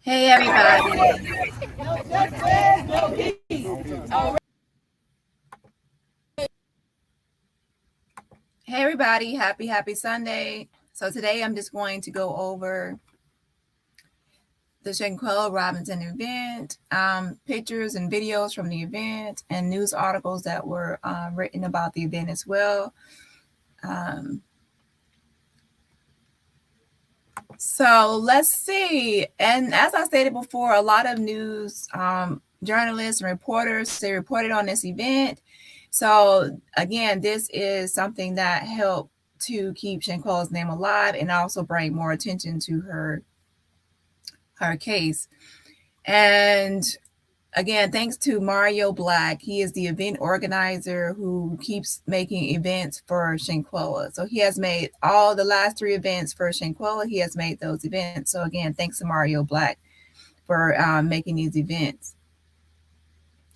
Hey everybody. No justice, no peace. Hey everybody. Happy Sunday. So today I'm just going to go over the Shanquella Robinson event, pictures and videos from the event, and news articles that were written about the event as well. So let's see. And as I stated before, a lot of news journalists and reporters, they reported on this event. So again, this is something that helped to keep Shanquella's name alive and also bring more attention to her case. And again, thanks to Mario Black. He is the event organizer who keeps making events for Shanquella. So he has made all the last 3 events for Shanquella. He has made those events. So again, thanks to Mario Black for making these events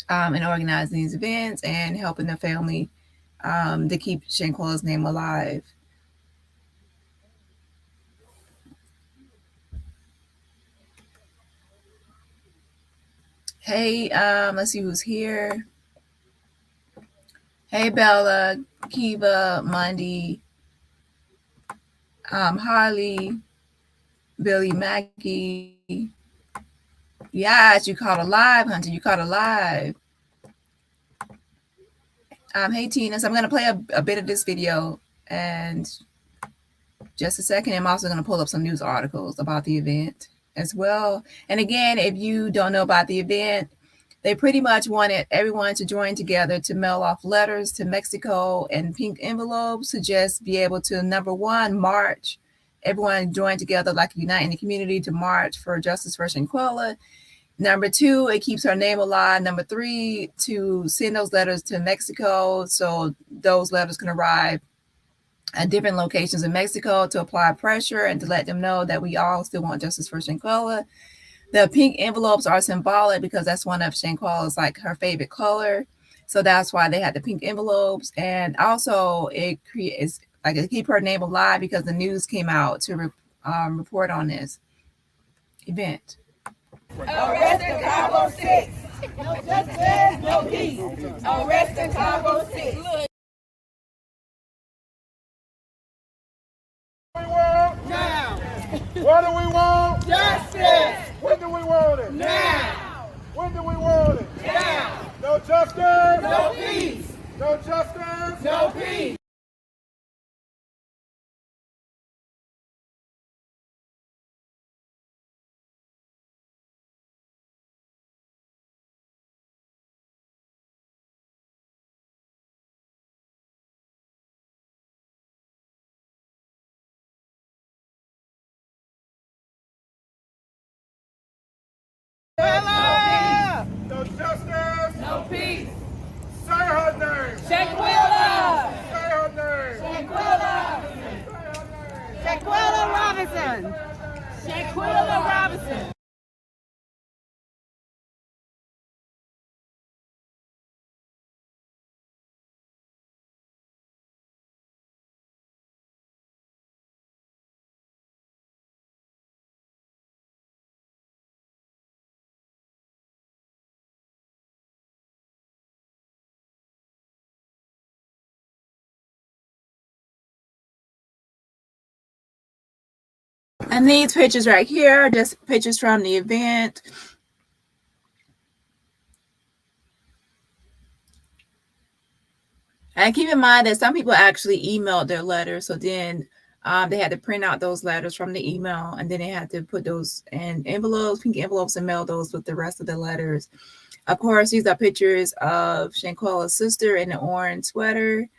and organizing these events and helping the family to keep Shanquella's name alive. Hey, let's see who's here. Hey, Bella, Kiva, Mundy, Holly, Billy Mackey. Yes, you caught a live, Hunter. You caught a live. Hey, Tina. So I'm going to play a bit of this video and just a second. I'm also going to pull up some news articles about the event as well. And again, if you don't know about the event, they pretty much wanted everyone to join together to mail off letters to Mexico and pink envelopes to just be able to, number one, march. Everyone joined together like uniting the community to march for justice for Shanquella. Number 2, it keeps her name alive. Number 3, to send those letters to Mexico so those letters can arrive at different locations in Mexico to apply pressure and to let them know that we all still want justice for Shanquella. The pink envelopes are symbolic because that's one of Shanquella's, like, her favorite color. So that's why they had the pink envelopes. And also it creates, like, to keep her name alive because the news came out to report on this event. Arrest Chicago 6. No justice, no peace. Arrest Chicago 6. Now. What do we want? Justice. When do we want it? Now. When do we want it? Now. No justice. No peace. No justice. No peace. No justice. No peace. Say her name. Shanquella. Say her name. Shanquella. Shanquella Robinson. Shanquella Robinson. And these pictures right here are just pictures from the event. And keep in mind that some people actually emailed their letters. So then they had to print out those letters from the email. And then they had to put those in envelopes, pink envelopes, and mail those with the rest of the letters. Of course, these are pictures of Shanquella's sister in the orange sweater.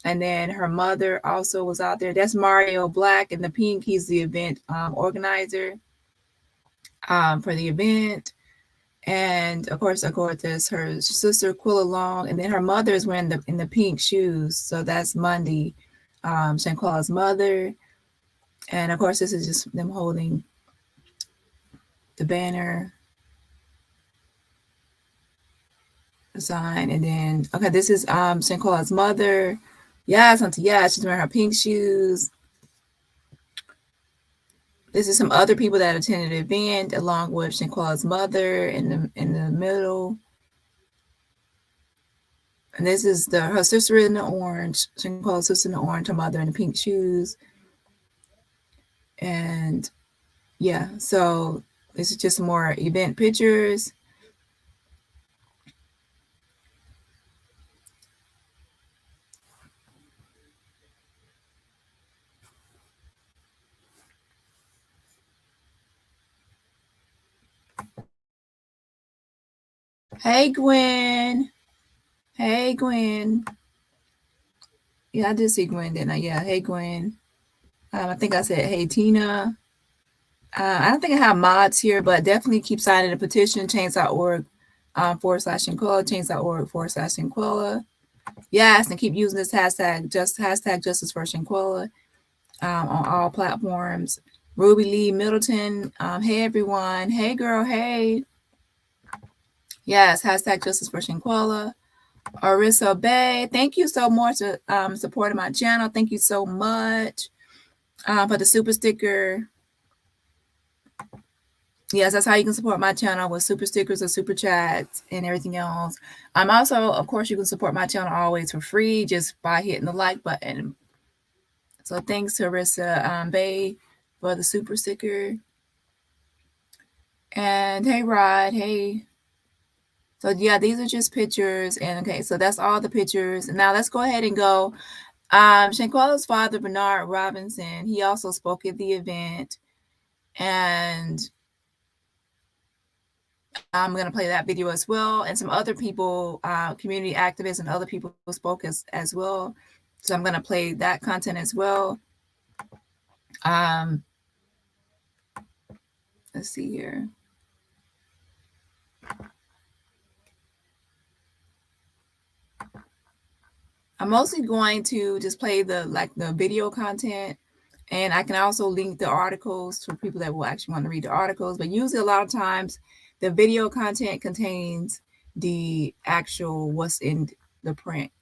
And then her mother also was out there. That's Mario Black in the pink. He's the event organizer for the event. And of course, there's her sister Quilla Long, and then her mother is wearing in the pink shoes. So that's Mundy, Shanquella's mother. And of course, this is just them holding the banner, the sign, and then this is Shanquella's mother. Yes, Auntie, yeah, she's wearing her pink shoes. This is some other people that attended the event, along with Shanquella's mother in the middle. And this is her sister in the orange, Shanquella's sister in the orange, her mother in the pink shoes. And yeah, so this is just more event pictures. Hey, Gwen. Hey, Gwen. Yeah, I did see Gwen, didn't I? Yeah, hey, Gwen. I think I said, hey, Tina. I don't think I have mods here, but definitely keep signing the petition, change.org /Shanquella, change.org /Shanquella. Yes, and keep using this hashtag justice for Shanquella on all platforms. Ruby Lee Middleton. Hey, everyone. Hey, girl. Hey. Yes, hashtag justice for Shanquella. Arissa Bay, thank you so much for supporting my channel. Thank you so much for the super sticker. Yes, that's how you can support my channel, with super stickers or super chats and everything else. Also, of course, you can support my channel always for free just by hitting the like button. So thanks to Arissa Bay for the super sticker. And hey, Rod, hey. So yeah, these are just pictures. And okay, so that's all the pictures. Now let's go ahead and go. Shanquella's father, Bernard Robinson, he also spoke at the event. And I'm going to play that video as well. And some other people, community activists and other people spoke as well. So I'm going to play that content as well. Let's see here. I'm mostly going to just play the video content, and I can also link the articles for people that will actually want to read the articles. But usually a lot of times the video content contains the actual what's in the print.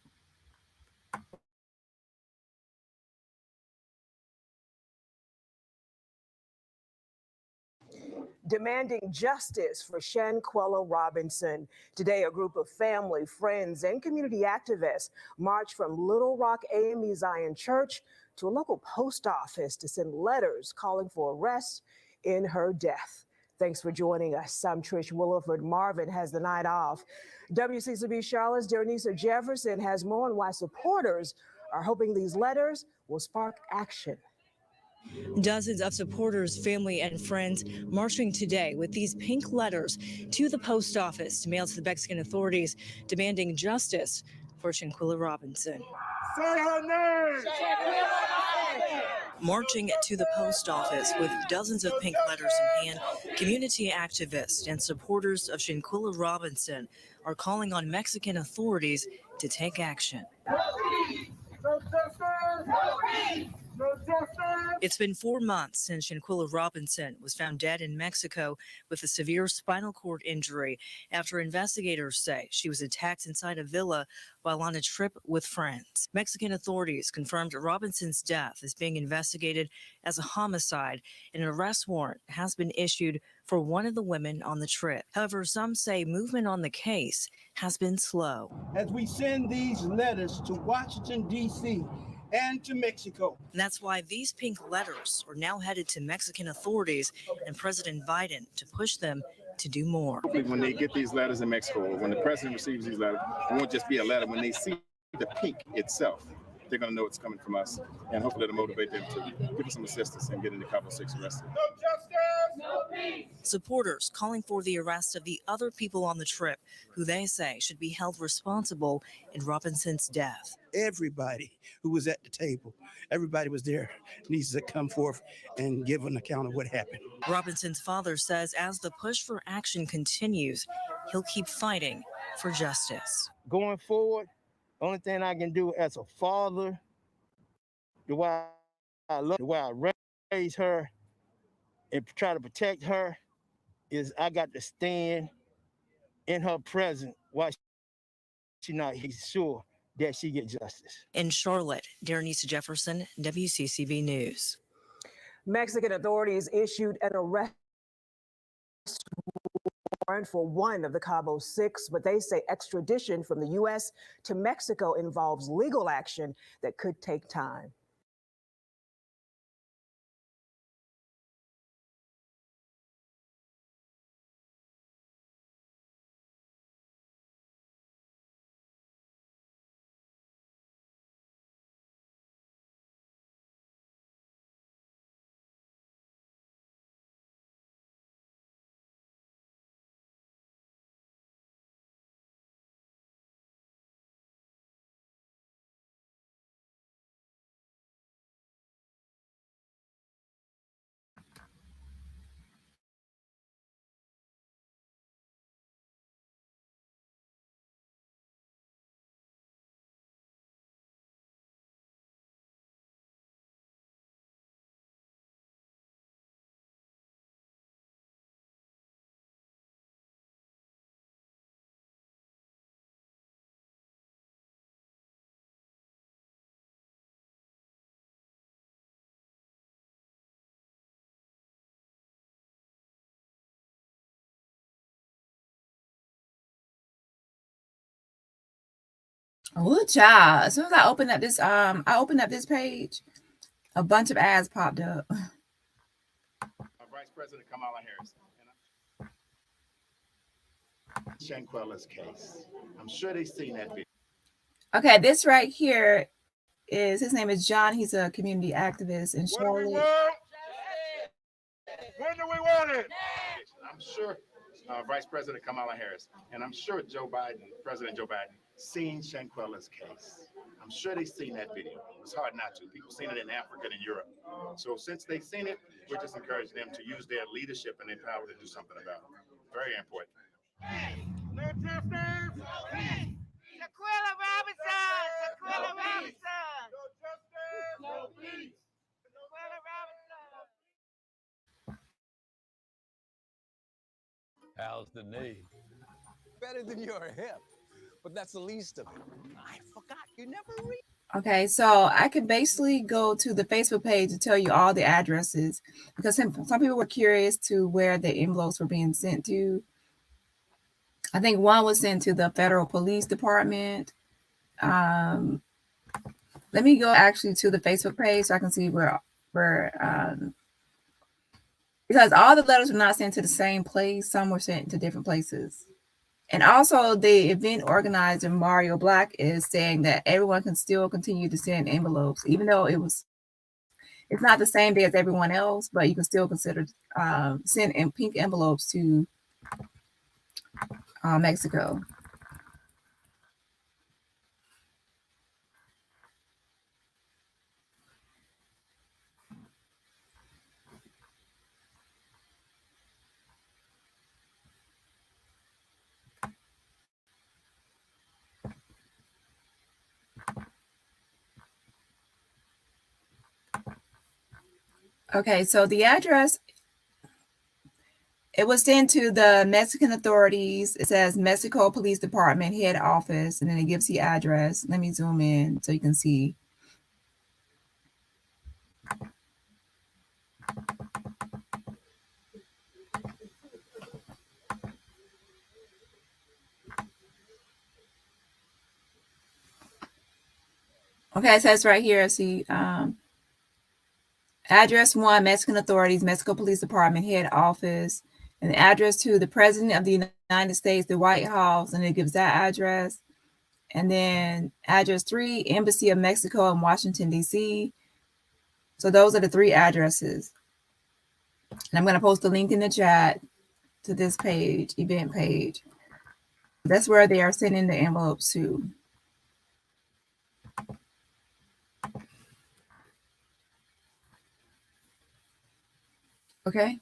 Demanding justice for Shanquella Robinson. Today, a group of family, friends, and community activists marched from Little Rock AME Zion Church to a local post office to send letters calling for arrest in her death. Thanks for joining us. I'm Trish Williford. Marvin has the night off. WCCB Charlotte's Denise Jefferson has more on why supporters are hoping these letters will spark action. Dozens of supporters, family, and friends marching today with these pink letters to the post office to mail to the Mexican authorities, demanding justice for Shanquella Robinson. Say her name! Marching to the post office with dozens of pink letters in hand, community activists and supporters of Shanquella Robinson are calling on Mexican authorities to take action. It's been 4 months since Shanquella Robinson was found dead in Mexico with a severe spinal cord injury after investigators say she was attacked inside a villa while on a trip with friends. Mexican authorities confirmed Robinson's death is being investigated as a homicide, and an arrest warrant has been issued for one of the women on the trip. However, some say movement on the case has been slow. As we send these letters to Washington, D.C., and to Mexico. And that's why these pink letters are now headed to Mexican authorities and President Biden to push them to do more. When they get these letters in Mexico, or when the president receives these letters, it won't just be a letter. When they see the pink itself, they're going to know it's coming from us, and hopefully it'll motivate them to give us some assistance in getting the Cabo 6 arrested. No justice, no peace. Supporters calling for the arrest of the other people on the trip, who they say should be held responsible in Robinson's death. Everybody who was at the table, everybody was there, needs to come forth and give an account of what happened. Robinson's father says as the push for action continues, he'll keep fighting for justice. Going forward, only thing I can do as a father, the way I love, the way I raise her and try to protect her, is I got to stand in her presence while she not sure that she get justice. In Charlotte, Denise Jefferson, WCCB News. Mexican authorities issued an arrest warrant for one of the Cabo Six, but they say extradition from the U.S. to Mexico involves legal action that could take time. Oh, child. As soon as I opened up this page, a bunch of ads popped up. Vice President Kamala Harris. Shanquella's case. I'm sure they've seen that video. Okay, this right here is, his name is John. He's a community activist in Charlotte. When do we want it? I'm sure Vice President Kamala Harris, and I'm sure President Joe Biden, seen Shanquella's case. I'm sure they've seen that video. It's hard not to. People seen it in Africa and in Europe. So since they've seen it, we're just encouraging them to use their leadership and their power to do something about it. Very important. Shanquella Robinson! Shanquella Robinson! No justice, no peace. Shanquella Robinson! How's the knee? Better than your hip, but that's the least of it. I forgot you never read. Okay, so I can basically go to the Facebook page to tell you all the addresses, because some people were curious to where the envelopes were being sent to. I think one was sent to the Federal Police Department. Let me go actually to the Facebook page so I can see where because all the letters were not sent to the same place. Some were sent to different places. And also the event organizer, Mario Black, is saying that everyone can still continue to send envelopes, even though it's not the same day as everyone else, but you can still consider send pink envelopes to Mexico. Okay, so the address, it was sent to the Mexican authorities. It says Mexico Police Department head office, and then it gives the address. Let me zoom in so you can see. Okay, it says right here, see, address 1, Mexican authorities, Mexico Police Department head office, and the address 2, the President of the United States, the White House, and it gives that address. And then address 3, Embassy of Mexico in Washington, D.C. So those are the 3 addresses. And I'm going to post a link in the chat to this page, event page. That's where they are sending the envelopes to. Okay.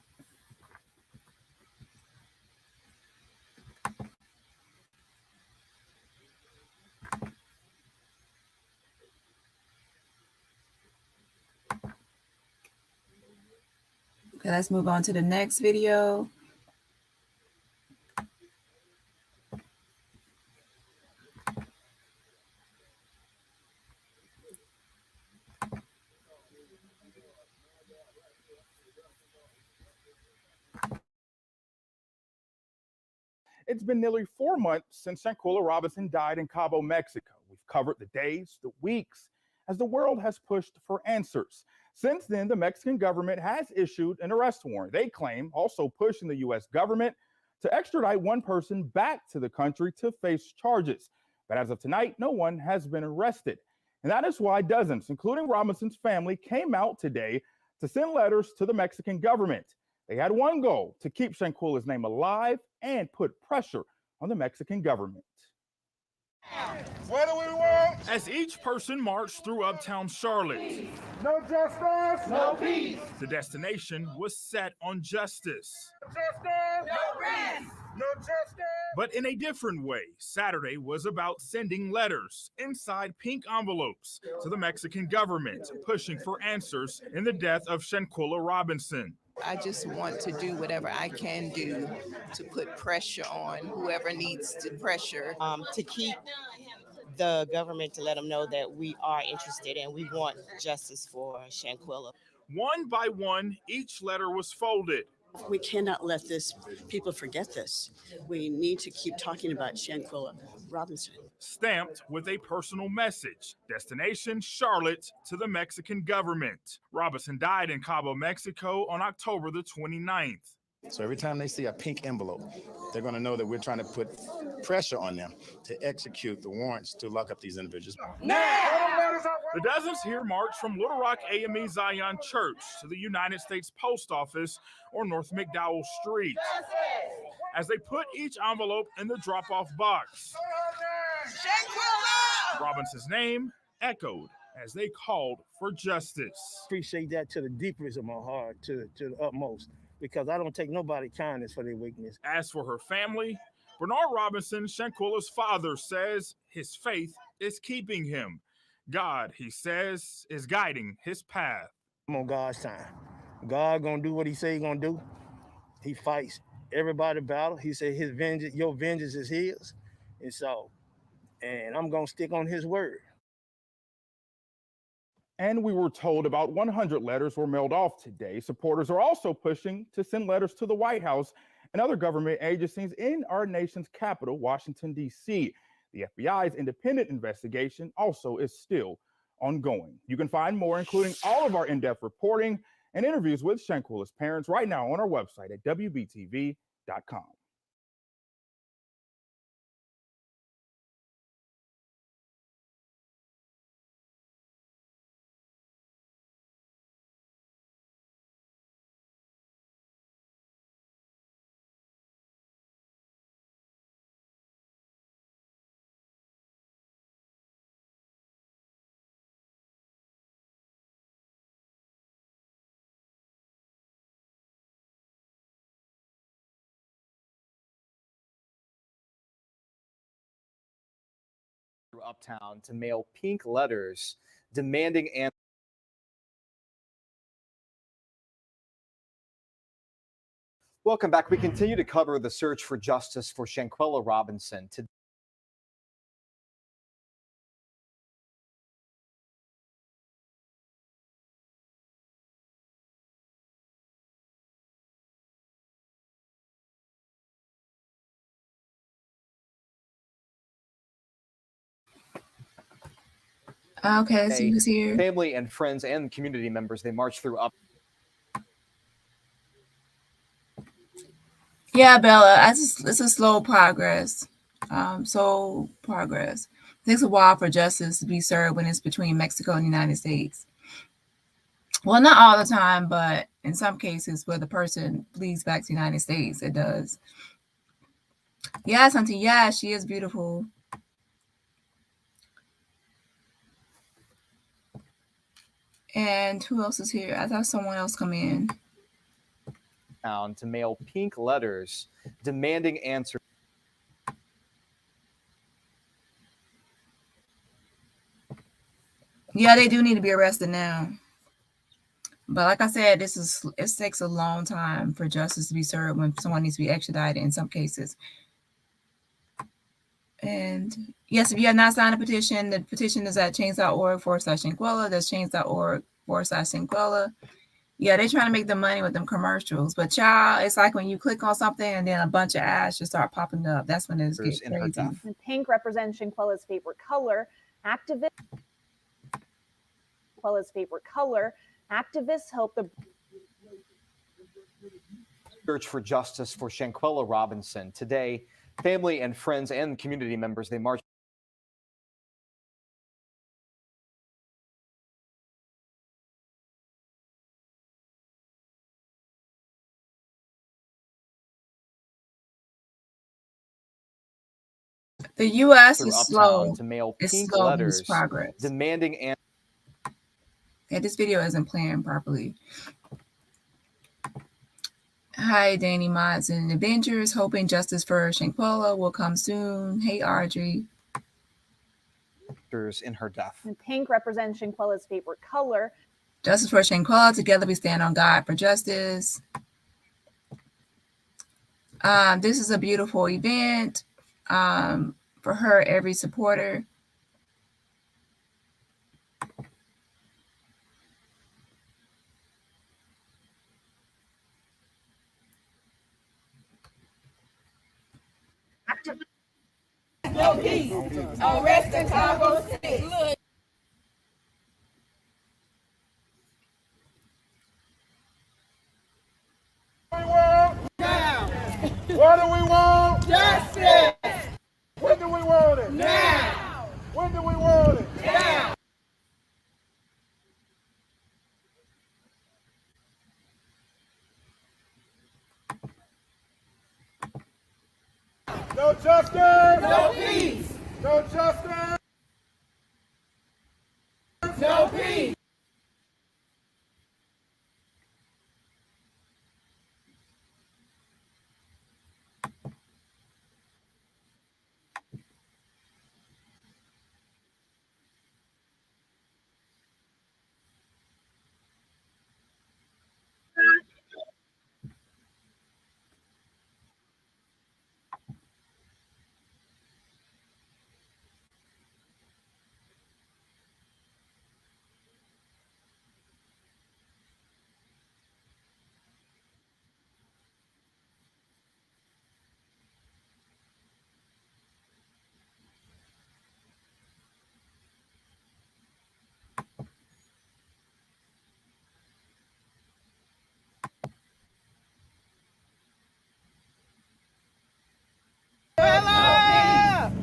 Okay, let's move on to the next video. It's been nearly 4 months since Shanquella Robinson died in Cabo, Mexico. We've covered the days, the weeks, as the world has pushed for answers. Since then, the Mexican government has issued an arrest warrant. They claim also pushing the U.S. government to extradite one person back to the country to face charges. But as of tonight, no one has been arrested. And that is why dozens, including Robinson's family, came out today to send letters to the Mexican government. They had one goal: to keep Shanquella's name alive and put pressure on the Mexican government. What do we want? As each person marched through uptown Charlotte, No justice, no peace. the destination was set on justice. Justice, no rest. No justice. But in a different way, Saturday was about sending letters inside pink envelopes to the Mexican government, pushing for answers in the death of Shanquella Robinson. I just want to do whatever I can do to put pressure on whoever needs to pressure. To keep the government, to let them know that we are interested and we want justice for Shanquella. One by one, each letter was folded. We cannot let people forget this. We need to keep talking about Shanquella Robinson. Stamped with a personal message. Destination Charlotte to the Mexican government. Robinson died in Cabo, Mexico on October the 29th. So every time they see a pink envelope, they're going to know that we're trying to put pressure on them to execute the warrants to lock up these individuals. The dozens here marched from Little Rock AME Zion Church to the United States Post Office on North McDowell Street as they put each envelope in the drop-off box. Robinson's name echoed as they called for justice. Appreciate that to the deepest of my heart, to the utmost, because I don't take nobody kindness for their weakness. As for her family, Bernard Robinson, Shanquella's father, says his faith is keeping him. God, he says, is guiding his path. I'm on God's time. God gonna do what he say he gonna do. He fights everybody's battle. He said his vengeance, your vengeance is his. And I'm gonna stick on his word. And we were told about 100 letters were mailed off today. Supporters are also pushing to send letters to the White House and other government agencies in our nation's capital, Washington, D.C. The FBI's independent investigation also is still ongoing. You can find more, including all of our in-depth reporting and interviews with Shanquella's parents, right now on our website at WBTV.com. Uptown to mail pink letters demanding answers. Welcome back. We continue to cover the search for justice for Shanquella Robinson. Okay, so who's here? Family and friends and community members, they marched through up. Yeah, Bella, it's a slow progress. It takes a while for justice to be served when it's between Mexico and the United States. Well, not all the time, but in some cases where the person flees back to the United States, it does. Yes, Auntie, yeah, she is beautiful. And who else is here? I thought someone else come in. To mail pink letters demanding answers. Yeah, they do need to be arrested now. But like I said, it takes a long time for justice to be served when someone needs to be extradited in some cases. And yes, if you have not signed a petition, the petition is at change.org/Shanquella. That's change.org/Shanquella. Yeah, they're trying to make the money with them commercials. But child, it's like when you click on something and then a bunch of ads just start popping up. That's when it's getting crazy. And pink represents Shanquella's favorite color. Activists hope the Search for justice for Shanquella Robinson. Today, family and friends and community members, they marched. The U.S. through is uptown slow. to mail It's pink slow in its letters progress. demanding an Yeah, this video isn't playing properly. Hi, Dani Mods and Avengers. Hoping justice for Shanquella will come soon. Hey, Audrey. in her death. And pink represents Shanquella's favorite color. Justice for Shanquella. Together we stand on God for justice. This is a beautiful event for her, every supporter. No peace. Arrest Chicago City. What do we want? Justice. When do we want it? Now. When do we want it? Now. No justice. No peace. No justice. No peace.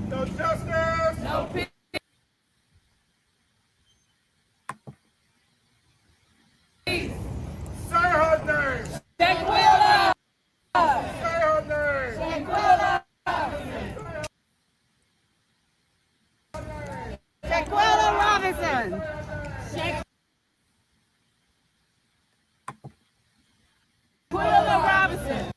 No justice. No peace. Say her name. Shanquella. Say her name. Shanquella. Shanquella Robinson. Shanquella Robinson.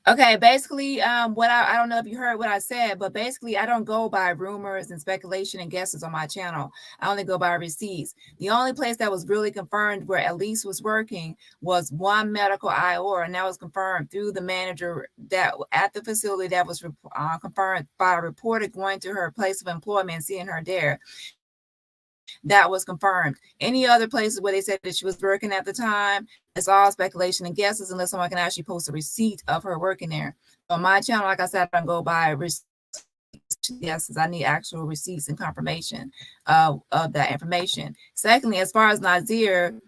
Okay, basically, what I don't know if you heard what I said, but basically, I don't go by rumors and speculation and guesses on my channel. I only go by receipts. The only place that was really confirmed where Elise was working was One Medical IOR, and that was confirmed through the manager that at the facility that was confirmed by a reporter going to her place of employment and seeing her there. That was confirmed. Any other places where they said that she was working at the time, it's all speculation and guesses unless someone can actually post a receipt of her working there. On my channel, like I said, I don't go by receipts. Yes, I need actual receipts and confirmation of that information. Secondly, as far as Nazir,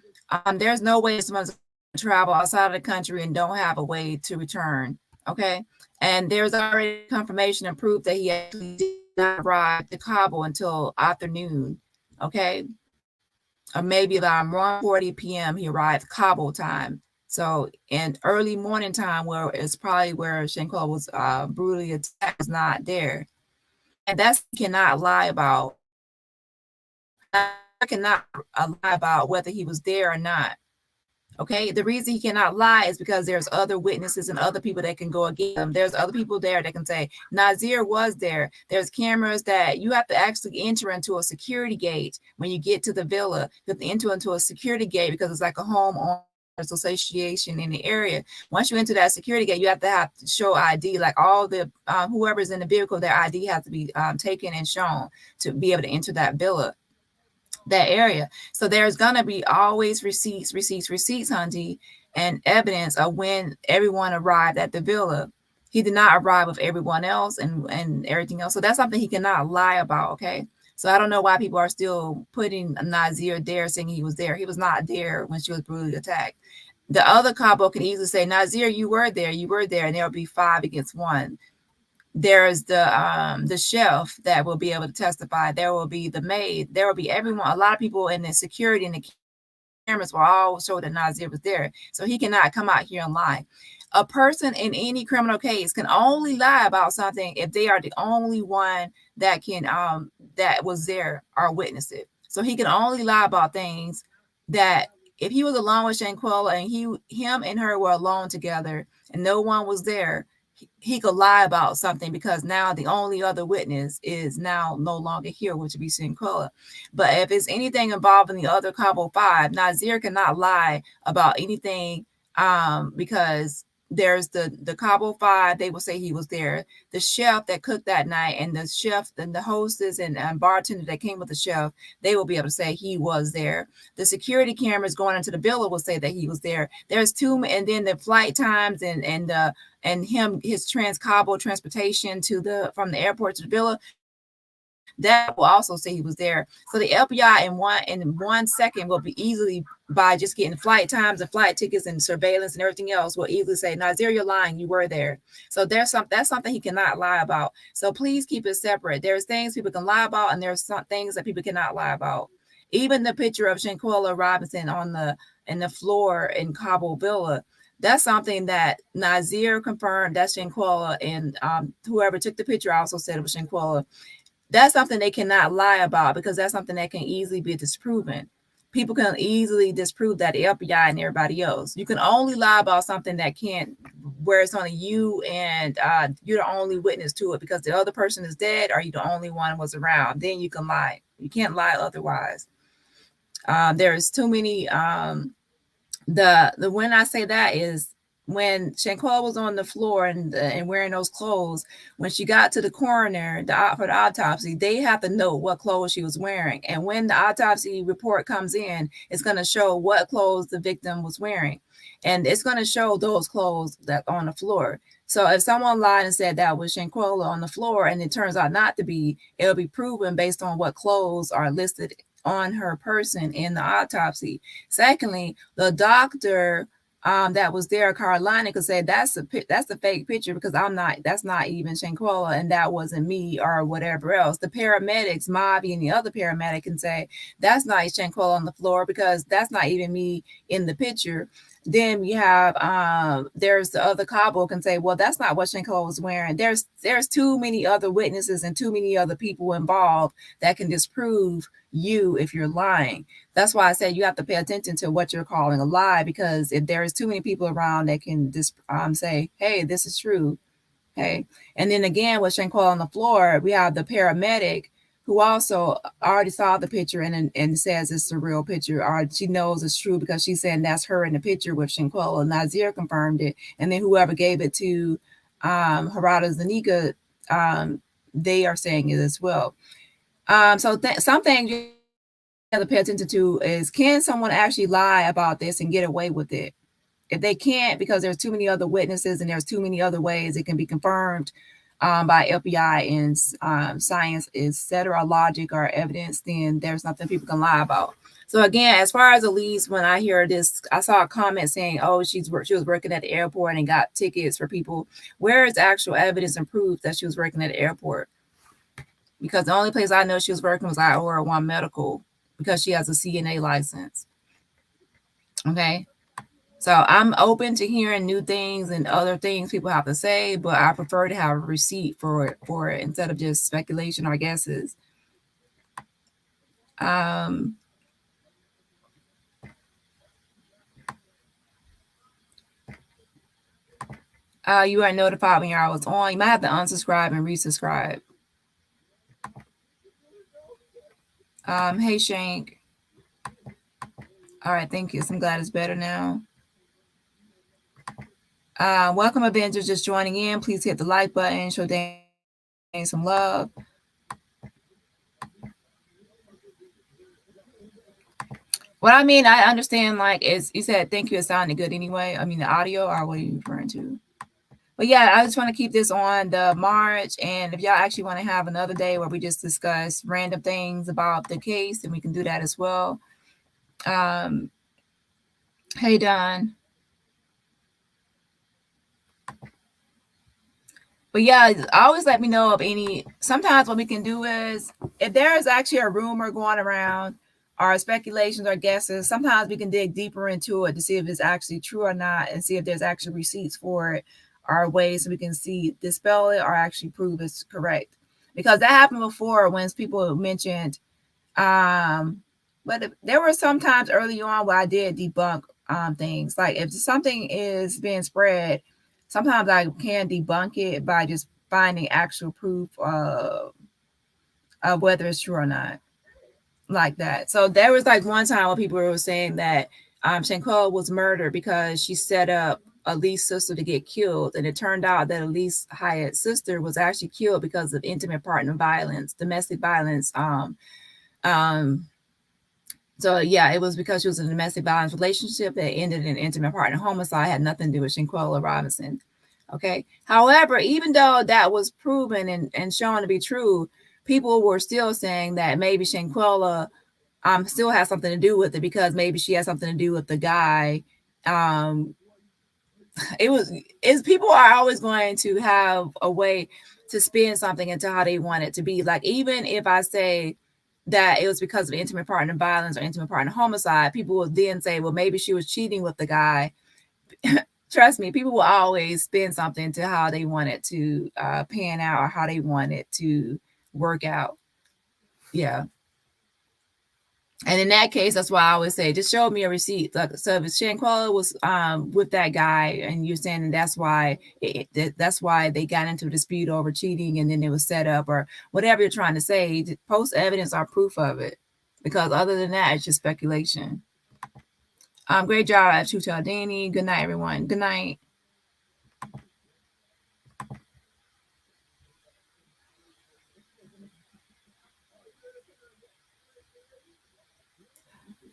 there's no way someone's going to travel outside of the country and don't have a way to return. Okay, and there's already confirmation and proof that he actually did not arrive to Kabul until afternoon. Okay, or maybe around 1:40 p.m. he arrived Kabul time. So in early morning time, where it's probably where Shanquella was brutally attacked, is not there, and that's cannot lie about. I cannot lie about whether he was there or not. Okay, the reason he cannot lie is because there's other witnesses and other people that can go against him. There's other people there that can say Nazir was there. There's cameras that you have to actually enter into a security gate when you get to the villa. You have to enter into a security gate because it's like a homeowners association in the area. Once you enter that security gate, you have to show ID. Like all the whoever's in the vehicle, their ID has to be taken and shown to be able to enter that villa, that area. So there's gonna be always receipts, Hunty, and evidence of when everyone arrived at the villa. He did not arrive with everyone else and everything else. So that's something he cannot lie about. Okay. So I don't know why people are still putting Nazir there, saying he was there. He was not there when she was brutally attacked. The other Cabo can easily say, Nazir, you were there, and there'll be 5 against 1. There's the chef that will be able to testify. There will be the maid. There will be everyone. A lot of people in the security and the cameras will all show that Nazir was there. So he cannot come out here and lie. A person in any criminal case can only lie about something if they are the only one that can that was there or witness it. So he can only lie about things that if he was alone with Shanquella and him and her were alone together and no one was there, he could lie about something because now the only other witness is now no longer here, which would be Shanquella. But if it's anything involving the other Cabo 5, Nazir cannot lie about anything because there's the Cabo 5, they will say he was there. The chef that cooked that night and the chef and the hostess and bartender that came with the chef, they will be able to say he was there. The security cameras going into the villa will say that he was there. There's 2, and then the flight times and his Cabo transportation from the airport to the villa, that will also say he was there. So the FBI in 1 second will be easily, by just getting flight times and flight tickets and surveillance and everything else, will easily say, Nazir, you're lying, you were there. So that's something he cannot lie about. So please keep it separate. There's things people can lie about and there's some things that people cannot lie about. Even the picture of Shanquella Robinson in the floor in Cabo Villa, that's something that Nazir confirmed. That's Shanquella, and whoever took the picture also said it was Shanquella. That's something they cannot lie about because that's something that can easily be disproven. People can easily disprove that, the FBI and everybody else. You can only lie about something that can't, where it's only you and you're the only witness to it because the other person is dead or you're the only one was around. Then you can lie. You can't lie otherwise. There's too many. The when I say that is when Shanquella was on the floor and wearing those clothes, when she got to the coroner for the autopsy, they have to know what clothes she was wearing. And when the autopsy report comes in, it's going to show what clothes the victim was wearing. And it's going to show those clothes that on the floor. So if someone lied and said that was Shanquella on the floor and it turns out not to be, it'll be proven based on what clothes are listed on her person in the autopsy. Secondly, the doctor that was there, Carolina, could say that's a fake picture because that's not even Shanquella and that wasn't me or whatever else. The paramedics, Mavi and the other paramedic can say that's not Shanquella on the floor because that's not even me in the picture. Then you have there's the other Cabo can say, well, that's not what Shanquella was wearing. There's too many other witnesses and too many other people involved that can disprove you if you're lying. That's why I said you have to pay attention to what you're calling a lie, because if there is too many people around that can just say, hey, this is true. Okay. And then again, with Shanquella on the floor, we have the paramedic who also already saw the picture and says it's a real picture, or she knows it's true because she's saying that's her in the picture with Shanquella. Nazir confirmed it. And then whoever gave it to Harada Zanika, they are saying it as well. So some things you have to pay attention to is, can someone actually lie about this and get away with it? If they can't, because there's too many other witnesses and there's too many other ways it can be confirmed by FBI and science, etc., logic or evidence, then there's nothing people can lie about. So again, as far as Elise, when I hear this, I saw a comment saying, oh, she was working at the airport and got tickets for people. Where is actual evidence and proof that she was working at the airport? Because the only place I know she was working was at Aura One Medical because she has a CNA license. Okay. So I'm open to hearing new things and other things people have to say, but I prefer to have a receipt for it instead of just speculation or guesses. You are notified when I was on. You might have to unsubscribe and resubscribe. Hey Shank. All right, thank you. I'm glad it's better now. Welcome Avengers just joining in. Please hit the like button. Show Dani some love. What I mean, I understand, like, is you said thank you, it sounded good anyway. I mean, the audio, or what are you referring to? But yeah, I just want to keep this on the March. And if y'all actually want to have another day where we just discuss random things about the case, then we can do that as well. Hey, Don. But yeah, always let me know of any. Sometimes what we can do is, if there is actually a rumor going around, or speculations or guesses, sometimes we can dig deeper into it to see if it's actually true or not, and see if there's actually receipts for it, or ways so we can see dispel it or actually prove it's correct. Because that happened before when people mentioned, but there were some times early on where I did debunk things. Like if something is being spread, sometimes I can debunk it by just finding actual proof of whether it's true or not, like that. So there was like one time where people were saying that Shanquella was murdered because she set up Elise's sister to get killed, and it turned out that Elise Hyatt's sister was actually killed because of intimate partner violence, domestic violence. So yeah, it was because she was in a domestic violence relationship that ended in intimate partner homicide. It had nothing to do with Shanquella Robinson. Okay. However, even though that was proven and shown to be true, people were still saying that maybe Shanquella still has something to do with it, because maybe she has something to do with the guy. People are always going to have a way to spin something into how they want it to be. Like, even if I say that it was because of intimate partner violence or intimate partner homicide, people will then say, well, maybe she was cheating with the guy. Trust me, people will always spin something to how they want it to pan out, or how they want it to work out. Yeah. And in that case, that's why I always say, just show me a receipt. Like, so if Shanquella was with that guy, and you're saying that's why that's why they got into a dispute over cheating, and then it was set up, or whatever you're trying to say, post evidence or proof of it. Because other than that, it's just speculation. Great job, True Tell Dani. Good night, everyone. Good night.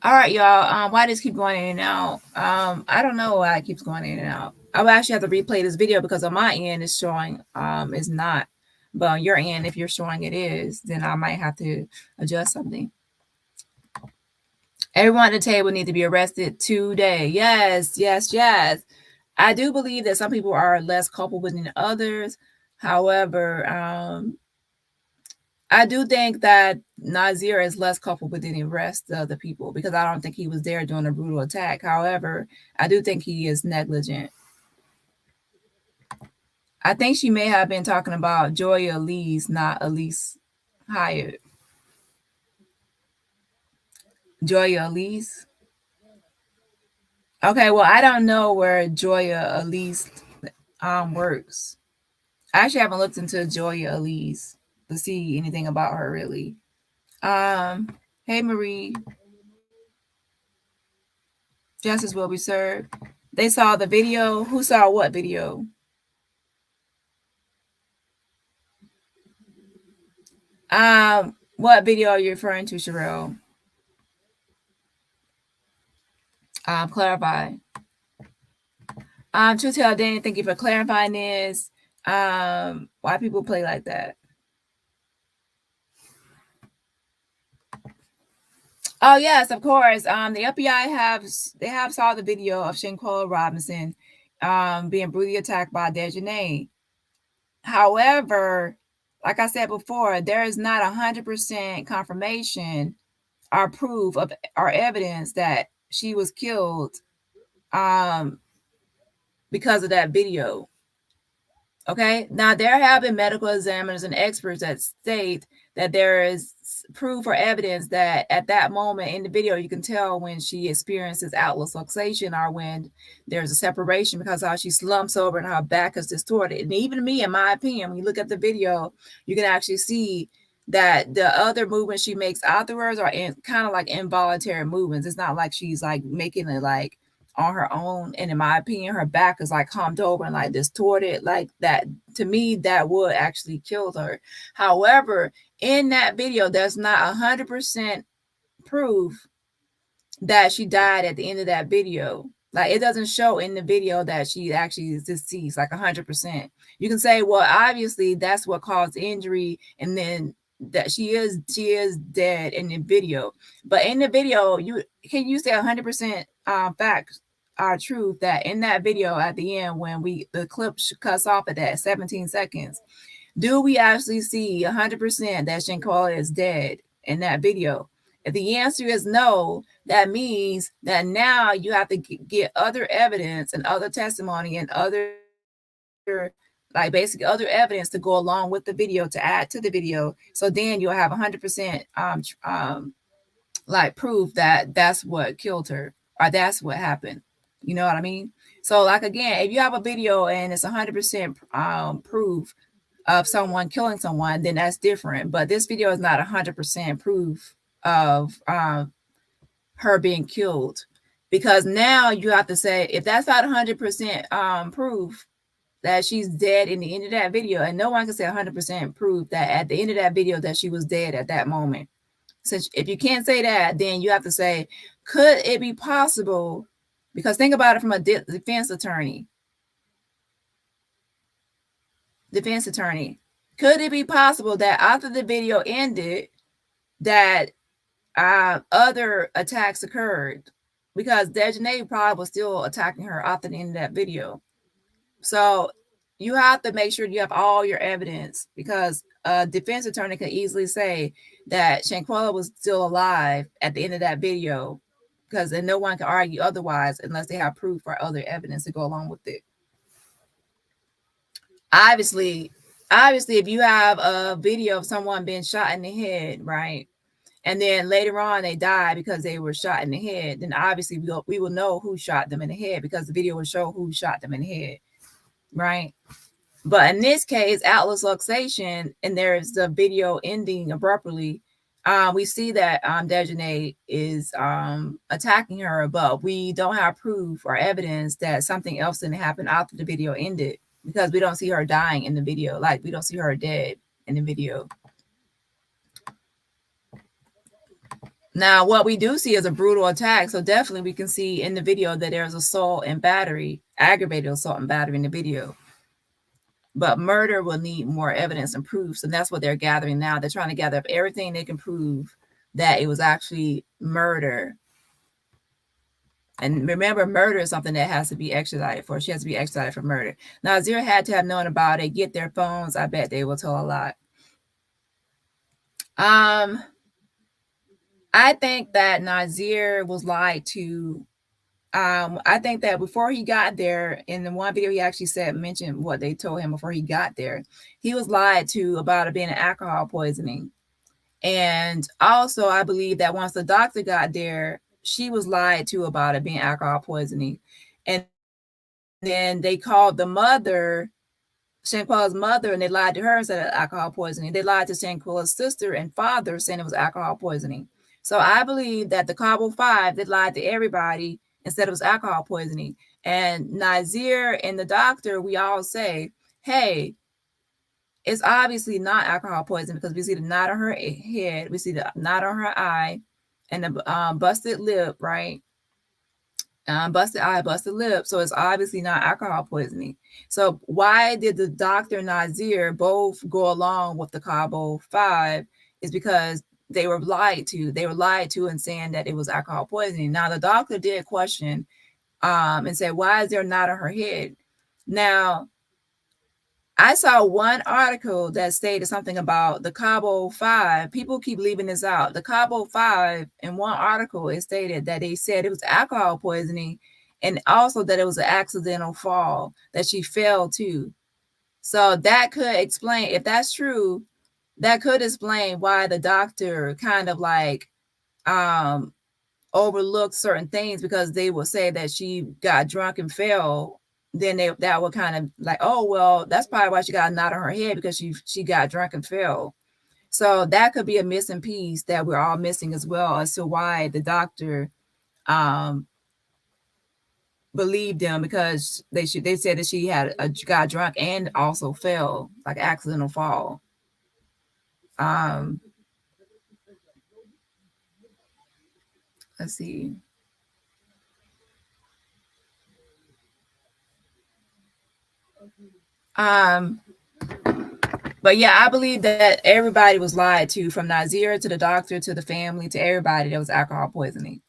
All right, y'all. Why does it keep going in and out? I don't know why it keeps going in and out. I will actually have to replay this video, because on my end it's showing is not. But on your end, if you're showing it is, then I might have to adjust something. Everyone at the table need to be arrested today. Yes, yes, yes. I do believe that some people are less culpable than others. However, I do think that Nazir is less culpable than the rest of the people, because I don't think he was there during a brutal attack. However, I do think he is negligent. I think she may have been talking about Joya Elise, not Elise Hyatt. Joya Elise. Okay, well, I don't know where Joya Elise works. I actually haven't looked into Joya Elise to see anything about her, really. Hey Marie. Justice will be served. They saw the video. Who saw what video? What video are you referring to, Sherelle? Clarify. To tell Dani, thank you for clarifying this. Why people play like that? Oh yes, of course. The FBI have saw the video of Shanquella Robinson being brutally attacked by Dejanay. However, like I said before, there is not 100% confirmation or proof of or evidence that she was killed because of that video. Okay, now there have been medical examiners and experts that state that there is proof or evidence that at that moment in the video, you can tell when she experiences outlet luxation or when there's a separation because how she slumps over and her back is distorted. And even me, in my opinion, when you look at the video, you can actually see that the other movements she makes afterwards are kind of like involuntary movements. It's not like she's like making it like on her own. And in my opinion, her back is like humped over and like distorted like that. To me, that would actually kill her. However, in that video, there's not 100% proof that she died at the end of that video. Like, it doesn't show in the video that she actually is deceased, like 100%. You can say, well, obviously that's what caused the injury, and then that she is dead in the video. But in the video, you say 100% facts are truth that in that video at the end when the clip cuts off at that 17 seconds, do we actually see 100% that Shanquella is dead in that video? If the answer is no, that means that now you have to get other evidence and other testimony and other, like basically other evidence to go along with the video to add to the video. So then you'll have 100% like proof that that's what killed her or that's what happened. You know what I mean? So like, again, if you have a video and it's 100% proof of someone killing someone, then that's different. But this video is not 100% proof of her being killed, because now you have to say, if that's not 100% proof that she's dead in the end of that video, and no one can say 100% proof that at the end of that video that she was dead at that moment. Since if you can't say that, then you have to say, could it be possible? Because think about it from a defense attorney. Could it be possible that after the video ended that other attacks occurred? Because Dejanay probably was still attacking her after the end of that video. So you have to make sure you have all your evidence, because a defense attorney could easily say that Shanquella was still alive at the end of that video, because then no one can argue otherwise unless they have proof or other evidence to go along with it. Obviously, if you have a video of someone being shot in the head, right, and then later on they die because they were shot in the head, then obviously we will know who shot them in the head, because the video will show who shot them in the head, right? But in this case, outlet luxation, and there's the video ending abruptly, we see that Dejanay is attacking her, but we don't have proof or evidence that something else didn't happen after the video ended, because we don't see her dying in the video. Like, we don't see her dead in the video. Now, what we do see is a brutal attack. So definitely we can see in the video that there's assault and battery, aggravated assault and battery in the video. But murder will need more evidence and proofs. And that's what they're gathering now. They're trying to gather up everything they can prove that it was actually murder. And remember, murder is something that has to be extradited for. She has to be extradited for murder. Now, Nazir had to have known about it, get their phones. I bet they will tell a lot. I think that Nazir was lied to. I think that before he got there, in the one video he actually mentioned what they told him before he got there, he was lied to about it being an alcohol poisoning. And also, I believe that once the doctor got there, she was lied to about it being alcohol poisoning. And then they called the mother, Shanquella's mother, and they lied to her and said alcohol poisoning. They lied to Shanquella's sister and father, saying it was alcohol poisoning. So I believe that the Cabo 5, they lied to everybody and said it was alcohol poisoning. And Nazir and the doctor, we all say, hey, it's obviously not alcohol poisoning, because we see the knot on her head, we see the knot on her eye, and the busted lip, right? Busted eye, busted lip. So it's obviously not alcohol poisoning. So why did the doctor and Nazir both go along with the Cabo 5? Is because they were lied to. They were lied to and saying that it was alcohol poisoning. Now, the doctor did question and said, why is there a knot on her head? Now, I saw one article that stated something about the Cabo 5. People keep leaving this out. The Cabo 5, in one article, it stated that they said it was alcohol poisoning, and also that it was an accidental fall that she fell to. So that could explain, if that's true, that could explain why the doctor kind of like overlooked certain things, because they will say that she got drunk and fell. Then that would kind of like, oh well, that's probably why she got a knot on her head, because she got drunk and fell. So that could be a missing piece that we're all missing as well, as to why the doctor believed them, because they said that she got drunk and also fell, like accidental fall. Let's see. But yeah, I believe that everybody was lied to, from Nazir to the doctor to the family to everybody. That was alcohol poisoning.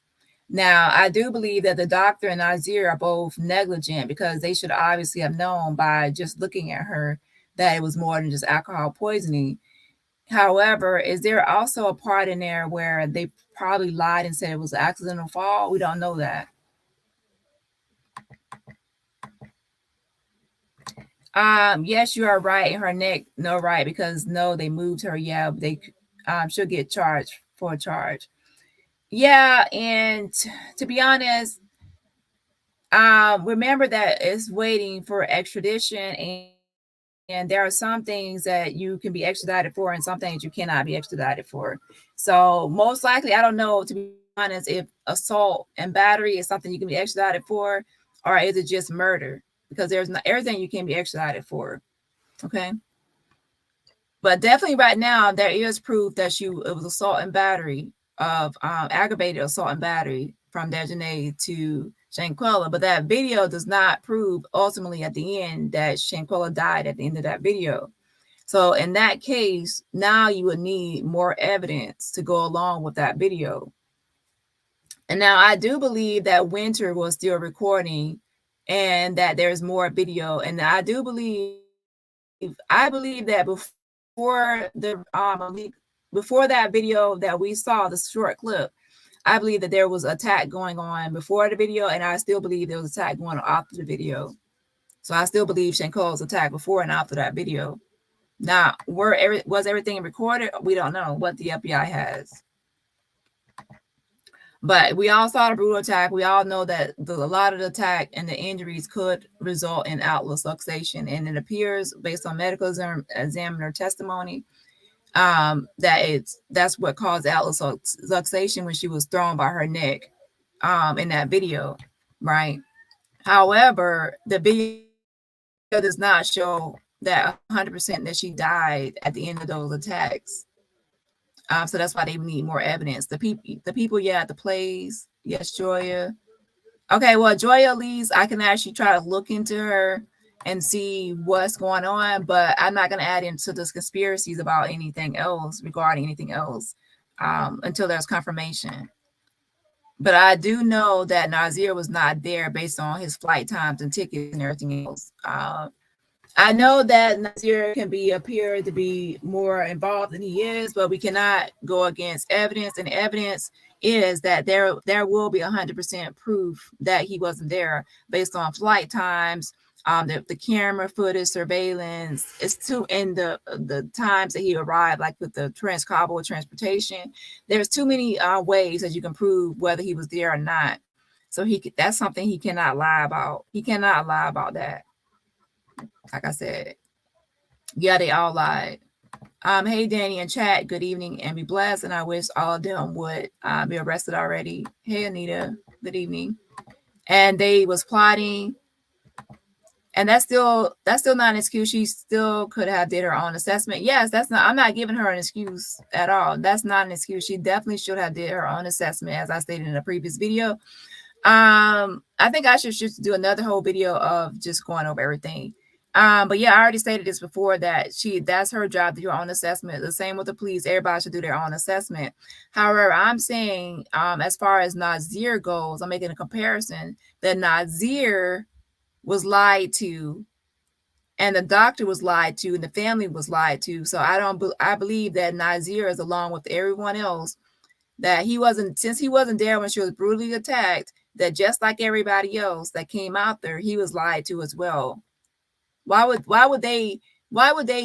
Now, I do believe that the doctor and Nazir are both negligent, because they should obviously have known by just looking at her that it was more than just alcohol poisoning. However, is there also a part in there where they probably lied and said it was an accidental fall? We don't know that. Yes, you are right. Her neck, no, right, because no, they moved her. Yeah, they she'll get charged for a charge. Yeah, and to be honest, remember that it's waiting for extradition, and there are some things that you can be extradited for and some things you cannot be extradited for. So most likely, I don't know, to be honest, if assault and battery is something you can be extradited for, or is it just murder? Because there's not everything you can be extradited for. Okay. But definitely right now, there is proof that it was assault and battery, of aggravated assault and battery from Dejanay to Shanquella. But that video does not prove ultimately at the end that Shanquella died at the end of that video. So in that case, now you would need more evidence to go along with that video. And now I do believe that Winter was still recording and that there's more video. And I believe that before that video that we saw, the short clip, I believe that there was attack going on before the video, and I still believe there was attack going on after the video. So I still believe Shanquella's attack before and after that video. Now, was everything recorded? We don't know what the FBI has. But we all saw the brutal attack. We all know that a lot of the attack and the injuries could result in outlet luxation. And it appears, based on medical examiner testimony, that's what caused outlet luxation when she was thrown by her neck in that video, right? However, the video does not show that 100% that she died at the end of those attacks. So that's why they need more evidence. The people, yeah, the plays, yes, Joya. Okay, well, Joya, at least I can actually try to look into her and see what's going on, but I'm not going to add into this conspiracies about anything else, regarding anything else, until there's confirmation. But I do know that Nazir was not there based on his flight times and tickets and everything else. I know that Nazir can appear to be more involved than he is, but we cannot go against evidence. And evidence is that there will be 100% proof that he wasn't there based on flight times, the camera footage, surveillance. It's too in the times that he arrived, like with the Trans-Cabo transportation. There's too many ways that you can prove whether he was there or not. So that's something he cannot lie about. He cannot lie about that. Like I said, yeah, they all lied. Hey, Dani and chat, good evening and be blessed. And I wish all of them would be arrested already. Hey, Anita, good evening. And they was plotting, and that's still not an excuse. She still could have did her own assessment. Yes, I'm not giving her an excuse at all. That's not an excuse. She definitely should have did her own assessment, as I stated in a previous video. I think I should just do another whole video of just going over everything. But yeah, I already stated this before, that that's her job to do her own assessment. The same with the police. Everybody should do their own assessment. However, I'm saying, as far as Nazir goes, I'm making a comparison that Nazir was lied to, and the doctor was lied to, and the family was lied to. So I believe that Nazir is, along with everyone else, that since he wasn't there when she was brutally attacked, that just like everybody else that came out there, he was lied to as well. Why would they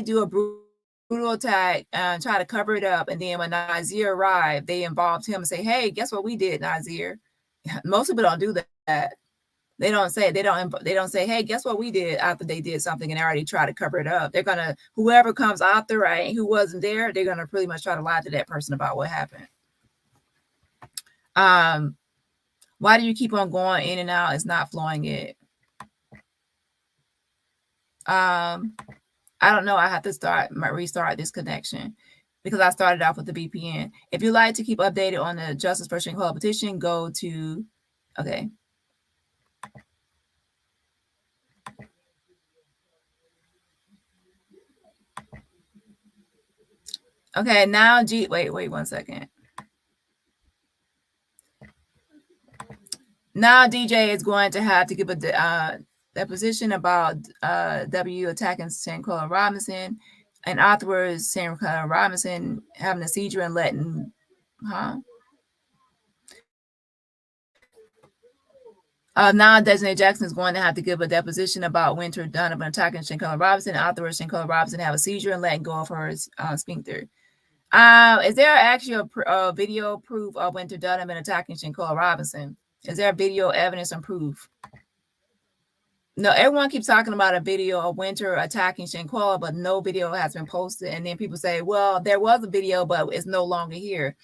do a brutal brutal attack and try to cover it up. And then when Nazir arrived, they involved him and say, hey, guess what we did, Nazir? Most people don't do that. They don't say, hey, guess what we did after they did something and already try to cover it up. They're going to, whoever comes out there, right, who wasn't there, they're going to pretty much try to lie to that person about what happened. Why do you keep on going in and out? It's not flowing it. I don't know. I have to restart this connection because I started off with the VPN. If you'd like to keep updated on the Justice for Shanquella petition, go to, okay. Okay, now wait 1 second. Now DJ is going to have to give a deposition about W attacking Shanquella Robinson, and afterwards Shanquella Robinson having a seizure and letting, now Desiree Jackson is going to have to give a deposition about Winter Donovan attacking Shanquella Robinson. Afterwards, Shanquella Robinson have a seizure and letting go of her sphincter. Is there actually a video proof of Winter Donovan attacking Shanquella Robinson? Is there video evidence and proof? No, everyone keeps talking about a video of Winter attacking Shanquella, but no video has been posted. And then people say, well, there was a video, but it's no longer here.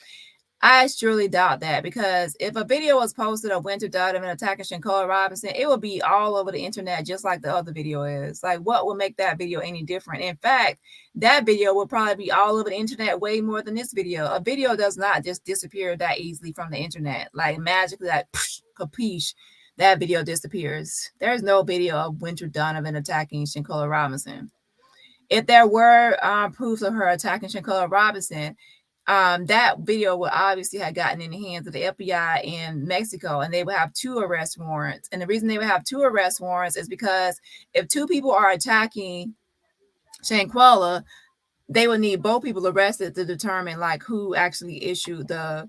I surely doubt that, because if a video was posted of Winter Donovan attacking Shanquella Robinson, it would be all over the internet, just like the other video is. Like, what would make that video any different? In fact, that video will probably be all over the internet way more than this video. A video does not just disappear that easily from the internet. Like magically, like capiche, that video disappears. There's no video of Winter Donovan attacking Shanquella Robinson. If there were proofs of her attacking Shanquella Robinson, that video would obviously have gotten in the hands of the FBI in Mexico, and they would have 2 arrest warrants. And the reason they would have 2 arrest warrants is because if 2 people are attacking Shanquella, they would need both people arrested to determine like who actually issued the.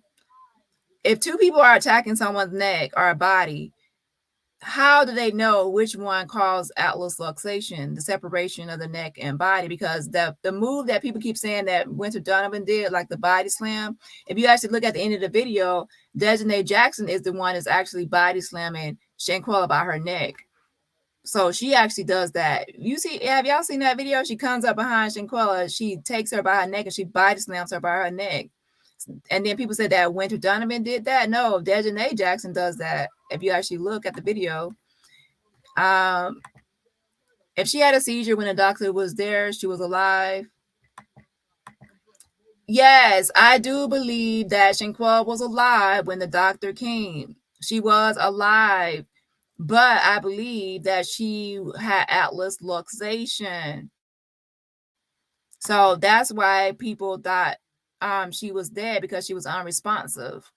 If 2 people are attacking someone's neck or a body, how do they know which one caused atlas luxation, the separation of the neck and body? Because the move that people keep saying that Winter Donovan did, like the body slam, if you actually look at the end of the video, Desiree Jackson is the one that's actually body slamming Shanquella by her neck. So she actually does that. Have y'all seen that video? She comes up behind Shanquella, she takes her by her neck and she body slams her by her neck. And then people said that Winter Donovan did that. No, Desiree Jackson does that. If you actually look at the video, if she had a seizure when the doctor was there, she was alive. Yes, I do believe that Shanquella was alive when the doctor came. She was alive, but I believe that she had atlas luxation. So that's why people thought she was dead, because she was unresponsive.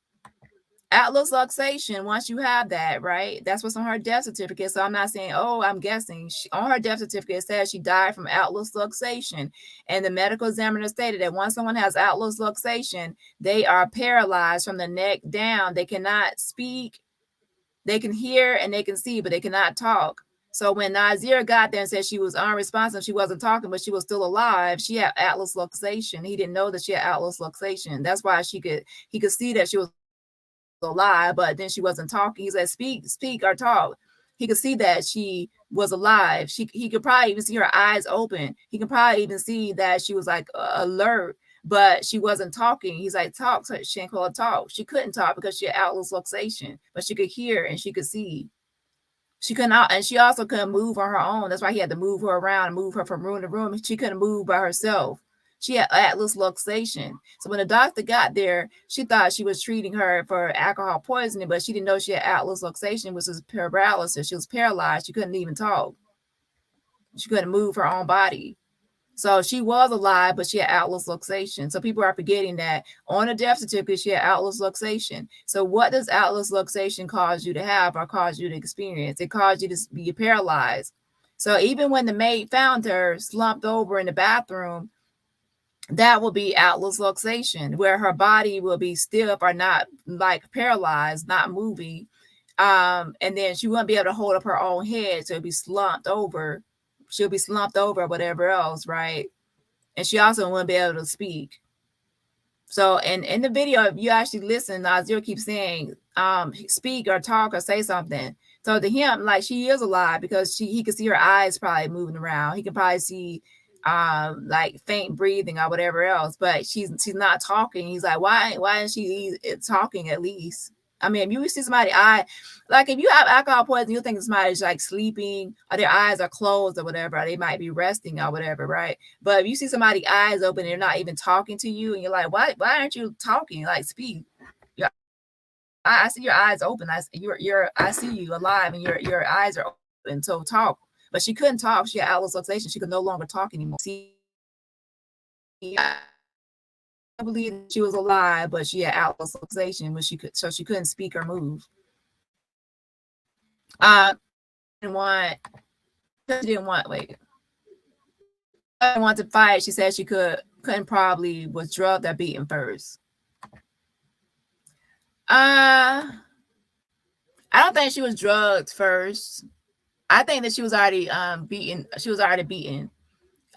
Atlas luxation, once you have that, right? That's what's on her death certificate. So I'm not saying, oh, I'm guessing. On her death certificate, it says she died from atlas luxation. And the medical examiner stated that once someone has atlas luxation, they are paralyzed from the neck down. They cannot speak. They can hear and they can see, but they cannot talk. So when Nazir got there and said she was unresponsive, she wasn't talking, but she was still alive, she had atlas luxation. He didn't know that she had atlas luxation. That's why he could see that she was alive, but then she wasn't talking. He said, speak or talk. He could see that she was alive. He could probably even see her eyes open. He could probably even see that she was like alert, but she wasn't talking. He's like, talk. So Shanquella talk. She couldn't talk because she had atlas luxation, but she could hear and she could see. She couldn't, and she also couldn't move on her own. That's why he had to move her around and move her from room to room. She couldn't move by herself. She had atlas luxation. So when the doctor got there, she thought she was treating her for alcohol poisoning, but she didn't know she had atlas luxation, which was paralysis. She was paralyzed. She couldn't even talk. She couldn't move her own body. So she was alive, but she had atlas luxation. So people are forgetting that on a death certificate, she had atlas luxation. So what does atlas luxation cause you to have or cause you to experience? It caused you to be paralyzed. So even when the maid found her slumped over in the bathroom, that will be atlas luxation, where her body will be stiff or not, like paralyzed, not moving. And then she won't be able to hold up her own head. So it'll be slumped over. She'll be slumped over, whatever else, right? and she also wouldn't be able to speak. So, and in the video, if you actually listen, Nazir keeps saying, speak or talk or say something. So to him, like, she is alive because he can see her eyes probably moving around. He can probably see like faint breathing or whatever else, but she's not talking. He's like, why isn't she talking at least? I mean, if you see somebody like if you have alcohol poisoning, you think somebody's like sleeping or their eyes are closed or whatever, or they might be resting or whatever, right? But if you see somebody's eyes open and they're not even talking to you, and you're like, why aren't you talking? Like, speak. I see your eyes open. I see you alive, and your eyes are open. So talk. But she couldn't talk. She had atlas luxation. She could no longer talk anymore. See, I believe she was alive, but she had atlas luxation when she couldn't speak or move. Didn't want to fight. She said she couldn't probably was drugged or beaten first. I don't think she was drugged first. I think that she was already beaten. She was already beaten.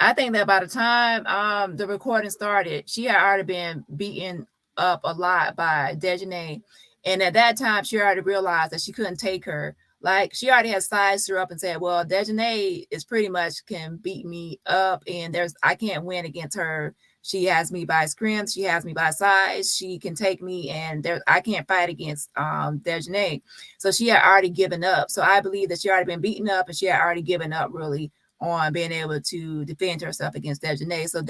I think that by the time the recording started, she had already been beaten up a lot by Dejanay. And at that time, she already realized that she couldn't take her. Like, she already had sized her up and said, well, Dejanay is pretty much can beat me up, and I can't win against her. She has me by strength. She has me by size. She can take me, and I can't fight against Dejanay. So she had already given up. So I believe that she already been beaten up, and she had already given up really on being able to defend herself against Dejanay. So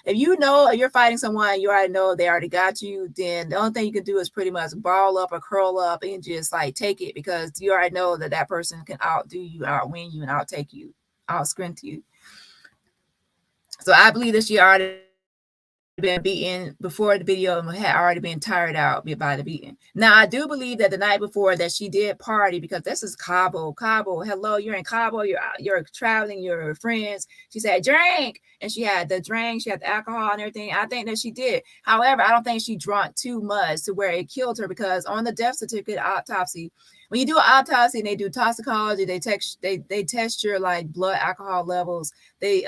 if you're fighting someone, you already know they already got you, then the only thing you can do is pretty much ball up or curl up and just like take it, because you already know that person can outdo you, outwin you, and outtake you, out-strength you. So I believe that she already been beaten before the video and had already been tired out by the beating. Now, I do believe that the night before that she did party, because this is Cabo. Hello, you're in Cabo, you're traveling, you're friends. She said, drink. And she had the drink, she had the alcohol and everything. I think that she did. However, I don't think she drank too much to where it killed her, because on the death certificate autopsy, when you do an autopsy and they do toxicology, they test your like blood alcohol levels. They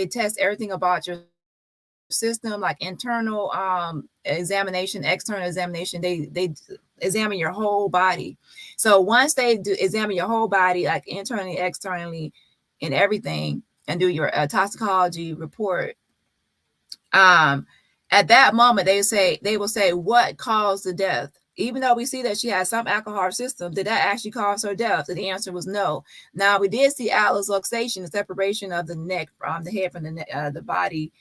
test everything about your system, like internal examination, external examination. They examine your whole body. So once they do examine your whole body, like internally, externally, and everything, and do your toxicology report, at that moment they will say what caused the death. Even though we see that she had some alcohol system, did that actually cause her death? And the answer was no. Now, we did see atlas luxation, the separation of the neck from the head from the body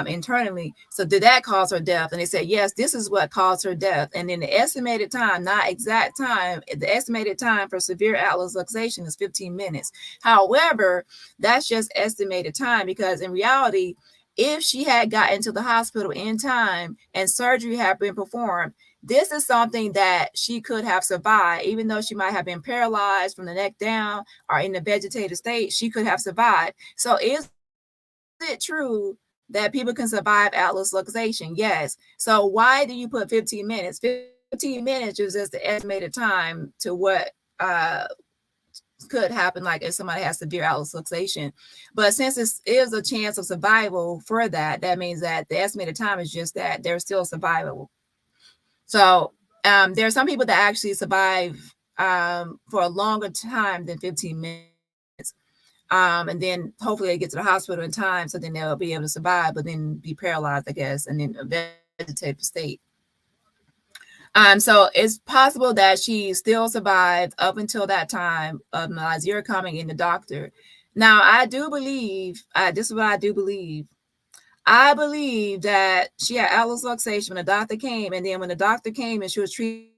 internally. So did that cause her death? And they said, yes, this is what caused her death. And then the estimated time, not exact time, the estimated time for severe atlas luxation is 15 minutes. However, that's just estimated time, because in reality, if she had gotten to the hospital in time and surgery had been performed, this is something that she could have survived. Even though she might have been paralyzed from the neck down or in the vegetative state, she could have survived. So is it true that people can survive atlas luxation? Yes. So why do you put 15 minutes? 15 minutes is just the estimated time to what could happen, like if somebody has severe atlas luxation. But since it is a chance of survival for that means that the estimated time is just that they're still survivable. So there are some people that actually survive for a longer time than 15 minutes. And then hopefully they get to the hospital in time, so then they'll be able to survive, but then be paralyzed, I guess, and in a vegetative state. So it's possible that she still survived up until that time of Nazir coming in, the doctor. Now, I do believe, this is what I do believe. I believe that she had atlas luxation when the doctor came, and then when the doctor came and she was treating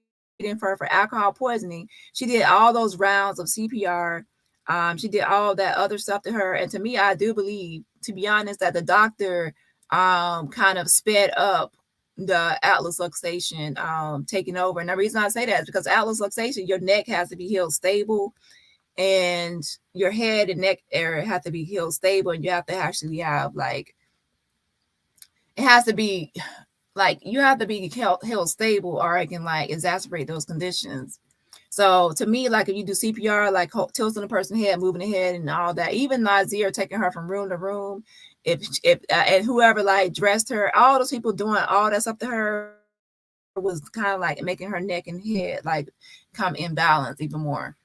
for alcohol poisoning, she did all those rounds of CPR. She did all that other stuff to her. And to me, I do believe, to be honest, that the doctor kind of sped up the atlas luxation taking over. And the reason I say that is because atlas luxation, your neck has to be healed stable, and your head and neck area have to be healed stable, and you have to actually have like, it has to be like, you have to be healed stable, or it can like exacerbate those conditions. So to me, like if you do CPR, like tilting the person's head, moving the head, and all that, even Nazir taking her from room to room, if and whoever like dressed her, all those people doing all that stuff to her was kind of like making her neck and head like come imbalanced even more.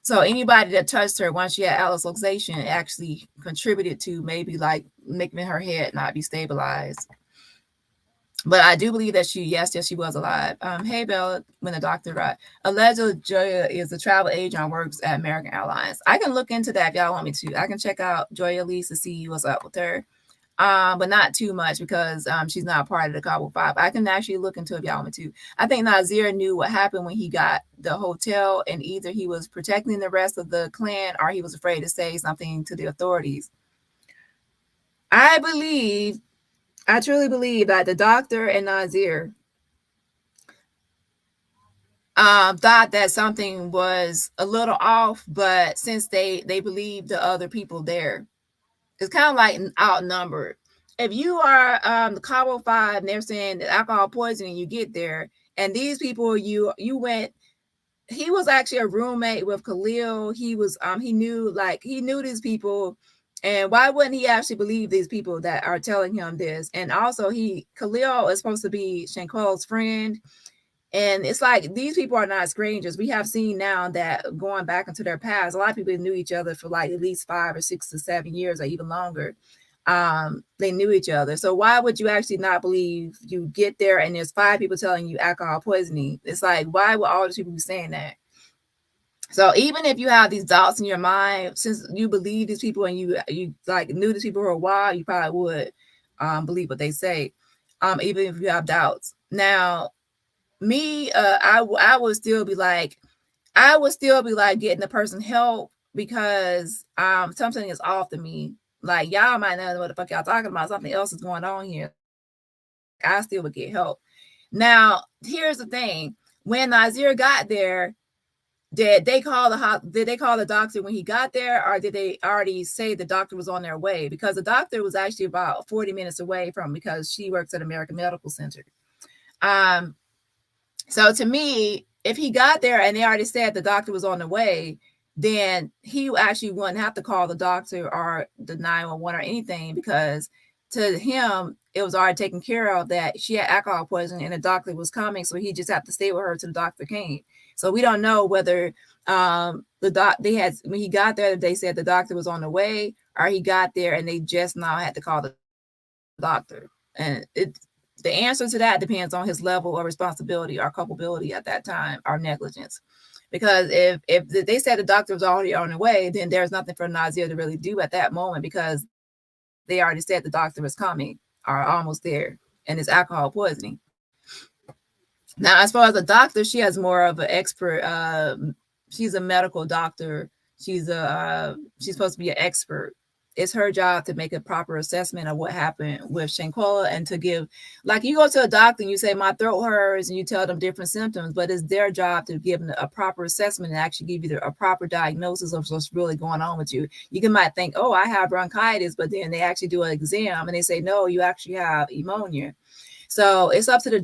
So anybody that touched her once she had alloxation actually contributed to maybe like making her head not be stabilized. But I do believe that yes, she was alive. Hey, Bella, when the doctor arrived. Allegedly, Joya is a travel agent, works at American Airlines. I can look into that if y'all want me to. I can check out Joya Elise to see what's up with her. But not too much because she's not part of the Cabo 5. I can actually look into it if y'all want me to. I think Nazir knew what happened when he got the hotel, and either he was protecting the rest of the clan or he was afraid to say something to the authorities. I truly believe that the doctor and Nazir thought that something was a little off, but since they believed the other people there, it's kind of like outnumbered. If you are the Cabo 5 and they're saying that alcohol poisoning, you get there, and these people you went. He was actually a roommate with Khalil. He was he knew these people, and why wouldn't he actually believe these people that are telling him this? And also Khalil is supposed to be Shanquella's friend. And it's like these people are not strangers. We have seen now that going back into their past, a lot of people knew each other for like at least 5 or 6 to 7 years or even longer. They knew each other. So why would you actually not believe you get there and there's 5 people telling you alcohol poisoning? It's like, why would all these people be saying that? So even if you have these doubts in your mind, since you believe these people and you like knew these people for a while, you probably would believe what they say, even if you have doubts. Now, me, I would still be like getting the person help because something is off to me. Like y'all might not know what the fuck y'all talking about. Something else is going on here. I still would get help. Now, here's the thing: when Nazir got there, did they call the doctor when he got there, or did they already say the doctor was on their way? Because the doctor was actually about 40 minutes away because she works at American Medical Center. So to me, if he got there and they already said the doctor was on the way, then he actually wouldn't have to call the doctor or the 911 or anything, because to him, it was already taken care of that she had alcohol poisoning and the doctor was coming. So he just had to stay with her till the doctor came. So we don't know whether when he got there, they said the doctor was on the way, or he got there and they just now had to call the doctor. And the answer to that depends on his level of responsibility or culpability at that time, or negligence. Because if they said the doctor was already on the way, then there's nothing for Nazir to really do at that moment, because they already said the doctor was coming or almost there, and it's alcohol poisoning. Now, as far as the doctor, she has more of an expert. She's a medical doctor. She's supposed to be an expert. It's her job to make a proper assessment of what happened with Shanquella, and to give, like, you go to a doctor and you say my throat hurts and you tell them different symptoms, but it's their job to give them a proper assessment and actually give you a proper diagnosis of what's really going on with you. You might think, oh, I have bronchitis, but then they actually do an exam and they say, no, you actually have pneumonia. So it's up to the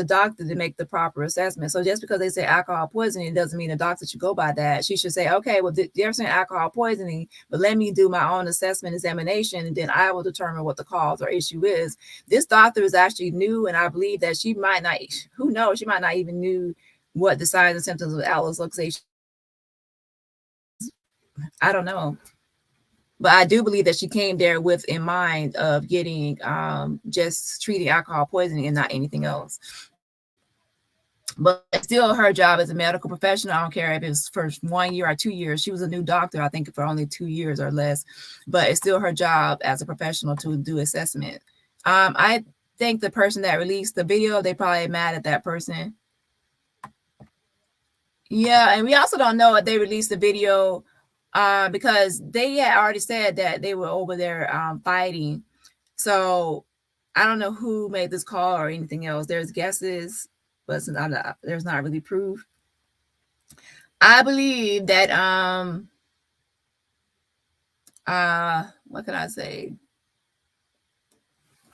doctor to make the proper assessment. So just because they say alcohol poisoning doesn't mean the doctor should go by that. She should say, okay, well, they're saying alcohol poisoning, but let me do my own assessment examination, and then I will determine what the cause or issue is. This doctor is actually new, and I believe that she might not, who knows, she might not even knew what the signs and symptoms of alloxation. I don't know. But I do believe that she came there with in mind of getting just treating alcohol poisoning and not anything else. But it's still her job as a medical professional. I don't care if it's for 1 year or 2 years. She was a new doctor, I think, for only 2 years or less. But it's still her job as a professional to do assessment. I think the person that released the video, they probably mad at that person. Yeah, and we also don't know if they released the video because they had already said that they were over there fighting. So I don't know who made this call or anything else. There's guesses, but there's not really proof. I believe that what can I say?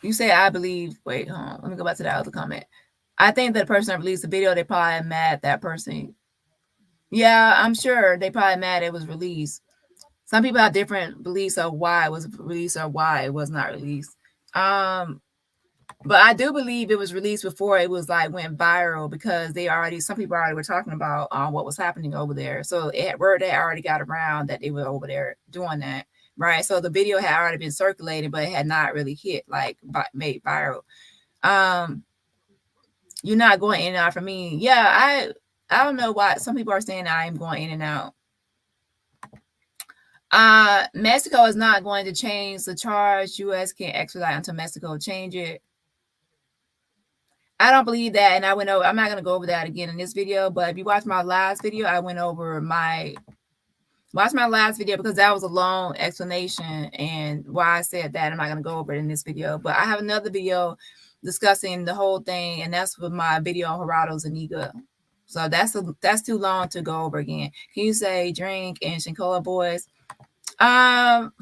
You say I believe. Wait, hold on. Let me go back to that other comment. I think that the person that released the video, they probably mad at that person Yeah, I'm sure they probably mad it was released. Some people have different beliefs of why it was released or why it was not released. But I do believe it was released before it was like went viral because some people already were talking about what was happening over there. So word had already got around that they were over there doing that, right? So the video had already been circulated, but it had not really hit like made viral. You're not going in and out for me. Yeah, I don't know why some people are saying I am going in and out. Mexico is not going to change the charge. U.S. can't extradite until Mexico change it. I don't believe that, and I'm not going to go over that again in this video. But if you watch my last video, I went over watch my last video because that was a long explanation and why I said that. I'm not going to go over it in this video, but I have another video discussing the whole thing, and that's with my video on Gerardo Zuniga. So that's too long to go over again. Can you say drink and Shanquella boys? Y'all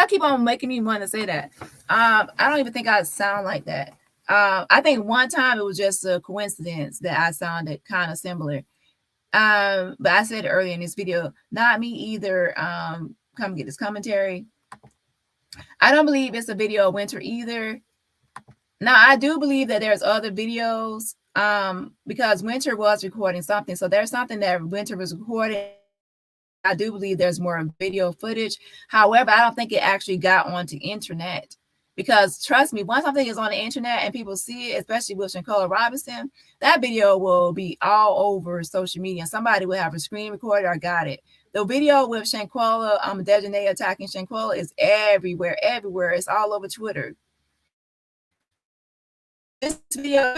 keep on making me want to say that. I don't even think I sound like that. I think one time it was just a coincidence that I sounded kind of similar. But I said earlier in this video, not me either. Come get this commentary. I don't believe it's a video of Winter either. Now I do believe that there's other videos because Winter was recording something. So there's something that Winter was recording. I do believe there's more video footage. However, I don't think it actually got onto internet because trust me, once something is on the internet and people see it, especially with Shanquella Robinson, that video will be all over social media. Somebody will have a screen recorder or got it. The video with Shanquella, Dejanay attacking Shanquella is everywhere. It's all over Twitter. This video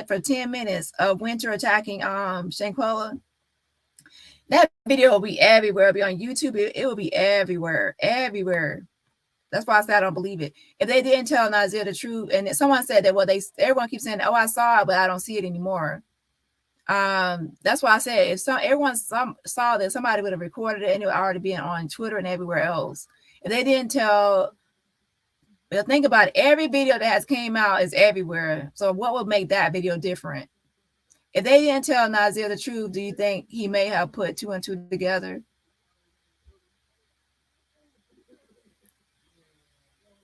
for 10 minutes of Winter attacking Shanquella. That video will be everywhere. It'll be on YouTube. It will be everywhere. That's why I said I don't believe it. If they didn't tell Nazir the truth, and someone said that, well, everyone keeps saying, oh, I saw it, but I don't see it anymore. That's why I said if everyone saw that, somebody would have recorded it and it would already be on Twitter and everywhere else. If they didn't tell, well, think about it. Every video that has came out is everywhere. So what would make that video different? If they didn't tell Nazir the truth, do you think he may have put 2 and 2 together?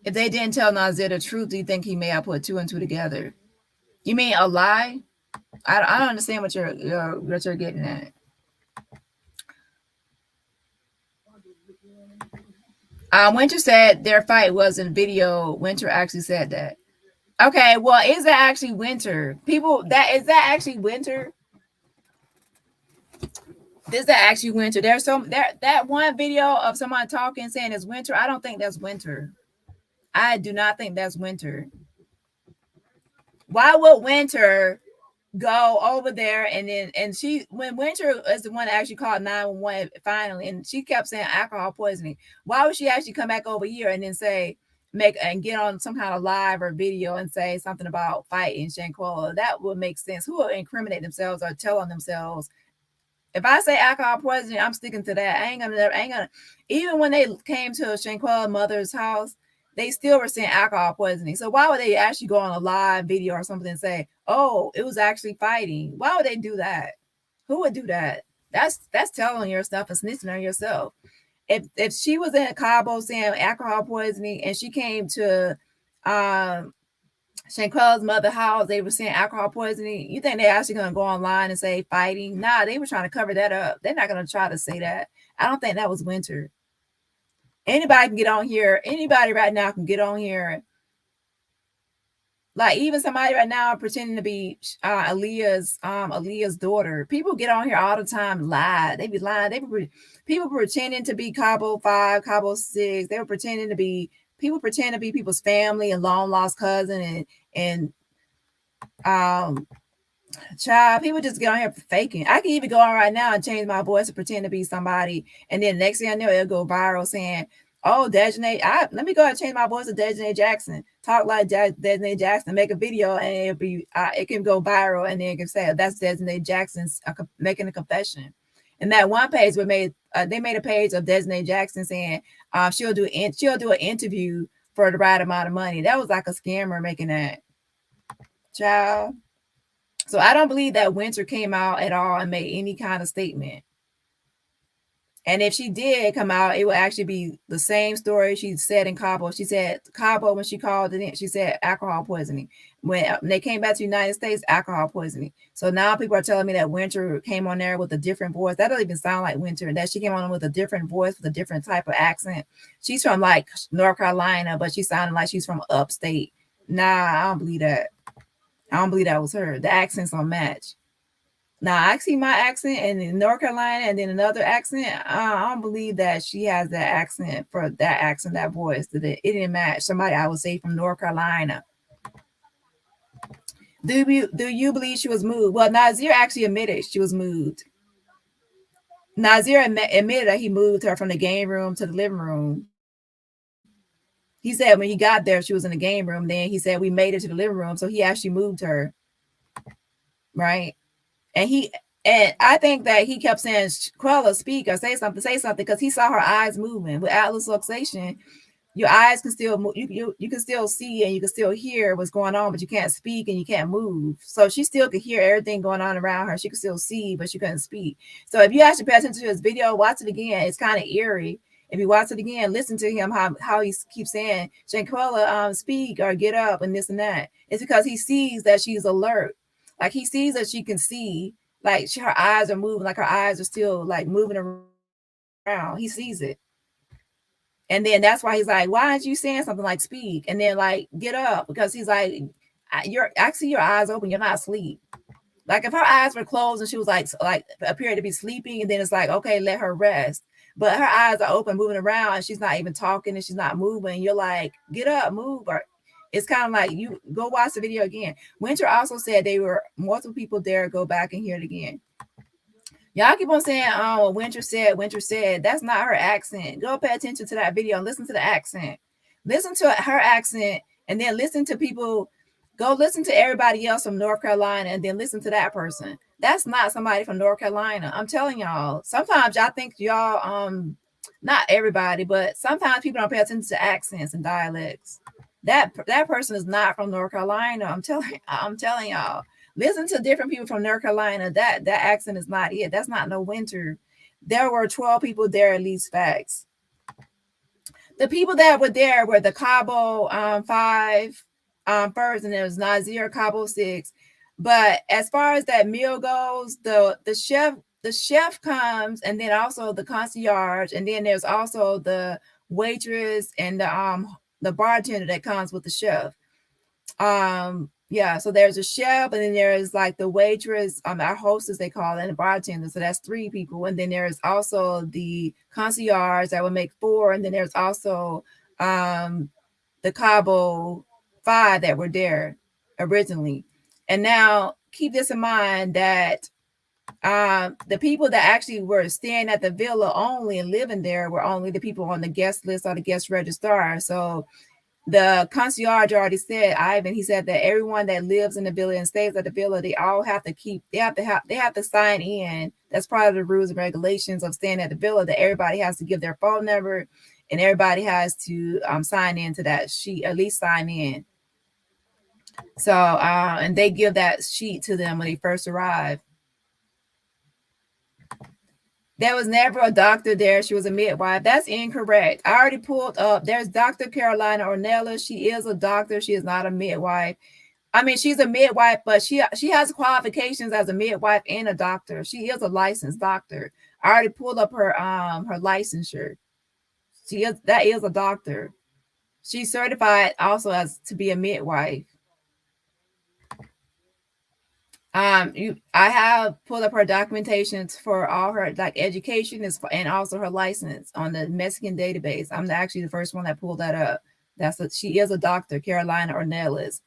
If they didn't tell Nazir the truth, do you think he may have put 2 and 2 together? You mean a lie? I don't understand what you're getting at. Winter said their fight was in video. Winter actually said that. Okay, well, is that actually Winter? Is that actually Winter? Is that actually Winter? There's that one video of someone talking saying it's Winter. I don't think that's Winter. I do not think that's Winter. Why would Winter go over there when Winter is the one that actually called 911 finally, and she kept saying alcohol poisoning. Why would she actually come back over here and then get on some kind of live or video and say something about fighting Shanquella? That would make sense. Who will incriminate themselves or tell on themselves? If I say alcohol poisoning, I'm sticking to that. I ain't gonna. Even when they came to Shanquella's mother's house, they still were saying alcohol poisoning. So why would they actually go on a live video or something and say, "Oh, it was actually fighting"? Why would they do that? Who would do that? That's telling on yourself and snitching on yourself. If she was in Cabo saying alcohol poisoning and she came to Shanquella's mother house, they were saying alcohol poisoning, you think they're actually going to go online and say fighting? Nah, they were trying to cover that up. They're not going to try to say that. I don't think that was Winter. Anybody can get on here. Anybody right now can get on here. Like even somebody right now pretending to be Aaliyah's daughter. People get on here all the time, lie. They be lying. People pretending to be Cabo 5, Cabo 6. They were pretending to be people pretend to be people's family and long lost cousin and child. People just get on here faking. I can even go on right now and change my voice to pretend to be somebody, and then next thing I know, it'll go viral saying, "Oh, Dejanay, let me go ahead and change my voice to Dejanay Jackson. Talk like Dejanay Jackson. Make a video, and it can go viral, and then it can say that's Dejanay Jackson's making a confession." And that one page they made a page of Dejanay Jackson saying she'll do an interview for the right amount of money. That was like a scammer making that. Child. So I don't believe that Winter came out at all and made any kind of statement. And if she did come out, it would actually be the same story she said in Cabo. She said Cabo, when she called it in, she said alcohol poisoning. When they came back to the United States, alcohol poisoning. So now people are telling me that Winter came on there with a different voice. That doesn't even sound like Winter. And that she came on with a different voice, with a different type of accent. She's from like North Carolina, but she sounded like she's from upstate. Nah, I don't believe that. I don't believe that was her. The accents don't match. Now I see my accent and in North Carolina and then another accent. I don't believe that she has that accent for that accent, that voice. That it didn't match somebody I would say from North Carolina. Do you believe she was moved? Well, Nazir actually admitted she was moved. Nazir admitted that he moved her from the game room to the living room. He said when he got there, she was in the game room. Then he said we made it to the living room, so he actually moved her, right? And I think that he kept saying, Quella, speak or say something, because he saw her eyes moving. With atlas luxation, your eyes can still move. You can still see and you can still hear what's going on, but you can't speak and you can't move. So she still could hear everything going on around her. She could still see, but she couldn't speak. So if you actually pay attention to his video, watch it again. It's kind of eerie. If you watch it again, listen to him, how he keeps saying, Shanquella, speak or get up and this and that. It's because he sees that she's alert. Like he sees that she can see, like her eyes are moving, like her eyes are still like moving around. He sees it. And then that's why he's like, why aren't you saying something like speak? And then like, get up, because he's like, I see your eyes open. You're not asleep. Like if her eyes were closed and she was like appeared to be sleeping, and then it's like, okay, let her rest. But her eyes are open, moving around, and she's not even talking and she's not moving. You're like, get up, move. Or it's kind of like, you go watch the video again. Winter also said they were multiple people there. Go back and hear it again. Y'all keep on saying, oh, Winter said. That's not her accent. Go pay attention to that video and listen to the accent. Listen to her accent, and then listen to people. Go listen to everybody else from North Carolina, and then listen to that person. That's not somebody from North Carolina. I'm telling y'all. Sometimes y'all think y'all, not everybody, but sometimes people don't pay attention to accents and dialects. That person is not from North Carolina. I'm telling y'all. Listen to different people from North Carolina. That accent is not it. That's not no Winter. There were 12 people there, at least, facts. The people that were there were the Cabo 5 first, and there was Nazir, Cabo 6. But as far as that meal goes, the chef comes, and then also the concierge, and then there's also the waitress and the bartender that comes with the chef. Yeah, so there's a chef, and then there's like the waitress, our hostess they call it, and the bartender. So that's 3 people. And then there's also the concierge that would make 4, and then there's also the Cabo 5 that were there originally. And now keep this in mind that the people that actually were staying at the villa only and living there were only the people on the guest list or the guest registrar. So the concierge already said, Ivan, he said that everyone that lives in the villa and stays at the villa, they all have to sign in. That's part of the rules and regulations of staying at the villa, that everybody has to give their phone number and everybody has to sign in to that sheet, at least sign in. So, and they give that sheet to them when they first arrive. There was never a doctor there. She was a midwife. That's incorrect. I already pulled up. There's Dr. Carolina Ornelas. She is a doctor. She is not a midwife. I mean, she's a midwife, but she has qualifications as a midwife and a doctor. She is a licensed doctor. I already pulled up her licensure. That is a doctor. She's certified also as to be a midwife. I have pulled up her documentation for all her education and also her license on the Mexican database. I'm actually the first one that pulled that up. She is a doctor, Carolina Ornelas.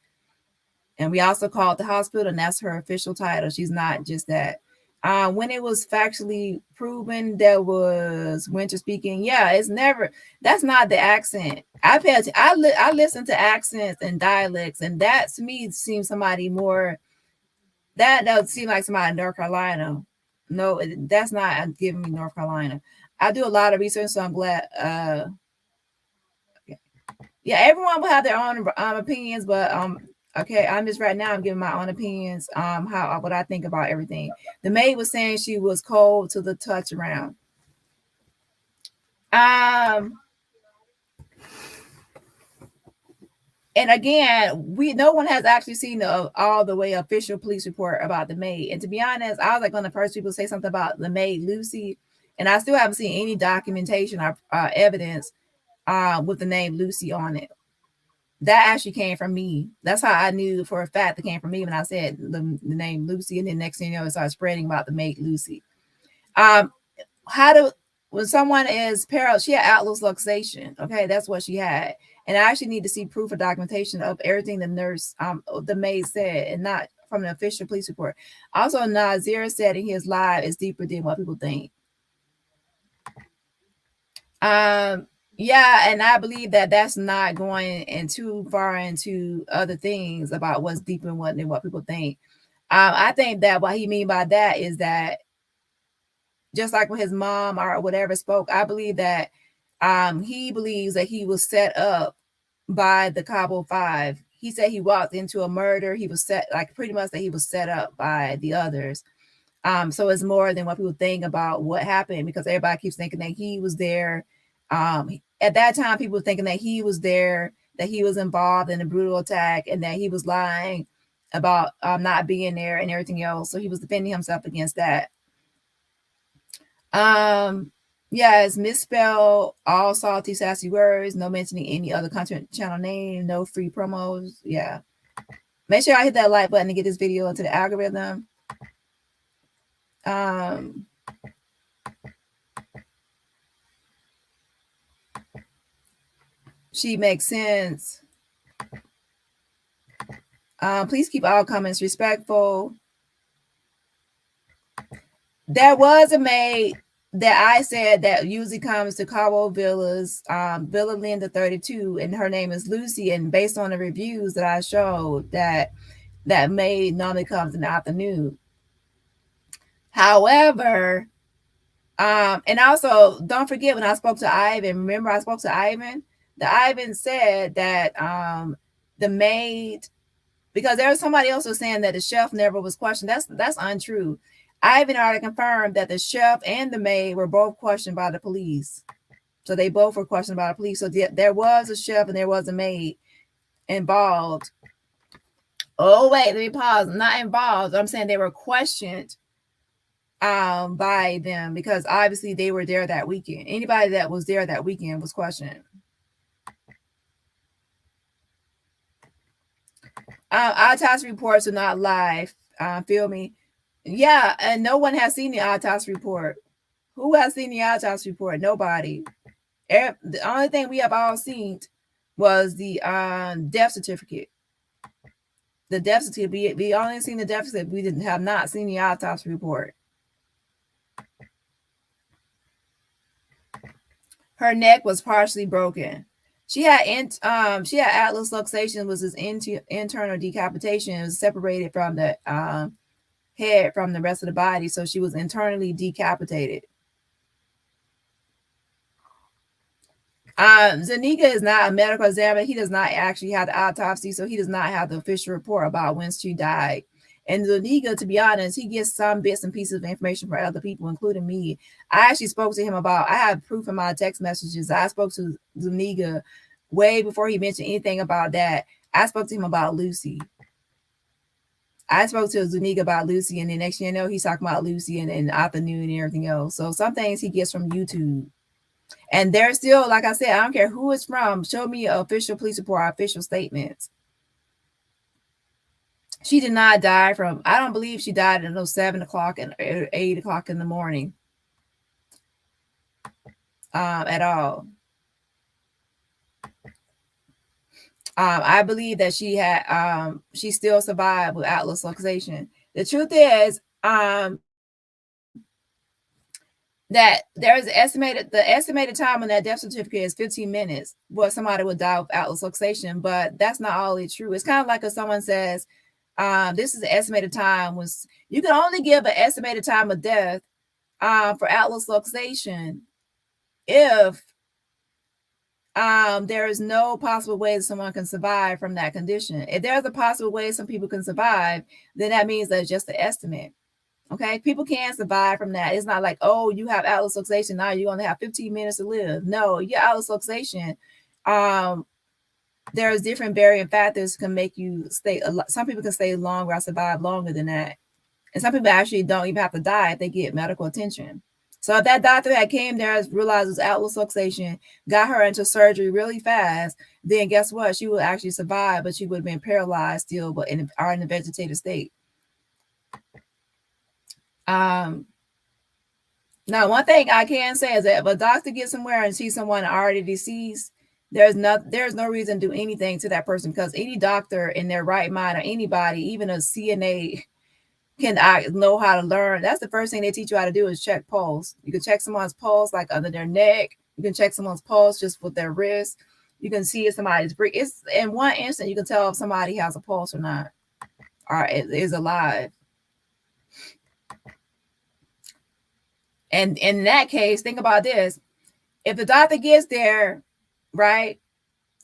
And we also called the hospital, and that's her official title. She's not just that. When it was factually proven there was Winter speaking, that's not the accent. I listen to accents and dialects, and that to me seems somebody more. That doesn't seem like somebody in North Carolina. No, that's not giving me North Carolina. I do a lot of research, so I'm glad. Yeah, everyone will have their own opinions, but Okay, I'm just right now I'm giving my own opinions, what I think about everything. The maid was saying she was cold to the touch around. And again, no one has actually seen the all the way official police report about the maid. And to be honest, I was like one of the first people to say something about the maid Lucy, and I still haven't seen any documentation or evidence with the name Lucy on it. That actually came from me. That's how I knew for a fact it came from me when I said the name Lucy, and then next thing you know, it started spreading about the maid Lucy. When someone is paralyzed, she had atlas luxation. Okay, that's what she had. And I actually need to see proof or documentation of everything the nurse, the maid said, and not from the official police report. Also, Nazir said in his live is deeper than what people think. Yeah, and I believe that that's not going in too far into other things about what's deeper than what people think. I think that what he mean by that is that just like when his mom or whatever spoke, I believe that he believes that he was set up by the Cabo Five. He said he walked into a murder. He was set, like pretty much that he was set up by the others. So it's more than what people think about what happened, because everybody keeps thinking that he was there. At that time, people were thinking that he was there, that he was involved in a brutal attack, and that he was lying about not being there and everything else. So he was defending himself against that. Yeah, it's misspelled, all salty, sassy words, no mentioning any other content channel name, no free promos. Yeah. Make sure I hit that like button to get this video into the algorithm. She makes sense. Please keep all comments respectful. There was a maid that I said that usually comes to Cabo Villas, Villa Linda 32, and her name is Lucy. And based on the reviews that I showed, that maid normally comes in the afternoon. However, and also don't forget when I spoke to Ivan, remember I spoke to Ivan? The Ivan said that the maid, because there was somebody else was saying that the chef never was questioned. That's untrue. Ivan already confirmed that the chef and the maid were both questioned by the police. So they both were questioned by the police. So there was a chef and there was a maid involved. Oh, wait, let me pause. Not involved. I'm saying they were questioned by them, because obviously they were there that weekend. Anybody that was there that weekend was questioned. Autopsy reports are not live. Feel me? Yeah, and no one has seen the autopsy report. Who has seen the autopsy report? Nobody. The only thing we have all seen was the death certificate. The death certificate. We only seen the death certificate. We have not seen the autopsy report. Her neck was partially broken. She had atlas luxation, was this internal decapitation. It was separated from the head from the rest of the body, so she was internally decapitated. Zuniga is not a medical examiner. He does not actually have the autopsy, so he does not have the official report about when she died. And Zuniga, to be honest, he gets some bits and pieces of information from other people, including me. I actually spoke to him about, I have proof in my text messages. I spoke to Zuniga way before he mentioned anything about that. I spoke to him about Lucy. I spoke to Zuniga about Lucy, and the next thing you know, he's talking about Lucy and afternoon and everything else. So some things he gets from YouTube. And they're still, like I said, I don't care who it's from. Show me an official police report, official statements. She did not die from, I don't believe she died until 7 o'clock and 8 o'clock in the morning at all. I believe that she had, she still survived with atlas luxation. The truth is, that there is the estimated time on that death certificate is 15 minutes where somebody would die with atlas luxation, but that's not always true. It's kind of like if someone says, this is the estimated time, was you can only give an estimated time of death for atlas luxation if there is no possible way that someone can survive from that condition. If there's a possible way some people can survive, then that means that it's just an estimate. Okay, people can survive from that. It's not like, oh, you have atlas luxation, now you only have 15 minutes to live. No, your atlas luxation, there's different varying factors can make you stay. Some people can stay longer or survive longer than that, and some people actually don't even have to die if they get medical attention. So if that doctor had came there, realized it was atlas luxation, got her into surgery really fast, then guess what? She would actually survive, but she would have been paralyzed still, but in the vegetative state. Now, one thing I can say is that if a doctor gets somewhere and sees someone already deceased, there's no reason to do anything to that person, because any doctor in their right mind, or anybody, even a CNA, can know how to learn. That's the first thing they teach you how to do is check pulse. You can check someone's pulse like under their neck. You can check someone's pulse just with their wrist. You can see if somebody's breathing. It's in one instant you can tell if somebody has a pulse or not, or is alive. And in that case, think about this. If the doctor gets there, right,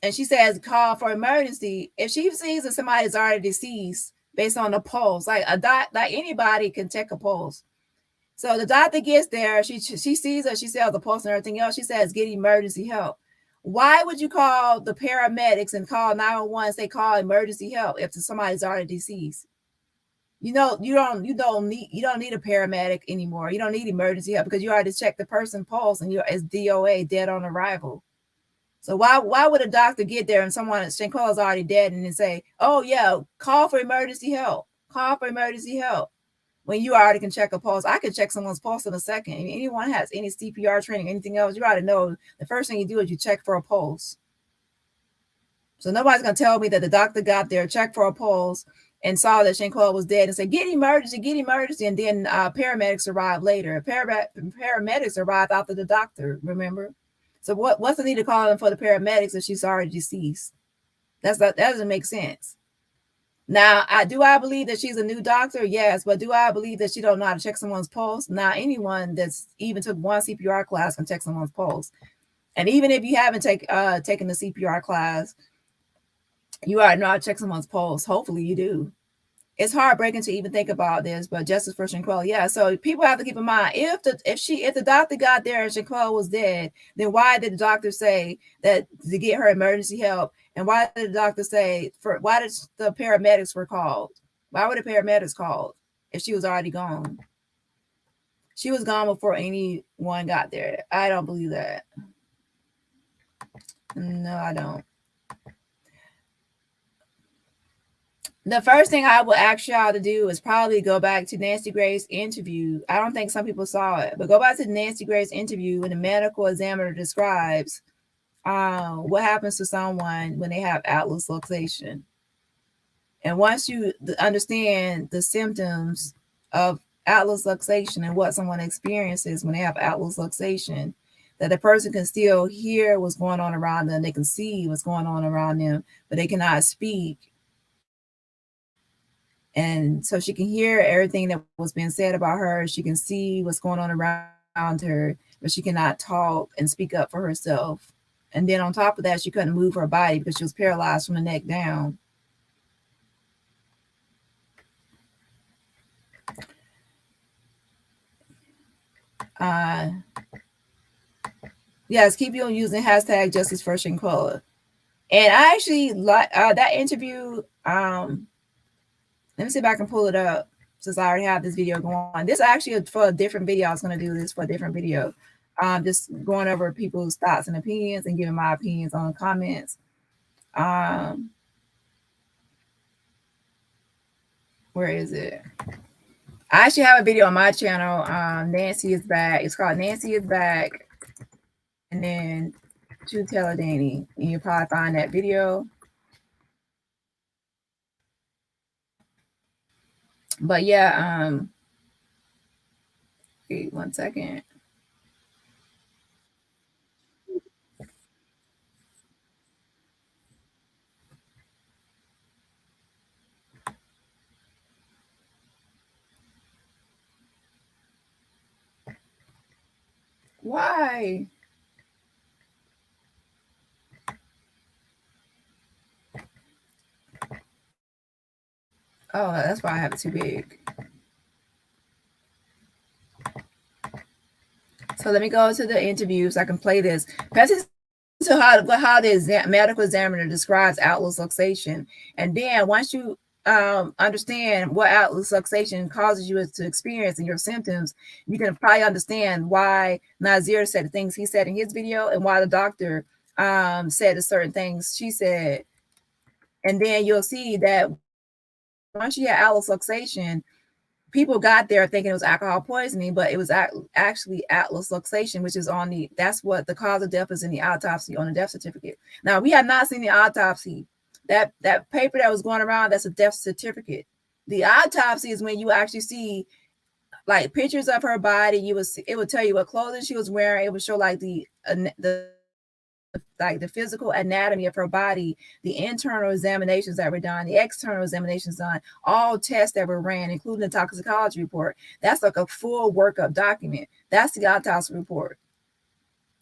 and she says call for emergency, if she sees that somebody's already deceased based on the pulse, like anybody can check a pulse. So the doctor gets there, she sees her, she says the pulse and everything else, she says get emergency help. Why would you call the paramedics and call 911 and say call emergency help if somebody's already deceased? You don't need a paramedic anymore. You don't need emergency help because you already checked the person's pulse and it's DOA, dead on arrival. So why would a doctor get there and someone Shanquella's already dead and then say, oh yeah, call for emergency help. Call for emergency help. When you already can check a pulse. I can check someone's pulse in a second. If anyone has any CPR training, anything else, you already know the first thing you do is you check for a pulse. So nobody's going to tell me that the doctor got there, checked for a pulse, and saw that Shanquella was dead and said, get emergency. And then paramedics arrived later. Paramedics arrived after the doctor, remember? So what's the need to call them for the paramedics if she's already deceased? That doesn't make sense. Now, do I believe that she's a new doctor? Yes, but do I believe that she don't know how to check someone's pulse? Now, anyone that's even took one CPR class can check someone's pulse. And even if you haven't taken the CPR class, you already know how to check someone's pulse. Hopefully you do. It's heartbreaking to even think about this, but justice for Shanquella, yeah. So people have to keep in mind, if the doctor got there and Shanquella was dead, then why did the doctor say that to get her emergency help? And why did the doctor say why did the paramedics were called? Why were the paramedics called if she was already gone? She was gone before anyone got there. I don't believe that. No, I don't. The first thing I would ask y'all to do is probably go back to Nancy Grace's interview. I don't think some people saw it, but go back to Nancy Grace's interview when the medical examiner describes what happens to someone when they have atlas luxation. And once you understand the symptoms of atlas luxation and what someone experiences when they have atlas luxation, that the person can still hear what's going on around them, they can see what's going on around them, but they cannot speak. And so she can hear everything that was being said about her. She can see what's going on around her, but she cannot talk and speak up for herself. And then on top of that, she couldn't move her body because she was paralyzed from the neck down. Yes, keep on using hashtag justice for Shanquella. And I actually like that interview. Let me see if I can pull it up since I already have this video going on. This actually for a different video. I was going to do this for a different video. Just going over people's thoughts and opinions and giving my opinions on comments. Where is it? I actually have a video on my channel. Nancy is back. It's called Nancy is Back. And then Truth Teller Dani. And you'll probably find that video. But yeah, wait 1 second. Why? Oh, that's why I have it too big. So let me go to the interview so I can play this. So how the medical examiner describes Atlas luxation, and then once you understand what Atlas luxation causes you to experience and your symptoms, you can probably understand why Nazir said the things he said in his video and why the doctor said the certain things she said. And then you'll see that once you have Atlas luxation, people got there thinking it was alcohol poisoning, but it was actually Atlas luxation, which is that's what the cause of death is in the autopsy on the death certificate. Now, we have not seen the autopsy. That paper that was going around, that's a death certificate. The autopsy is when you actually see like pictures of her body. It would tell you what clothing she was wearing. It would show like the physical anatomy of her body, the internal examinations that were done, the external examinations done, all tests that were ran, including the toxicology report. That's like a full workup document. That's the autopsy report.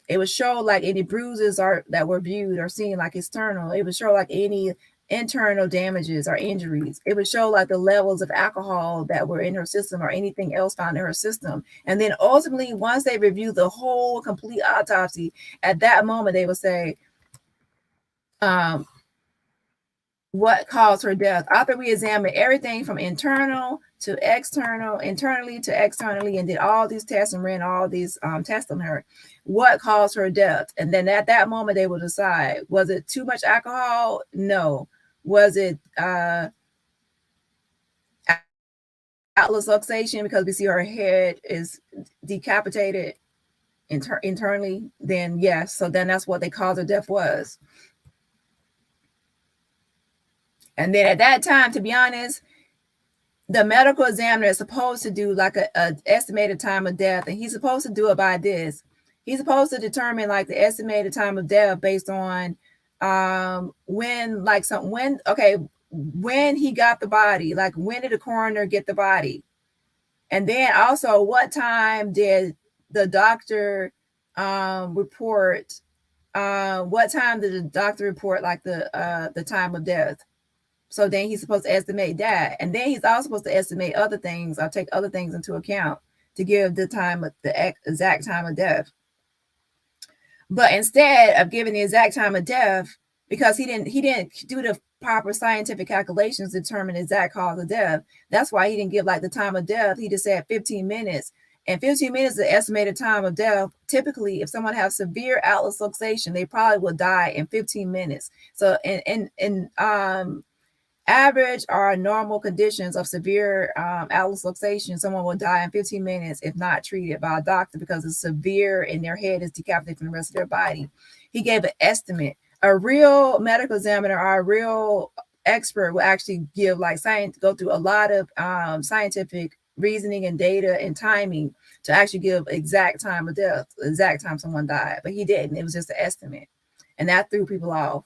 It would show like any bruises that were viewed or seen like external. It would show like any internal damages or injuries. It would show like the levels of alcohol that were in her system or anything else found in her system. And then ultimately, once they review the whole complete autopsy, at that moment they would say, what caused her death. After we examined everything from internally to externally, and did all these tests and ran all these tests on her, what caused her death? And then at that moment, they will decide, was it too much alcohol? No. Was it Atlas luxation because we see her head is decapitated internally? Then yes. So then that's what they called her death was. And then at that time, to be honest, the medical examiner is supposed to do like a estimated time of death, and he's supposed to do it by this. He's supposed to determine like the estimated time of death based on when he got the body, like when did the coroner get the body, and then also what time did the doctor report? What time did the doctor report like the time of death? So then he's supposed to estimate that. And then he's also supposed to estimate other things or take other things into account to give the exact time of death. But instead of giving the exact time of death, because he didn't do the proper scientific calculations to determine the exact cause of death, that's why he didn't give like the time of death. He just said 15 minutes. And 15 minutes is the estimated time of death. Typically, if someone has severe Atlas luxation, they probably will die in 15 minutes. So in average or normal conditions of severe Atlas luxation, someone will die in 15 minutes if not treated by a doctor because it's severe and their head is decapitated from the rest of their body. He gave an estimate. A real medical examiner or a real expert will actually give go through a lot of scientific reasoning and data and timing to actually give exact time of death, exact time someone died. But he didn't. It was just an estimate. And that threw people off,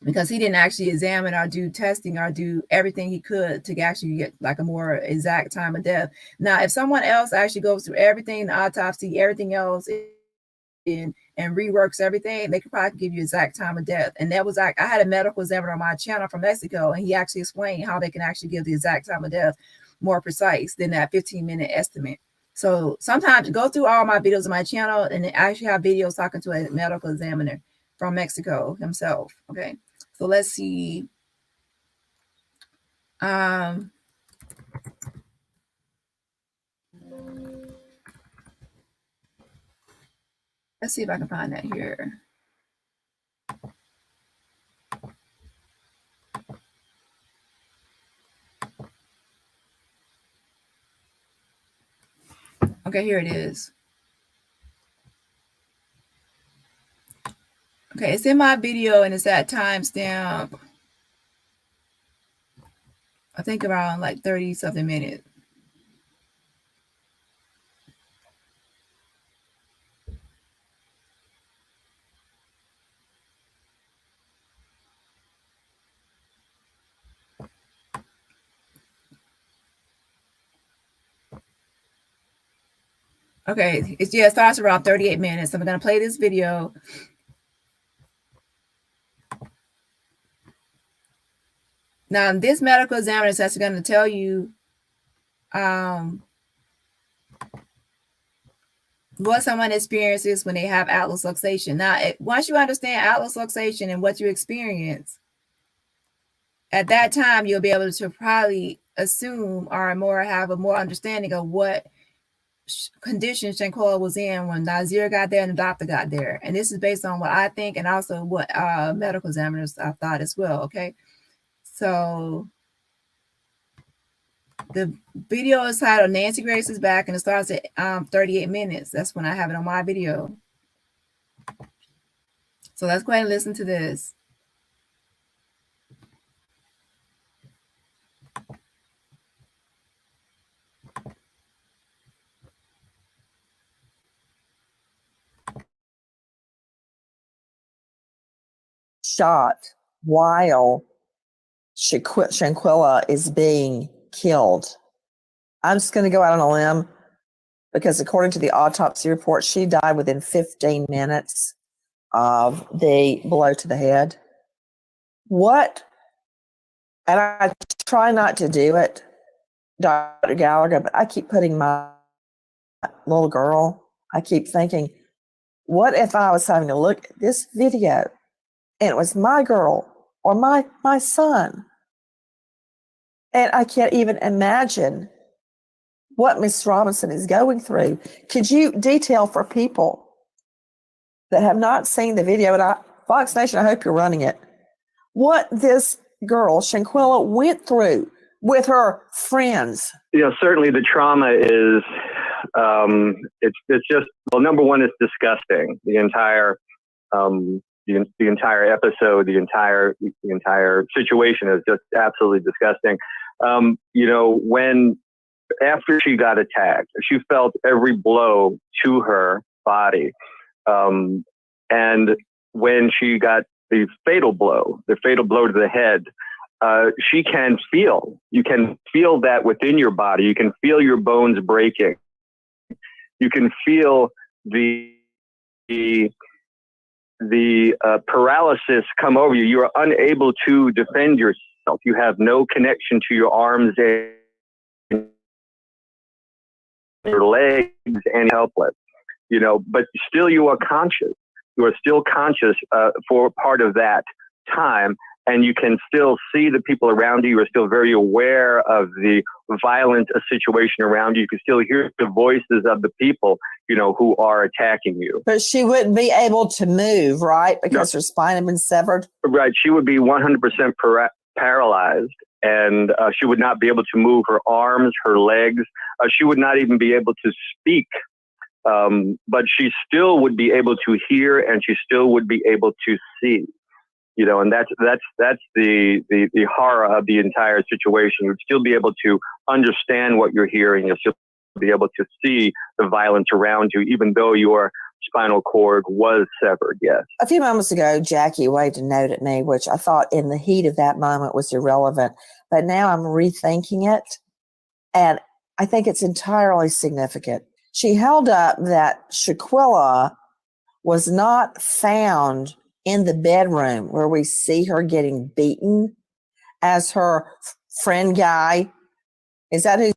because he didn't actually examine or do testing or do everything he could to actually get like a more exact time of death. Now, if someone else actually goes through everything, the autopsy, everything else, and reworks everything, they could probably give you exact time of death. And that was like, I had a medical examiner on my channel from Mexico, and he actually explained how they can actually give the exact time of death more precise than that 15-minute estimate. So sometimes go through all my videos on my channel, and I actually have videos talking to a medical examiner from Mexico himself. Okay. So let's see. Let's see if I can find that here. Okay, here it is. Okay, it's in my video and it's at timestamp, I think around like 30-something minutes. Okay, it starts around 38 minutes. I'm going to play this video. Now, this medical examiner is actually going to tell you what someone experiences when they have atlas luxation. Now, once you understand atlas luxation and what you experience, at that time, you'll be able to probably assume or have a more understanding of what condition Shanquella was in when Nazir got there and the doctor got there. And this is based on what I think and also what medical examiners thought as well, okay? So the video is titled Nancy Grace is Back, and it starts at 38 minutes. That's when I have it on my video. So let's go ahead and listen to this. Shot while Shanquella is being killed. I'm just going to go out on a limb because according to the autopsy report, she died within 15 minutes of the blow to the head. What? And I try not to do it, Dr. Gallagher, but I keep putting my little girl, I keep thinking, what if I was having to look at this video and it was my girl or my son? And I can't even imagine what Miss Robinson is going through. Could you detail for people that have not seen the video, and Fox Nation, I hope you're running it, what this girl, Shanquella, went through with her friends? Certainly the trauma is, it's just, well, number one, it's disgusting. The entire episode, the entire situation is just absolutely disgusting. After she got attacked, she felt every blow to her body. And when she got the fatal blow to the head, you can feel that within your body. You can feel your bones breaking. You can feel the paralysis come over you. You are unable to defend yourself. You have no connection to your arms and your legs, and helpless. But still you are conscious. You are still conscious for part of that time, and you can still see the people around you. You are still very aware of the violent situation around you. You can still hear the voices of the people, who are attacking you. But she wouldn't be able to move, right? Because her spine had been severed. Right. She would be 100% paralyzed, and she would not be able to move her arms, her legs. She would not even be able to speak. But she still would be able to hear, and she still would be able to see. And that's the horror of the entire situation. You'd still be able to understand what you're hearing. You'll still be able to see the violence around you, even though your spinal cord was severed. Yes. A few moments ago, Jackie waved a note at me, which I thought in the heat of that moment was irrelevant. But now I'm rethinking it, and I think it's entirely significant. She held up that Shanquella was not found in the bedroom where we see her getting beaten as her friend guy. Is that who?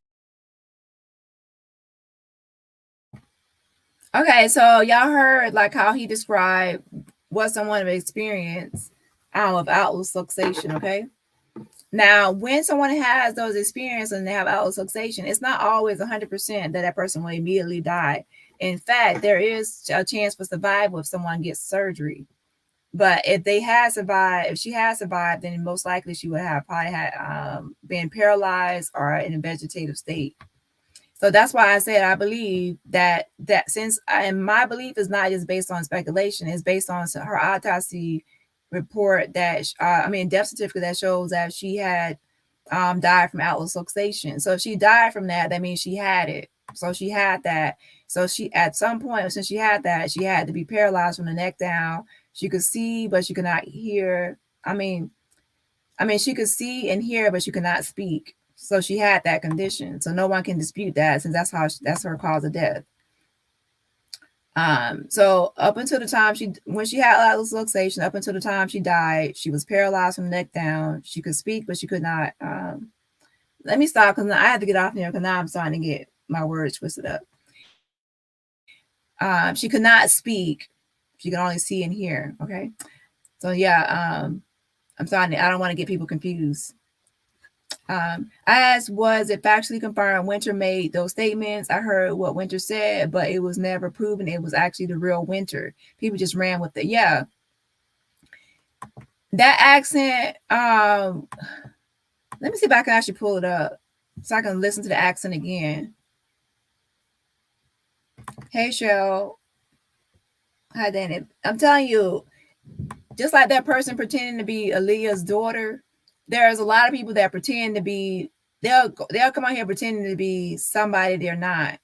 Okay, so y'all heard like how he described what someone would experience of atlas luxation, okay? Now, when someone has those experiences and they have atlas luxation, it's not always 100% that person will immediately die. In fact, there is a chance for survival if someone gets surgery. But if she has survived, then most likely she would have probably had been paralyzed or in a vegetative state. So that's why I said I believe that since and my belief is not just based on speculation, it's based on her autopsy report death certificate that shows that she had died from atlas luxation. So if she died from that means she had it. So she had that. So she, at some point, since she had that, she had to be paralyzed from the neck down. She could see, but she could not hear. I mean, she could see and hear, but she could not speak. So she had that condition. So no one can dispute that, since that's her cause of death. So up until the time when she had Atlas luxation, up until the time she died, she was paralyzed from the neck down. She could speak, but she could not. Let me stop because I had to get off here because now I'm starting to get my words twisted up. She could not speak. She could only see and hear. Okay. So yeah, I'm sorry. I don't want to get people confused. I asked, was it factually confirmed Winter made those statements? I heard what Winter said, but it was never proven it was actually the real Winter. People just ran with it. Yeah. That accent, let me see if I can actually pull it up so I can listen to the accent again. Hey, Shell. Hi, Danny. I'm telling you, just like that person pretending to be Aaliyah's daughter, there's a lot of people that pretend to be, they'll come out here pretending to be somebody they're not.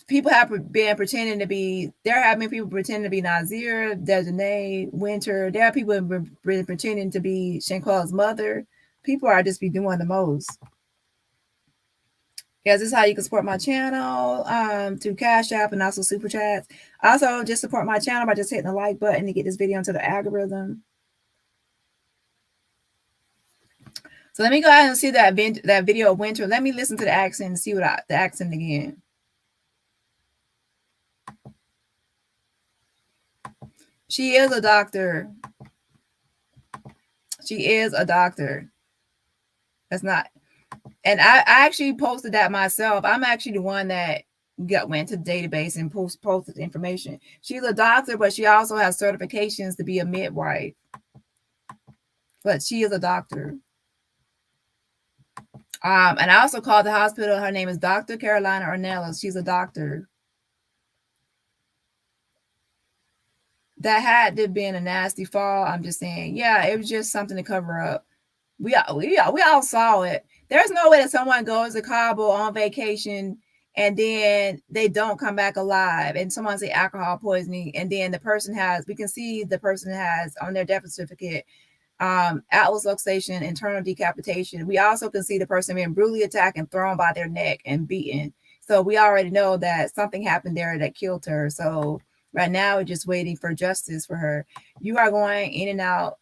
People have been pretending to be, there have been people pretending to be Nazir, Desjardins, Winter. There are people who have been pretending to be Shanquella's mother. People are just be doing the most. Yes, this is how you can support my channel through Cash App and also Super Chats. Also, just support my channel by just hitting the like button to get this video into the algorithm. So let me go ahead and see that video of Winter. Let me listen to the accent and see the accent again. She is a doctor. She is a doctor. That's not. And I actually posted that myself. I'm actually the one that went to the database and posted the information. She's a doctor, but she also has certifications to be a midwife. But she is a doctor. And I also called the hospital. Her name is Dr. Carolina Ornelas. She's a doctor. That had to have been a nasty fall. I'm just saying. Yeah, it was just something to cover up. We all saw it. There's no way that someone goes to Cabo on vacation and then they don't come back alive, and someone say alcohol poisoning, and then we can see the person has on their death certificate atlas luxation, internal decapitation. We also can see the person being brutally attacked and thrown by their neck and beaten. So we already know that something happened there that killed her. So right now we're just waiting for justice for her. You are going in and out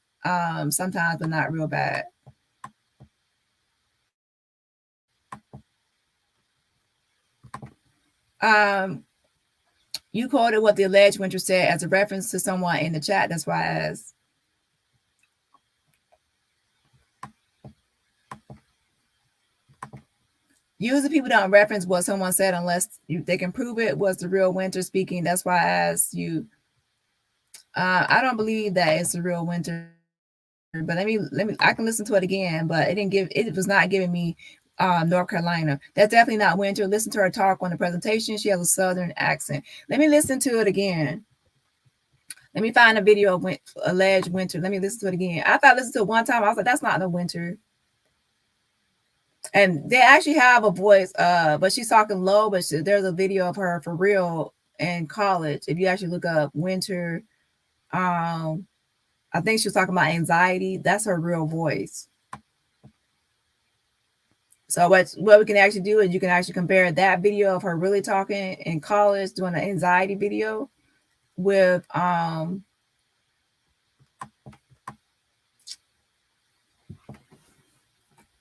sometimes, but not real bad. You quoted what the alleged Winter said as a reference to someone in the chat. That's why I asked. Usually people don't reference what someone said unless they can prove it was the real Winter speaking. That's why I asked you. I don't believe that it's the real Winter, but let me. I can listen to it again, but it was not giving me North Carolina. That's definitely not Winter. Listen to her talk on the presentation. She has a Southern accent. Let me listen to it again. Let me find a video of alleged Winter. Let me listen to it again. I thought I listened to it one time. I was like, that's not no Winter. And they actually have a voice, but she's talking low, but there's a video of her for real in college. If you actually look up Winter, I think she was talking about anxiety. That's her real voice. So what we can actually do is you can actually compare that video of her really talking in college, doing an anxiety video with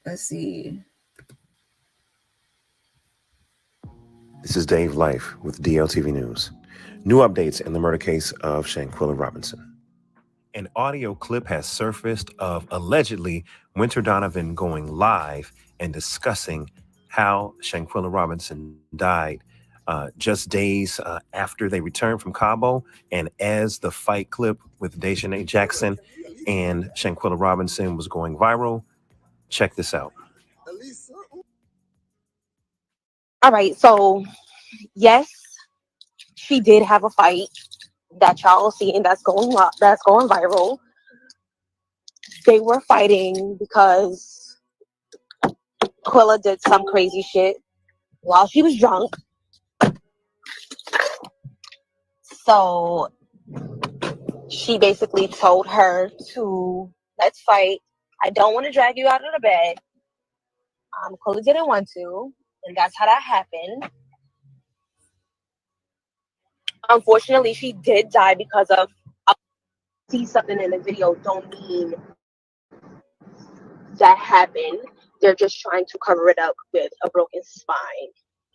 let's see. This is Dave Life with DLTV News. New updates in the murder case of Shanquella Robinson. An audio clip has surfaced of allegedly Winter Donovan going live and discussing how Shanquella Robinson died just days after they returned from Cabo. And as the fight clip with Dejanay Jackson and Shanquella Robinson was going viral, check this out. All right, so yes, she did have a fight that y'all see, and that's going viral. They were fighting because Quilla did some crazy shit while she was drunk. So she basically told her to let's fight. I don't want to drag you out of the bed. Quilla didn't want to. and that's how that happened. Unfortunately, she did die because of see something in the video don't mean that happened. They're just trying to cover it up with a broken spine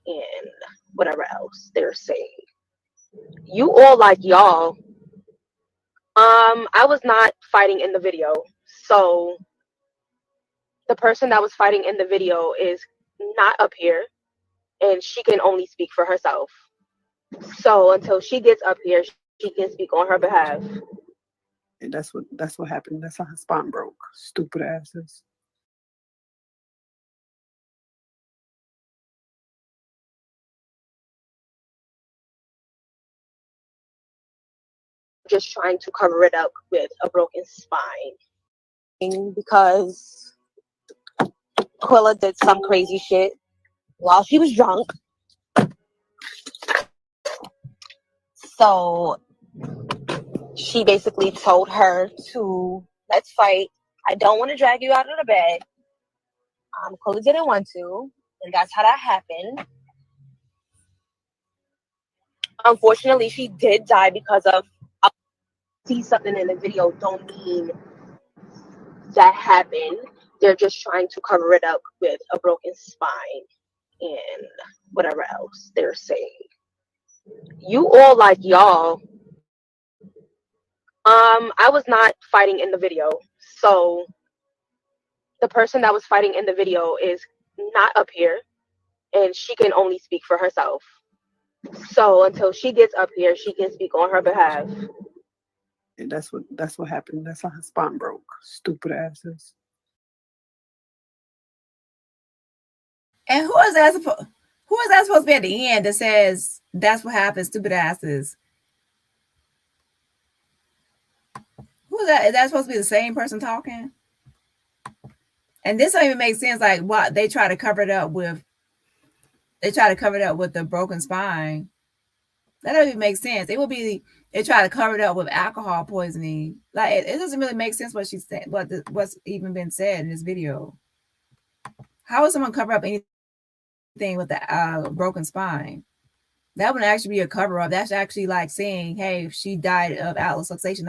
and whatever else they're saying. You all like y'all. I was not fighting in the video. So the person that was fighting in the video is not up here and she can only speak for herself. So until she gets up here, she can speak on her behalf. And that's what happened. That's how her spine broke. Stupid asses. Just trying to cover it up with a broken spine. Because Quilla did some crazy shit while she was drunk. So she basically told her to, let's fight. I don't want to drag you out of the bed. Quilla didn't want to, and that's how that happened. Unfortunately, she did die because of see something in the video don't mean that happened. They're just trying to cover it up with a broken spine and whatever else they're saying. You all like y'all. I was not fighting in the video. So the person that was fighting in the video is not up here and she can only speak for herself. So until she gets up here, she can speak on her behalf. And that's what happened. That's how her spine broke. Stupid asses. And who is that supposed to be at the end that says that's what happens, stupid asses? Who is that? Is that supposed to be the same person talking? And this don't even make sense. Like what they try to cover it up with. They try to cover it up with the broken spine. That doesn't even make sense. It would be they try to cover it up with alcohol poisoning. Like it doesn't really make sense what she said. What's even been said in this video. How would someone cover up anything with the broken spine? That would actually be a cover up. That's actually like saying, "Hey, she died of atlas luxation."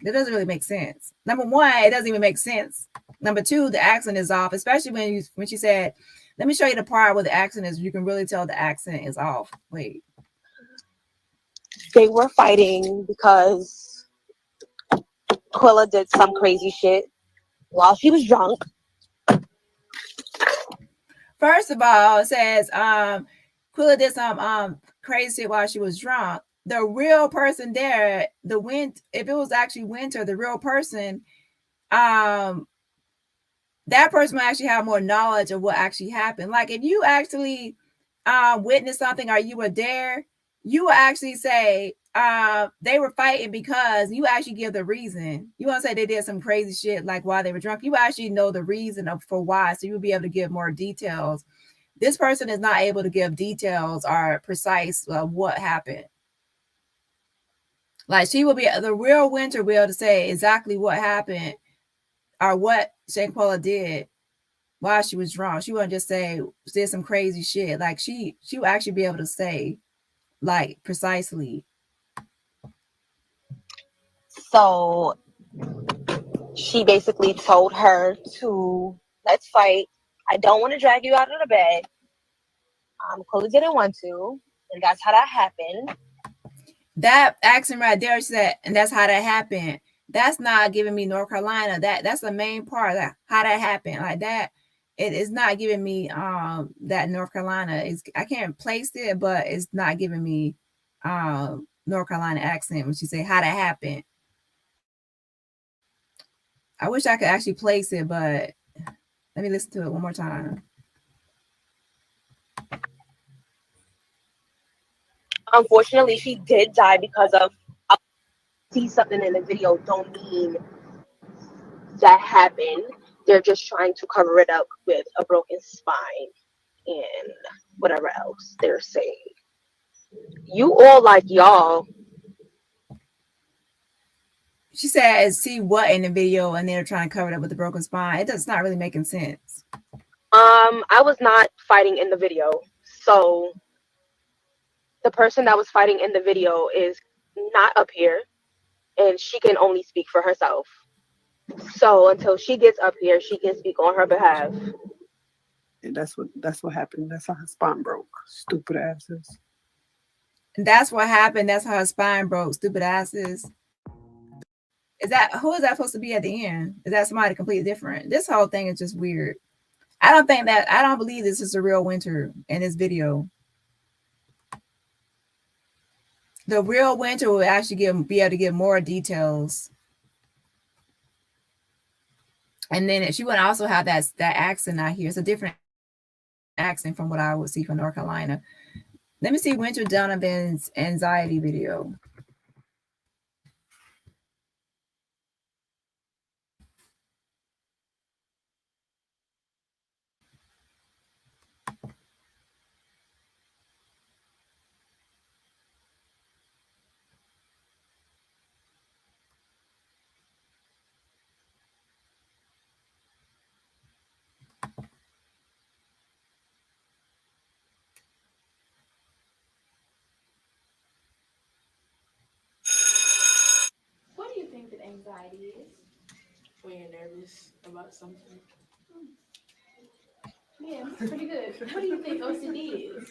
That doesn't really make sense. Number one, it doesn't even make sense. Number two, the accent is off, especially when she said, "Let me show you the part where the accent is." You can really tell the accent is off. Wait. They were fighting because Quilla did some crazy shit while she was drunk. First of all, it says Quilla did some crazy shit while she was drunk. The real person there, if it was actually Winter, the real person, that person will actually have more knowledge of what actually happened. Like if you actually witnessed something or you were there, you will actually say they were fighting because you actually give the reason. You won't say they did some crazy shit like while they were drunk. You actually know the reason for why, so you'll be able to give more details. This person is not able to give details or precise what happened. Like she will be the real Winter will to say exactly what happened or what Shanquella did while she was drunk. She wouldn't just say did some crazy shit. Like she will actually be able to say like precisely. So she basically told her to let's fight. I don't want to drag you out of the bed. Quilla didn't want to, and that's how that happened. That accent right there, she said, and that's how that happened. That's not giving me North Carolina. That's the main part. That how that happened, like that. It is not giving me that North Carolina is. I can't place it, but it's not giving me North Carolina accent when she say how that happened. I wish I could actually place it, but let me listen to it one more time. Unfortunately, she did die because of see something in the video don't mean that happened. They're just trying to cover it up with a broken spine and whatever else they're saying. You all like y'all. She said, see what in the video, and they're trying to cover it up with the broken spine. It's not really making sense. I was not fighting in the video. So the person that was fighting in the video is not up here and she can only speak for herself. So until she gets up here, she can speak on her behalf. And that's what happened. That's how her spine broke. Stupid asses. And that's what happened. That's how her spine broke. Stupid asses. Is that who is that supposed to be at the end? Is that somebody completely different? This whole thing is just weird. I don't believe this is a real Winter in this video. The real Winter will actually be able to give more details. And then she would also have that accent out here. It's a different accent from what I would see from North Carolina. Let me see Winter Donovan's anxiety video. What do you think that anxiety is? When you're nervous about something. Yeah, that's pretty good. What do you think OCD is?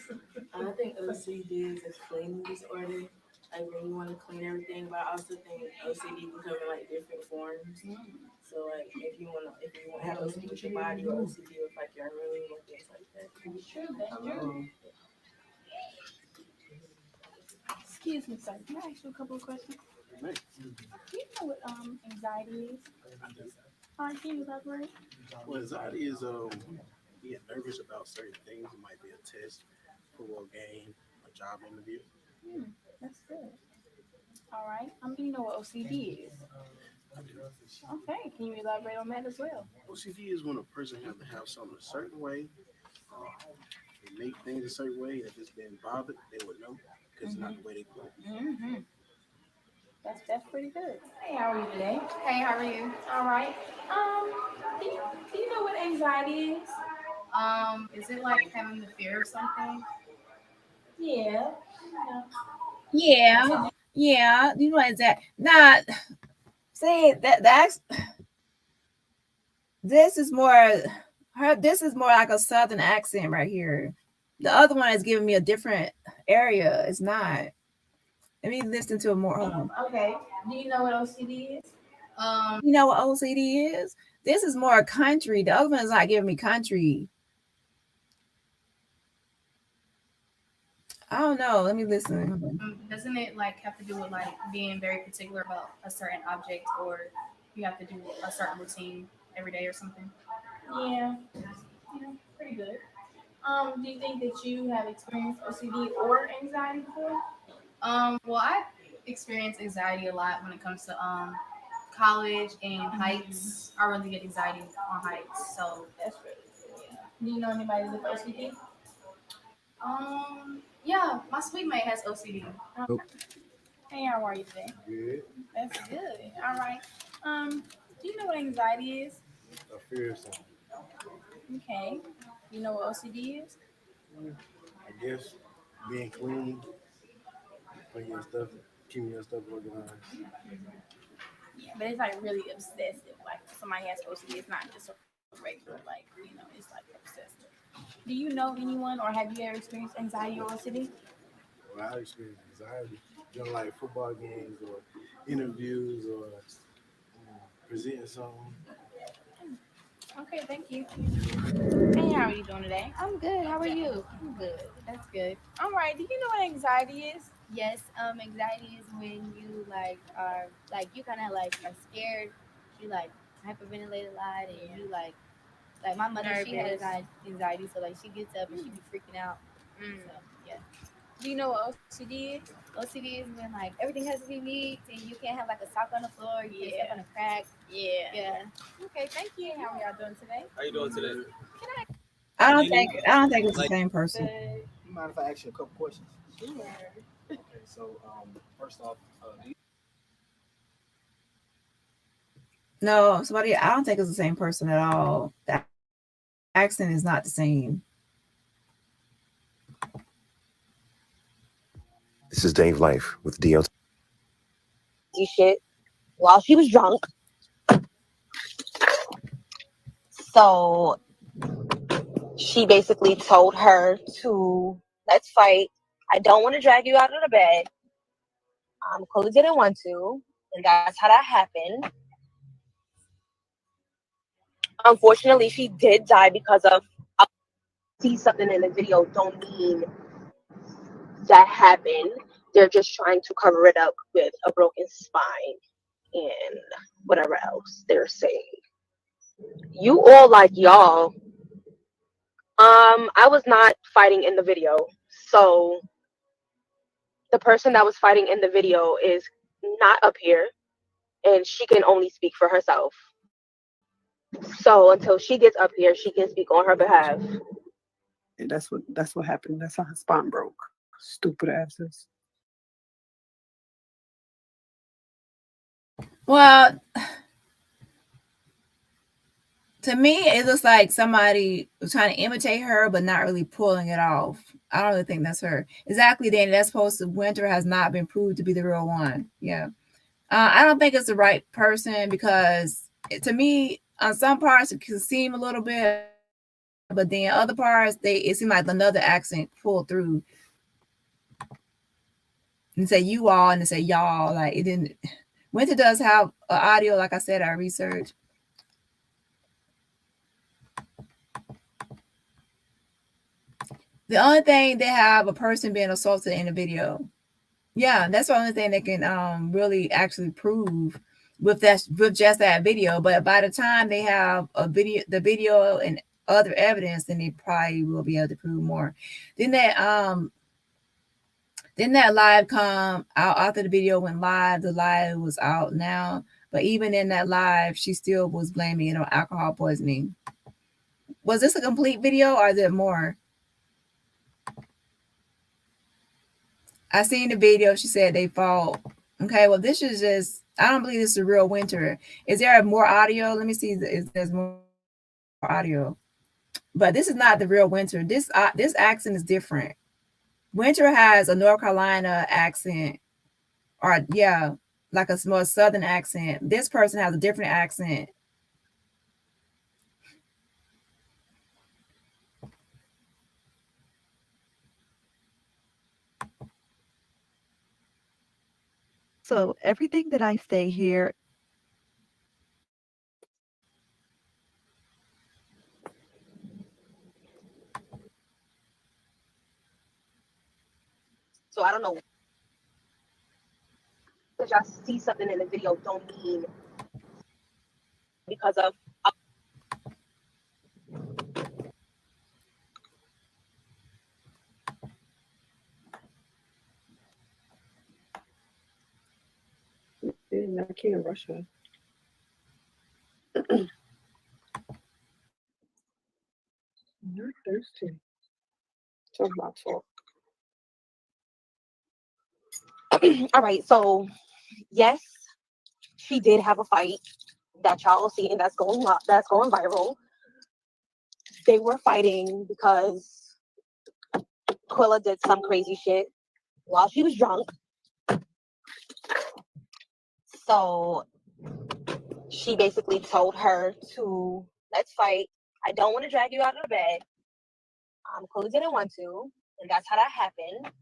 I think OCD is a cleaning disorder. Like when you want to clean everything, but I also think OCD can come in like different forms. So like if you want to have OCD with your body or OCD with like your room or things like that. True, that's true. Excuse me, sir. Can I ask you a couple of questions? Do you know what anxiety is? Can you elaborate? Well, anxiety is being nervous about certain things. It might be a test, football game, a job interview. That's good. All right. Do you know what OCD is? Okay. Can you elaborate on that as well? OCD is when a person has to have something a certain way. They make things a certain way. If it's been bothered, they would know because it's not the way they put it. Mm-hmm. That's pretty good. Hey, how are you today? Hey, how are you? All right. Do you know what anxiety is? Is it like having the fear of something? Yeah. Yeah. Yeah. You know what is that? Not say that's this is more like a southern accent right here. The other one is giving me a different area. It's not. Let me listen to it more. Okay. Do you know what OCD is? You know what OCD is? This is more country. The other one is not giving me country. I don't know. Let me listen. Doesn't it like have to do with like being very particular about a certain object, or you have to do a certain routine every day or something? Yeah. Pretty good. Do you think that you have experienced OCD or anxiety before? Well, I experience anxiety a lot when it comes to college and heights. I really get anxiety on heights, so that's really good. Yeah. Do you know anybody with OCD? Yeah, my sweet mate has OCD. Hey, how are you today? Good. That's good. All right. Do you know what anxiety is? A fear of something. Okay. You know what OCD is? I guess being clean, putting your stuff, keeping your stuff organized. Yeah, but it's like really obsessive. Like somebody has OCD, it's not just a regular, like, it's like obsessive. Do you know anyone or have you ever experienced anxiety or OCD? Well, I experience anxiety during like football games or interviews or presenting something. Okay, thank you. Hey, how are you doing today? I'm good. How are you? I'm good. That's good. All right. Do you know what anxiety is? Yes, anxiety is when you like are like you kind of like are scared. You like hyperventilate a lot, and you like my mother. She has anxiety, so like she gets up and she be freaking out. So yeah. Do you know what OCD is? OCD is when like everything has to be neat, and you can't have like a sock on the floor. You can't step on a crack. Yeah. Yeah. Okay, thank you. How are y'all doing today? How you doing today? I don't think it's the same person. You mind if I ask you a couple questions? Sure. Okay, so first off, do you No, somebody. I don't think it's the same person at all. accent is not the same. This is Dave Life with DLT. Shit while she was drunk. So she basically told her to let's fight. I don't want to drag you out of the bed. Chloe didn't want to, and that's how that happened. Unfortunately, she did die because of see something in the video don't mean that happened. They're just trying to cover it up with a broken spine and whatever else they're saying. You all like y'all. I was not fighting in the video. So the person that was fighting in the video is not up here and she can only speak for herself. So until she gets up here, she can speak on her behalf. And that's what happened. That's how her spine broke. Stupid asses. Well, to me, it looks like somebody was trying to imitate her, but not really pulling it off. I don't really think that's her. Exactly, Danny. That's supposed to Winter has not been proved to be the real one. Yeah. I don't think it's the right person because to me, on some parts, it can seem a little bit, but then other parts, it seemed like another accent pulled through. And say you all and say y'all. Like it didn't. Winter does have audio, like I said, I researched. The only thing they have a person being assaulted in the video. Yeah, that's the only thing they can really actually prove with just that video. But by the time they have the video and other evidence, then they probably will be able to prove more. Then that live come out after the video went live. The live was out now, but even in that live, she still was blaming it on alcohol poisoning. Was this a complete video or is there more? I seen the video. She said they fought. Okay, well, this is just, I don't believe this is a real Winter. Is there more audio? Let me see if there's more audio. But this is not the real Winter. This accent is different. Winter has a North Carolina accent, or yeah, like a more Southern accent. This person has a different accent. So everything that I say here. So I don't know. Because y'all see something in the video don't mean because of I can't rush her. You're thirsty. Talk about talk. all right, so yes, she did have a fight that y'all are seeing that's going viral. They were fighting because Quilla did some crazy shit while she was drunk. So she basically told her to let's fight. I don't want to drag you out of the bed. Chloe didn't want to, and that's how that happened.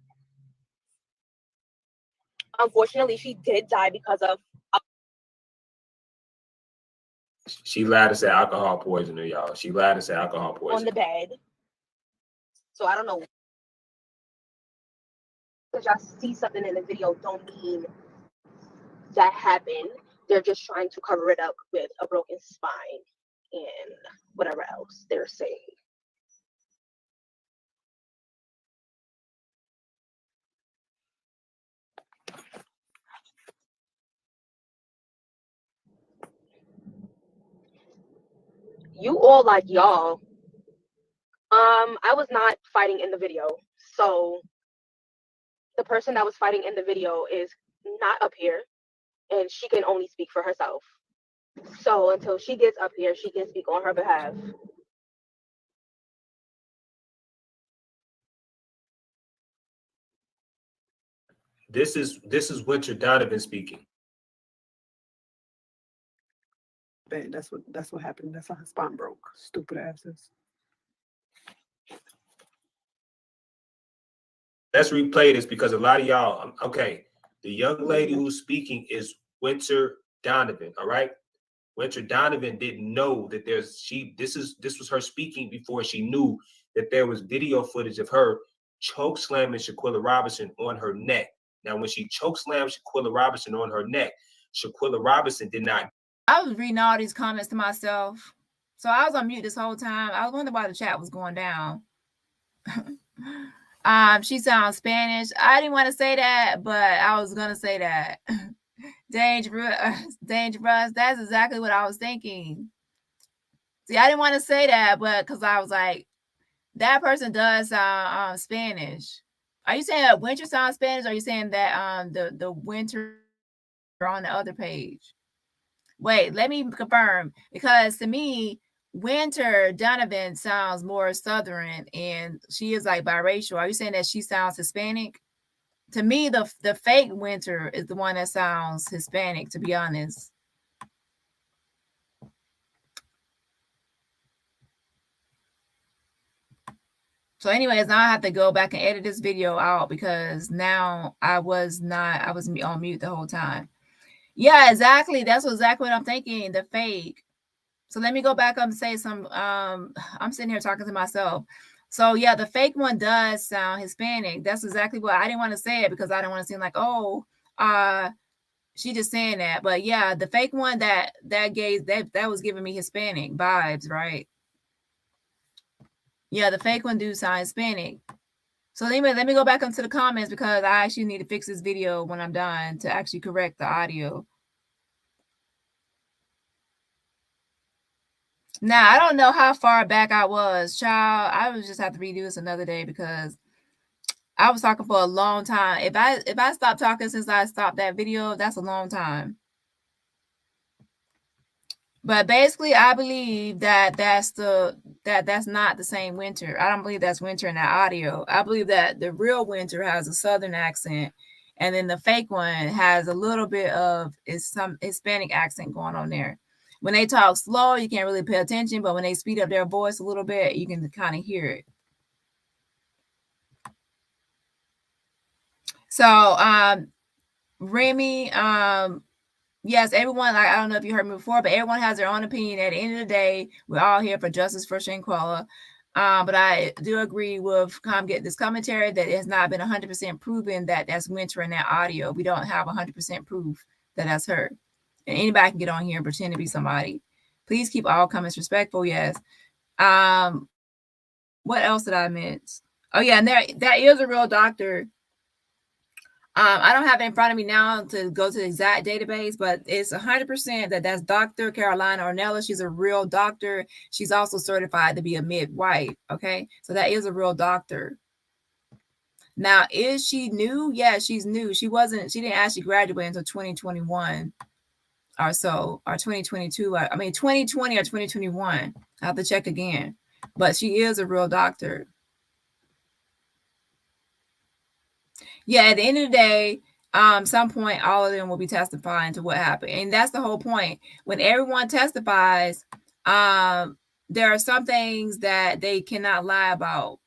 Unfortunately, she did die because of. She lied to say alcohol poisoning, y'all. She lied to say alcohol On poisoning. the bed. So I don't know. Because y'all see something in the video don't mean that happened. They're just trying to cover it up with a broken spine and whatever else they're saying. You all like y'all. I was not fighting in the video. So the person that was fighting in the video is not up here and she can only speak for herself. So until she gets up here, she can speak on her behalf. This is Winter Donovan speaking. Bad. That's what happened. That's how her spine broke. Stupid asses. Let's replay this because a lot of y'all. Okay, the young lady who's speaking is Winter Donovan. All right, Winter Donovan didn't know that this was her speaking before she knew that there was video footage of her choke slamming Shanquella Robinson on her neck. Now, when she choke slammed Shanquella Robinson on her neck, Shanquella Robinson did not. I was reading all these comments to myself. So I was on mute this whole time. I was wondering why the chat was going down. She sounds Spanish. I didn't want to say that, but I was going to say that. Dangerous. That's exactly what I was thinking. See, I didn't want to say that, but because I was like, that person does sound Spanish. Are you saying that Winter sounds Spanish, or are you saying that the Winter on the other page? Wait, let me confirm, because to me, Winter Donovan sounds more Southern, and she is like biracial. Are you saying that she sounds Hispanic? To me, the fake Winter is the one that sounds Hispanic, to be honest. So anyways, now I have to go back and edit this video out because now I was on mute the whole time. Yeah, exactly. That's exactly what I'm thinking. The fake. So let me go back up and say some. I'm sitting here talking to myself. So yeah, the fake one does sound Hispanic. That's exactly what I didn't want to say it because I didn't want to seem like, oh, she just saying that. But yeah, the fake one that was giving me Hispanic vibes, right? Yeah, the fake one do sound Hispanic. So anyway, let me go back into the comments because I actually need to fix this video when I'm done to actually correct the audio. Now, I don't know how far back I was, child. I would just have to redo this another day because I was talking for a long time. If I stopped talking since I stopped that video, that's a long time. But basically, I believe that that's not the same Winter. I don't believe that's Winter in that audio. I believe that the real Winter has a Southern accent, and then the fake one has a little bit of some Hispanic accent going on there. When they talk slow, you can't really pay attention, but when they speed up their voice a little bit, you can kind of hear it. So, Remy, yes, everyone, I don't know if you heard me before, but everyone has their own opinion. At the end of the day, we're all here for justice for Shanquella. But I do agree with get this commentary that it has not been 100% proven that that's Winter in that audio. We don't have 100% proof that that's her. And anybody can get on here and pretend to be somebody. Please keep all comments respectful. Yes. What else did I miss? Oh yeah, and that is a real doctor. I don't have it in front of me now to go to the exact database, but it's 100% that's Dr. Carolina Ornella. She's a real doctor. She's also certified to be a midwife. Okay, so that is a real doctor. Now, is she new? Yeah, she's new. She didn't actually graduate until 2021 or so, or 2022. I mean, 2020 or 2021. I have to check again. But she is a real doctor. Yeah, at the end of the day, some point, all of them will be testifying to what happened. And that's the whole point. When everyone testifies, there are some things that they cannot lie about.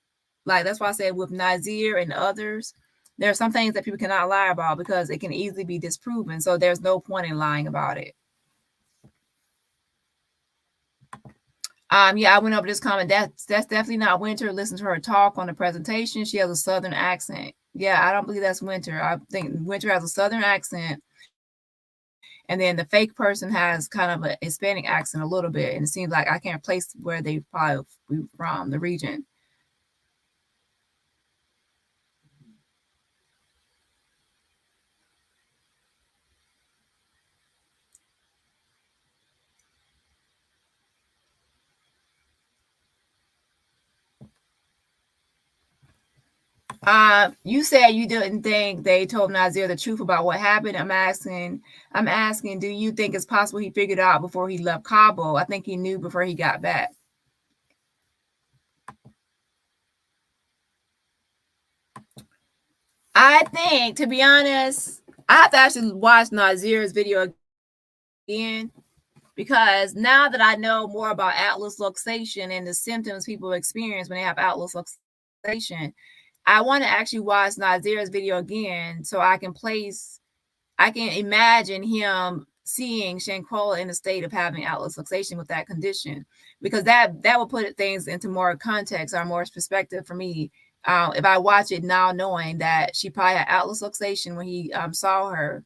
Like, that's why I said with Nazir and others, there are some things that people cannot lie about because it can easily be disproven. So there's no point in lying about it. Yeah, I went over this comment. That's definitely not Winter. Listen to her talk on the presentation. She has a Southern accent. Yeah, I don't believe that's Winter. I think Winter has a Southern accent. And then the fake person has kind of a Hispanic accent a little bit. And it seems like I can't place where they probably from, the region. You said you didn't think they told Nazir the truth about what happened. I'm asking, do you think it's possible he figured out before he left Cabo? I think he knew before he got back. I think, to be honest, I have to actually watch Nazir's video again, because now that I know more about atlas luxation and the symptoms people experience when they have atlas luxation, I want to actually watch Nazir's video again so I can imagine him seeing Shanquella in a state of having atlas luxation with that condition, because that will put things into more context or more perspective for me. If I watch it now, knowing that she probably had atlas luxation when he saw her,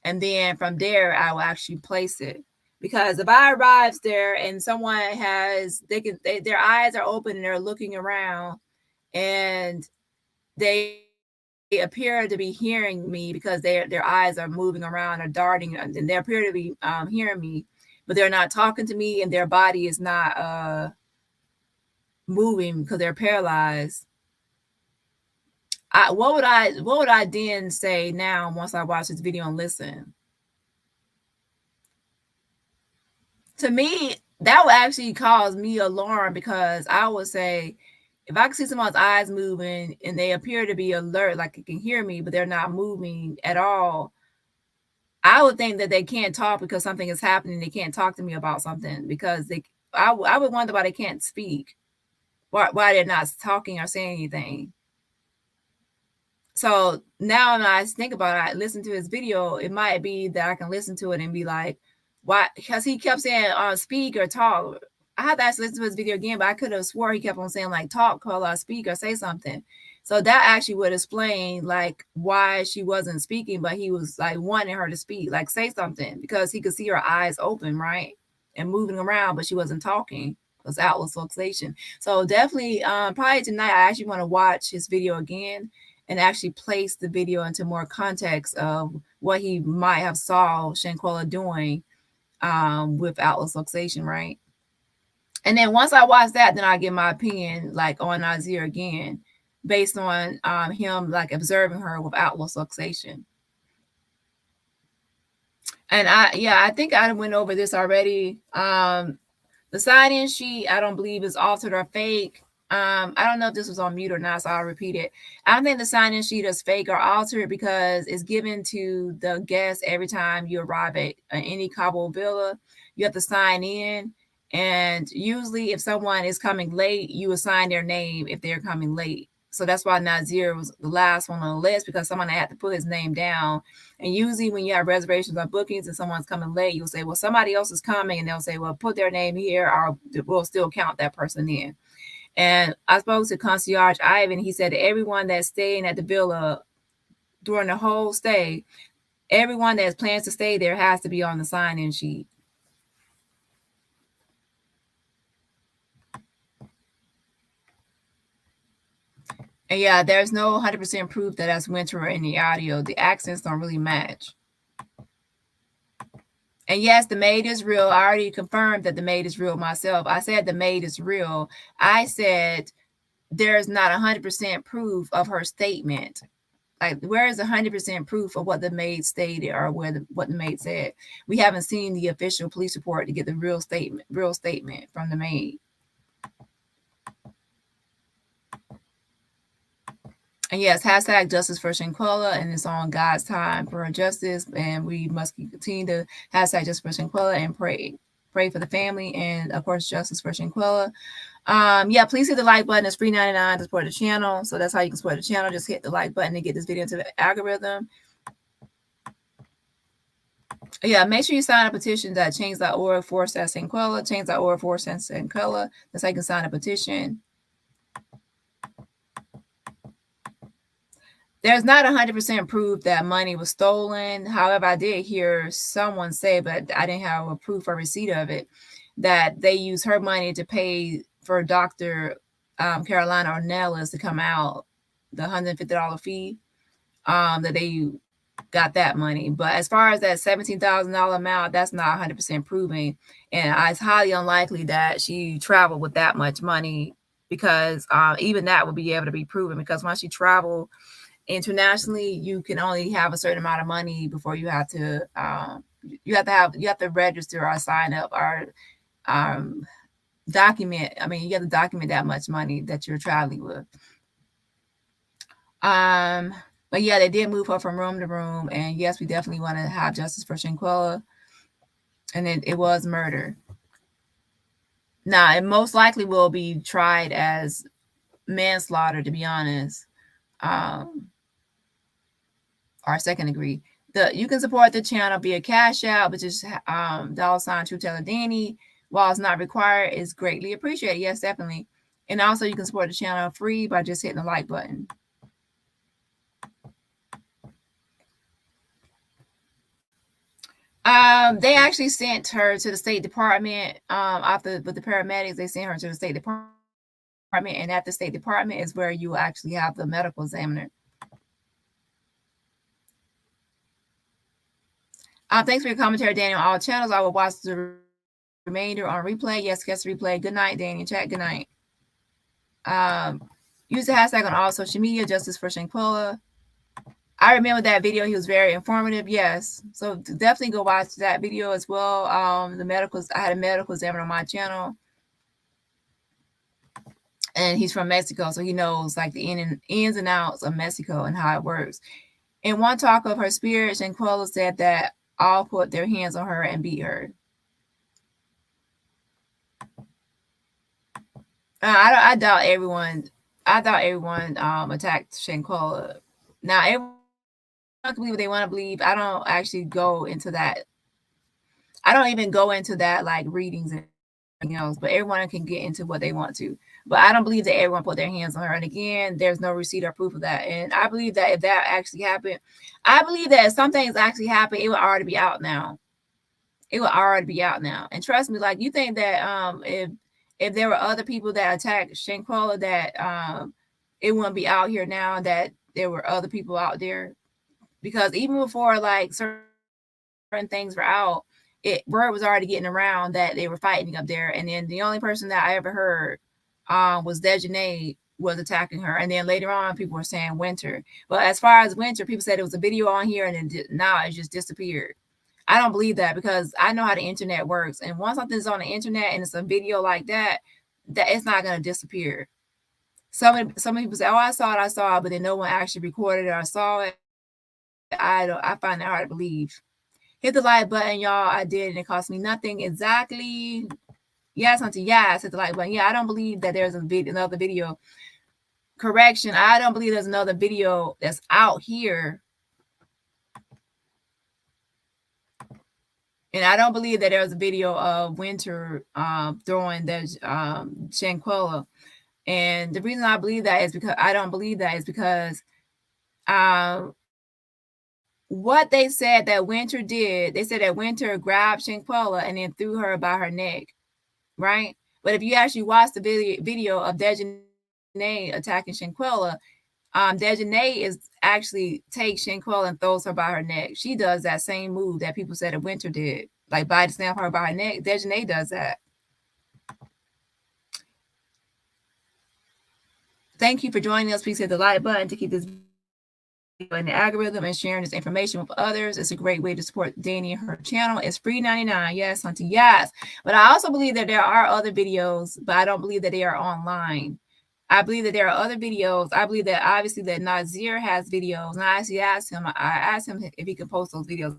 and then from there I will actually place it. Because if I arrive there and someone has, their eyes are open and they're looking around and they appear to be hearing me because their eyes are moving around or darting, and they appear to be hearing me, but they're not talking to me, and their body is not moving because they're paralyzed. What would I then say now once I watch this video and listen? To me, that would actually cause me alarm, because I would say, if I can see someone's eyes moving and they appear to be alert, like they can hear me, but they're not moving at all, I would think that they can't talk because something is happening. They can't talk to me about something, because I would wonder why they can't speak, why they're not talking or saying anything. So now when I think about it, I listen to his video, it might be that I can listen to it and be like, why? Because he kept saying speak or talk. I had to actually listen to his video again, but I could have swore he kept on saying like talk, call out, speak, or say something. So that actually would explain like why she wasn't speaking, but he was like wanting her to speak, like say something, because he could see her eyes open, right, and moving around, but she wasn't talking. It was atlas luxation. So definitely, probably tonight, I actually want to watch his video again and actually place the video into more context of what he might have saw Shanquella doing with atlas luxation, right? And then once I watch that, then I give my opinion like on Nazir again, based on him like observing her with atlas luxation. And I think I went over this already. The sign-in sheet, I don't believe is altered or fake. I don't know if this was on mute or not, so I'll repeat it. I don't think the sign-in sheet is fake or altered, because it's given to the guest every time you arrive at any Cabo villa. You have to sign in, and usually if someone is coming late, you assign their name if they're coming late. So that's why Nazir was the last one on the list, because someone had to put his name down. And usually when you have reservations or bookings and someone's coming late, you'll say, well, somebody else is coming, and they'll say, well, put their name here, or we'll still count that person in. And I spoke to concierge Ivan. He said that everyone that's staying at the villa during the whole stay, everyone that plans to stay there has to be on the sign-in sheet. And yeah, there's no 100% proof that that's Winter in the audio. The accents don't really match. And yes, the maid is real. I already confirmed that the maid is real myself. I said the maid is real. I said there's not 100% proof of her statement. Like, where is 100% proof of what the maid stated or what the maid said? We haven't seen the official police report to get the real statement from the maid. And yes, hashtag justice for Shanquella, and it's on God's time for justice. And we must continue to hashtag justice for Shanquella and pray for the family, and of course, justice for Shanquella. Yeah, please hit the like button. It's free 99 to support the channel. So that's how you can support the channel. Just hit the like button to get this video into the algorithm. Yeah, make sure you sign a petition at change.org /Shanquella, change.org /Shanquella. That's how you can sign a petition. There's not 100% proof that money was stolen. However, I did hear someone say, but I didn't have a proof or receipt of it, that they used her money to pay for Dr. Carolina Ornelas to come out, the $150 fee, that they got that money. But as far as that $17,000 amount, that's not 100% proven. And it's highly unlikely that she traveled with that much money, because even that would be able to be proven, because once you travel internationally, you can only have a certain amount of money before you have to you have to register or sign up or document. I mean, you have to document that much money that you're traveling with. But yeah, they did move her from room to room. And yes, we definitely want to have justice for Shanquella. And it was murder. Now, it most likely will be tried as manslaughter, to be honest, or second degree. You can support the channel via Cash App, which is $ True Teller Dani. While it's not required, it's greatly appreciated. Yes, definitely. And also, you can support the channel free by just hitting the like button. They actually sent her to the State Department. With the paramedics, they sent her to the State Department, and at the State Department is where you will actually have the medical examiner. Thanks for your commentary, Daniel. On all channels, I will watch the remainder on replay. Yes, guest replay. Good night, Daniel. Chat. Good night. Use the hashtag on all social media. Justice for Shanquella. I remember that video. He was very informative. Yes, so definitely go watch that video as well. I had a medical examiner on my channel, and he's from Mexico, so he knows like the ins and outs of Mexico and how it works. In one talk of her spirit, Shanquella said that all put their hands on her and beat her. I doubt everyone. I doubt everyone attacked Shanquella. Now everyone can believe what they want to believe. I don't actually go into that. I don't even go into that like readings and everything else. But everyone can get into what they want to. But I don't believe that everyone put their hands on her. And again, there's no receipt or proof of that. And I believe that if that actually happened, I believe that if some things actually happen, it would already be out now. It would already be out now. And trust me, like you think that if there were other people that attacked Shanquella, that it wouldn't be out here now, that there were other people out there. Because even before like certain things were out, word was already getting around that they were fighting up there. And then the only person that I ever heard was Dejanay was attacking her. And then later on, people were saying Winter. But as far as Winter, people said it was a video on here, and then now it just disappeared. I don't believe that, because I know how the internet works. And once something's on the internet and it's a video like that it's not going to disappear. Some people say, oh, I saw it, but then no one actually recorded it or saw it. I find it hard to believe. Hit the like button, y'all. I did, and it cost me nothing. Exactly. Yes, auntie. Yes, hit the like button. Yeah, I don't believe that there's another video. Correction. I don't believe there's another video that's out here. And I don't believe that there was a video of Winter throwing the Shanquella. And the reason I believe that is because I don't believe that is because what they said that Winter did, they said that Winter grabbed Shanquella and then threw her by her neck, right? But if you actually watch the video of Dejanay attacking Shanquella, Dejanay is actually takes Shanquella and throws her by her neck. She does that same move that people said that Winter did, like body slam her by her neck. Dejanay does that. Thank you for joining us. Please hit the like button to keep this video in the algorithm and sharing this information with others. It's a great way to support Dani and her channel. It's free 99. Yes, auntie. Yes. But I also believe that there are other videos, but I don't believe that they are online. I believe that there are other videos. I believe that obviously that Nazir has videos. And I actually asked him if he could post those videos, to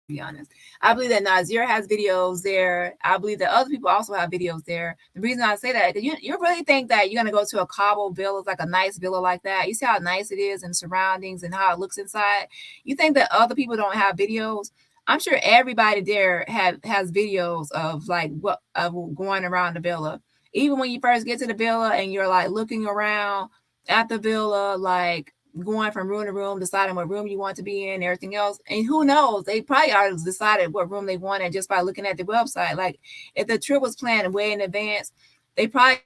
be honest. I believe that Nazir has videos there. I believe that other people also have videos there. The reason I say that is you really think that you're going to go to a Cabo villa, like a nice villa like that. You see how nice it is and surroundings and how it looks inside. You think that other people don't have videos? I'm sure everybody there has videos of like of going around the villa. Even when you first get to the villa and you're like looking around at the villa, like going from room to room, deciding what room you want to be in, and everything else. And who knows? They probably already decided what room they wanted just by looking at the website. Like if the trip was planned way in advance, they probably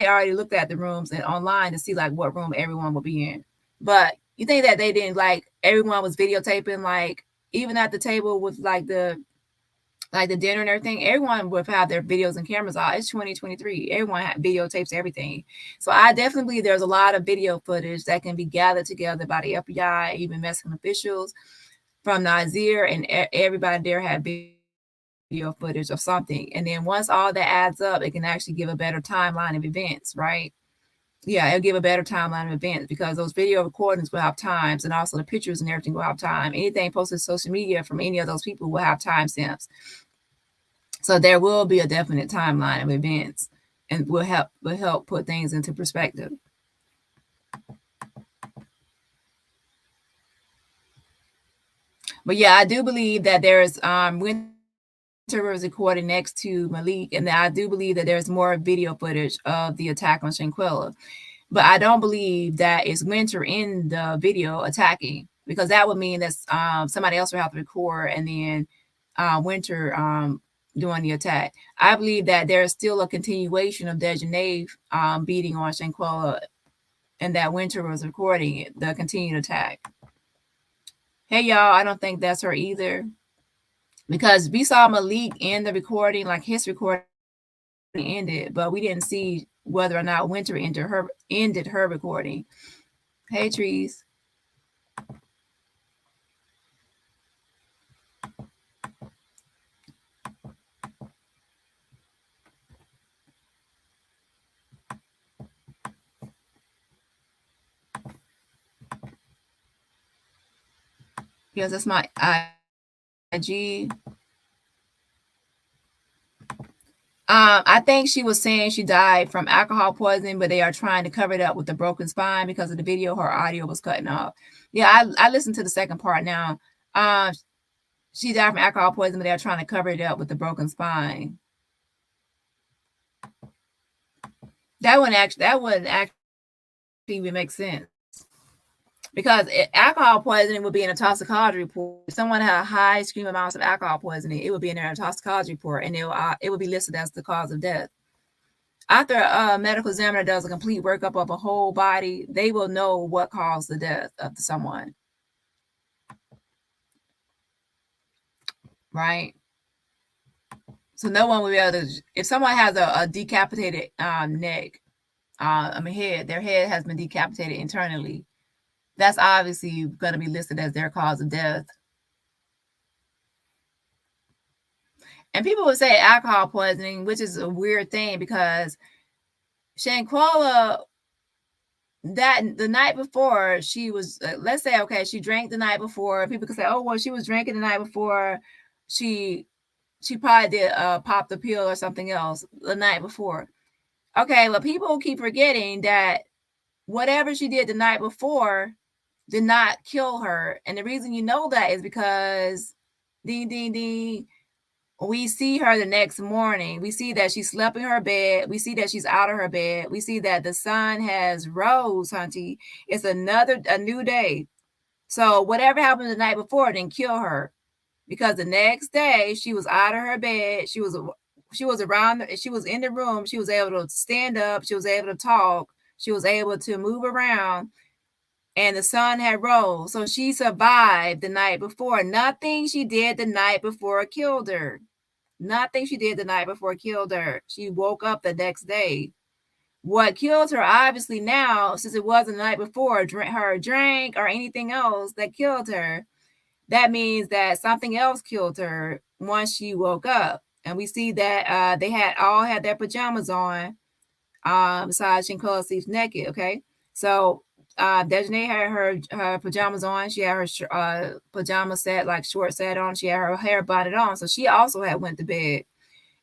already looked at the rooms and online to see like what room everyone will be in. But you think that they didn't, like everyone was videotaping, like even at the table with like the dinner and everything, everyone would have their videos and cameras out. It's 2023. Everyone videotapes everything. So I definitely believe there's a lot of video footage that can be gathered together by the FBI, even Mexican officials, from Nazir, and everybody there had video footage of something. And then once all that adds up, it can actually give a better timeline of events, right? Yeah, it'll give a better timeline of events because those video recordings will have times, and also the pictures and everything will have time. Anything posted to social media from any of those people will have timestamps. So there will be a definite timeline of events, and will help put things into perspective. But yeah, I do believe that there's Winter was recorded next to Malik, and I do believe that there's more video footage of the attack on Shanquella. But I don't believe that it's Winter in the video attacking, because that would mean that somebody else would have to record and then Winter doing the attack. I believe that there's still a continuation of Dejanay beating on Shanquella, and that Winter was recording it, the continued attack. Hey, y'all, I don't think that's her either, because we saw Malik in the recording, like his recording ended, but we didn't see whether or not Winter ended her recording. Hey, Trees. Yes, that's my IG. I think she was saying she died from alcohol poisoning, but they are trying to cover it up with a broken spine because of the video. Her audio was cutting off. Yeah, I listened to the second part now. She died from alcohol poisoning, but they're trying to cover it up with the broken spine. That wouldn't actually even make sense, because alcohol poisoning would be in a toxicology report. If someone had high extreme amounts of alcohol poisoning, it would be in their toxicology report, and it would be listed as the cause of death. After a medical examiner does a complete workup of a whole body, they will know what caused the death of someone. Right? So no one will be able to, if someone has a decapitated neck, head, their head has been decapitated internally, that's obviously going to be listed as their cause of death. And people would say alcohol poisoning, which is a weird thing, because Shanquella, that the night before, she was, let's say, okay, she drank the night before. People could say, oh, well, she was drinking the night before. She probably did pop the pill or something else the night before. Okay, well, people keep forgetting that whatever she did the night before did not kill her. And the reason you know that is because we see her the next morning. We see that she slept in her bed. We see that she's out of her bed. We see that the sun has rose, hunty. It's a new day. So whatever happened the night before didn't kill her, because the next day she was out of her bed. She was around. She was in the room. She was able to stand up. She was able to talk. She was able to move around. And the sun had rose. So she survived the night before. Nothing she did the night before killed her. Nothing she did the night before killed her. She woke up the next day. What killed her, obviously now, since it wasn't the night before, her drink or anything else that killed her, that means that something else killed her once she woke up. And we see that they all had their pajamas on, besides Shanquella sleeps naked, okay? So Dejanay had her pajamas on. She had her pajama set, like short set on. She had her hair bonned on. So she also had went to bed.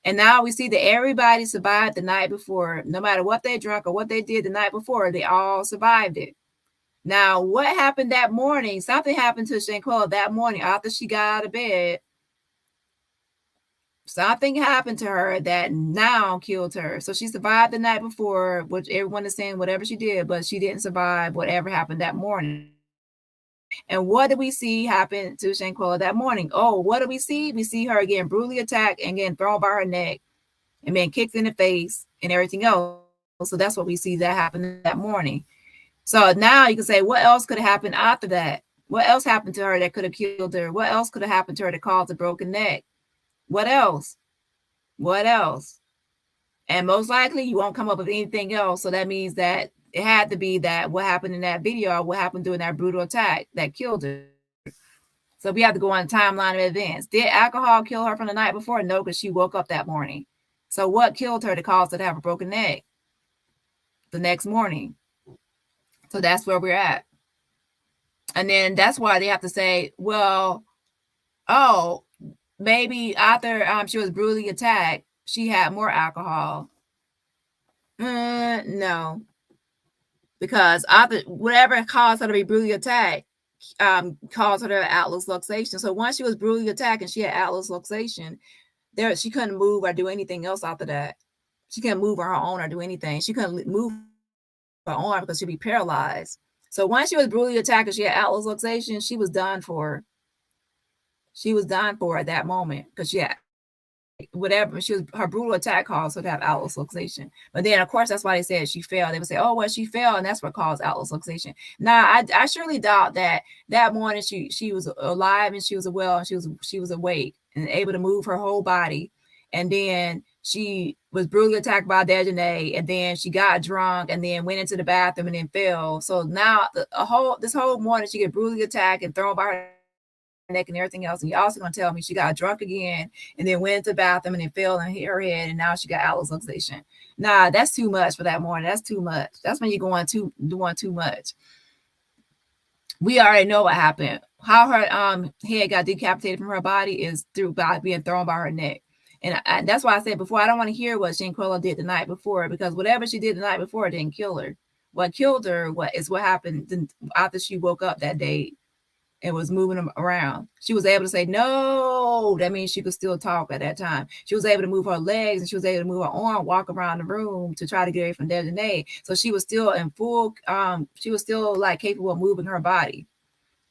And now we see that everybody survived the night before. No matter what they drank or what they did the night before, they all survived it. Now, what happened that morning? Something happened to Shanquella that morning after she got out of bed. Something happened to her that now killed her. So she survived the night before, which everyone is saying whatever she did, but she didn't survive whatever happened that morning. And what did we see happen to Shanquella that morning? Oh, what do we see? We see her getting brutally attacked and getting thrown by her neck and being kicked in the face and everything else. So that's what we see that happened that morning. So now you can say, what else could have happened after that? What else happened to her that could have killed her? What else could have happened to her that caused a broken neck? What else? What else? And most likely you won't come up with anything else. So that means that it had to be that what happened in that video or what happened during that brutal attack that killed her. So we have to go on the timeline of events. Did alcohol kill her from the night before? No, because she woke up that morning. So what killed her to cause her to have a broken neck? the next morning. So that's where we're at. And then that's why they have to say, well, oh, maybe after she was brutally attacked, she had more alcohol. No, because after whatever caused her to be brutally attacked, caused her to have atlas luxation. So once she was brutally attacked and she had atlas luxation, there she couldn't move or do anything else after that. She couldn't move on her own or do anything. She couldn't move her arm because she'd be paralyzed. So once she was brutally attacked and she had atlas luxation, she was done for. She was done for at that moment because she had whatever she was, her brutal attack caused her to have atlas luxation. But then of course that's why they said she fell. They would say, oh well, she fell and that's what caused atlas luxation. Now I surely doubt that morning she was alive and she was well and she was awake and able to move her whole body. And then she was brutally attacked by Desjardins, and then she got drunk and then went into the bathroom and then fell. So now this whole morning she get brutally attacked and thrown by her neck and everything else. And you also gonna tell me she got drunk again and then went to the bathroom and then fell and hit her head and now she got atlas luxation. Nah, that's too much for that morning. That's too much. That's when you're doing too much. We already know what happened. How her head got decapitated from her body is through by being thrown by her neck. And that's why I said before, I don't want to hear what Shanquella did the night before, because whatever she did the night before didn't kill her. What killed her what happened after she woke up that day and was moving them around. She was able to say no. That means she could still talk at that time. She was able to move her legs and she was able to move her arm, walk around the room to try to get away from Desjardins. So she was still in full. She was still like capable of moving her body.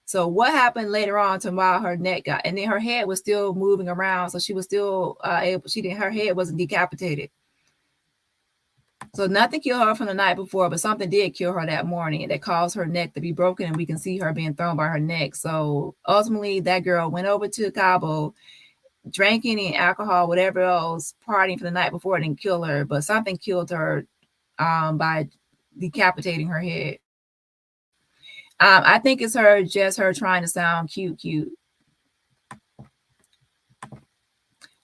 So what happened later on to while her neck got, and then her head was still moving around. So she was still able. Her head wasn't decapitated. So nothing killed her from the night before, but something did kill her that morning that caused her neck to be broken, and we can see her being thrown by her neck. So ultimately, that girl went over to Cabo, drank any alcohol, whatever else, partying for the night before it didn't kill her, but something killed her by decapitating her head. I think it's just her trying to sound cute.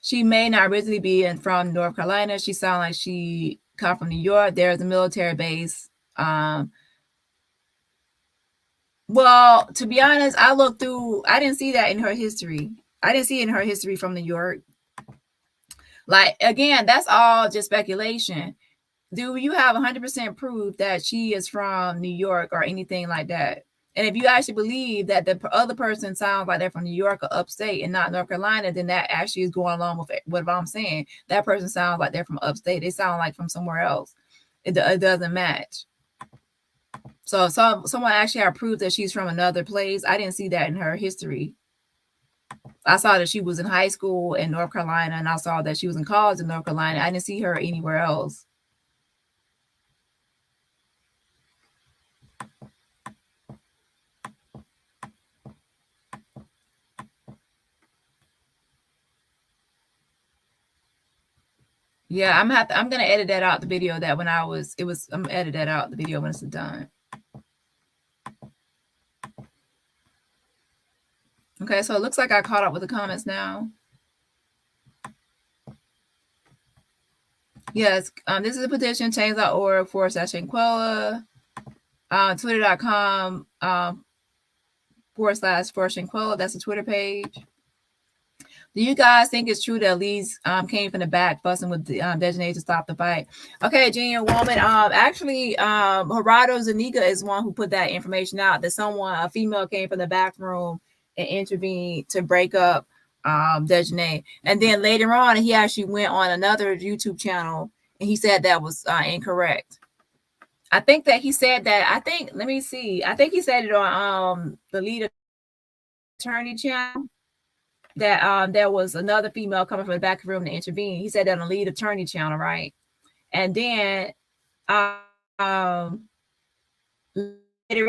She may not originally be from North Carolina. She sounds like she come from New York. There's a military base. Well, to be honest, I looked through. I didn't see that in her history. I didn't see it in her history from New York. Like, again, that's all just speculation. Do you have 100% proof that she is from New York or anything like that? And if you actually believe that the other person sounds like they're from New York or upstate and not North Carolina, then that actually is going along with what I'm saying. That person sounds like they're from upstate. They sound like from somewhere else. It doesn't match. So someone actually had proof that she's from another place. I didn't see that in her history. I saw that she was in high school in North Carolina, and I saw that she was in college in North Carolina. I didn't see her anywhere else. Yeah, I'm gonna edit that out the video that when I'm gonna edit that out the video when it's done. Okay, so it looks like I caught up with the comments now. Yes, this is a petition, change.org /Shanquella, twitter.com /Shanquella. That's a Twitter page. Do you guys think it's true that Lee's came from the back fussing with the Desjardins to stop the fight? Okay, Genial Woman. Actually, Gerardo Zuniga is one who put that information out that a female came from the back room and intervened to break up Desjardins. And then later on, he actually went on another YouTube channel and he said that was incorrect. I think that he said that. Let me see. I think he said it on the lead attorney channel. That there was another female coming from the back room to intervene. He said that on the lead attorney channel, right? And then later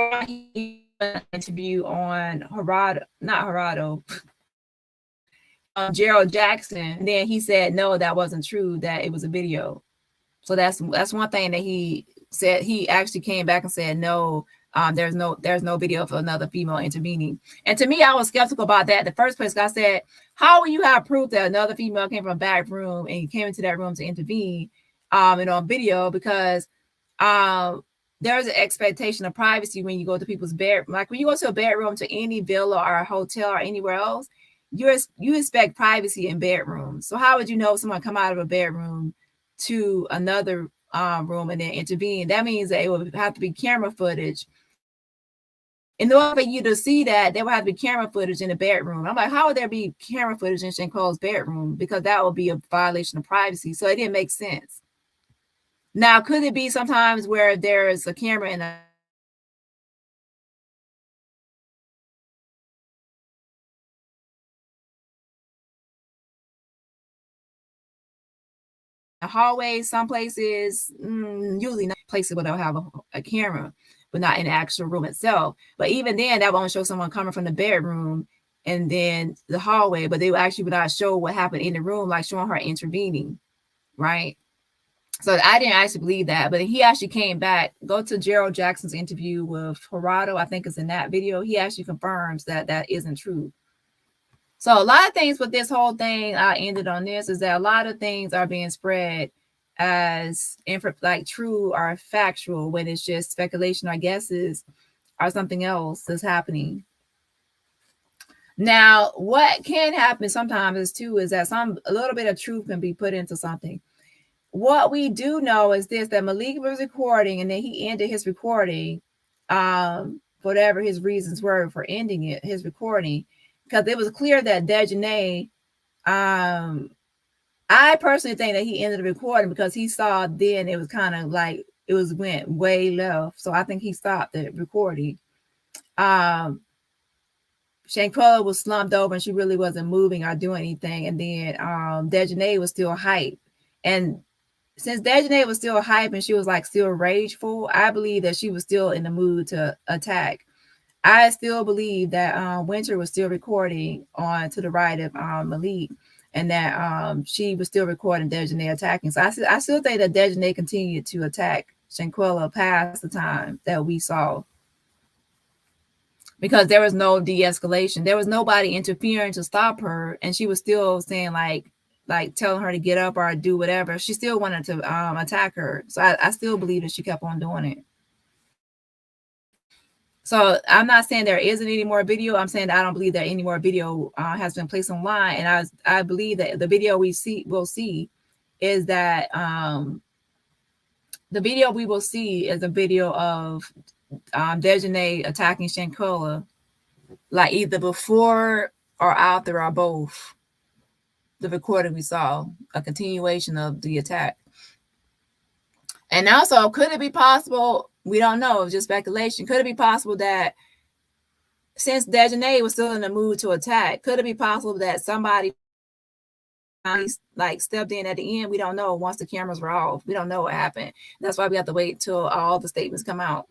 on, he did an interview on Gerald Jackson. And then he said, no, that wasn't true, that it was a video. So that's one thing that he said. He actually came back and said, no, there's no video of another female intervening. And to me, I was skeptical about that. The first place, I said, how will you have proof that another female came from a back room and came into that room to intervene and on video? Because there's an expectation of privacy when you go to people's bedroom. Like when you go to a bedroom to any villa or a hotel or anywhere else, you expect privacy in bedrooms. So how would you know if someone come out of a bedroom to another room and then intervene? That means that it would have to be camera footage. In order for you to see that, there would have to be camera footage in the bedroom. I'm like, how would there be camera footage in Shanquella's bedroom? Because that would be a violation of privacy. So it didn't make sense. Now, could it be sometimes where there's a camera in a hallway, some places, usually not places where they'll have a camera, but not in the actual room itself. But even then, that won't show someone coming from the bedroom and then the hallway, but they actually would not show what happened in the room, like showing her intervening, right? So I didn't actually believe that, but he actually came back. Go to Gerald Jackson's interview with Gerardo, I think it's in that video. He actually confirms that that isn't true. So a lot of things with this whole thing, I ended on this, is that a lot of things are being spread as like true or factual when it's just speculation or guesses or something else that's happening. Now, what can happen sometimes is too is that a little bit of truth can be put into something. What we do know is this, that Malik was recording and then he ended his recording, whatever his reasons were for ending his recording, because it was clear that Dejanay, I personally think that he ended the recording because he saw then it was kind of like it went way left. So I think he stopped the recording. Shanquella was slumped over and she really wasn't moving or doing anything. And then Dejanay was still hype. And since Dejanay was still hype and she was like still rageful, I believe that she was still in the mood to attack. I still believe that Winter was still recording on to the right of Malik, and that she was still recording Dejanay attacking. So I still think that Dejanay continued to attack Shanquella past the time that we saw, because there was no de-escalation. There was nobody interfering to stop her, and she was still saying like telling her to get up or do whatever. She still wanted to attack her. So I still believe that she kept on doing it. So I'm not saying there isn't any more video. I'm saying I don't believe that any more video has been placed online. And I believe that the video we'll see is that the video we will see is a video of Dejanay attacking Shanquella, like either before or after or both. The recording we saw, a continuation of the attack. And also, could it be possible? We don't know. It's just speculation. Could it be possible that since Dejanay was still in the mood to attack, could it be possible that somebody like stepped in at the end? We don't know. Once the cameras were off, we don't know what happened. That's why we have to wait till all the statements come out.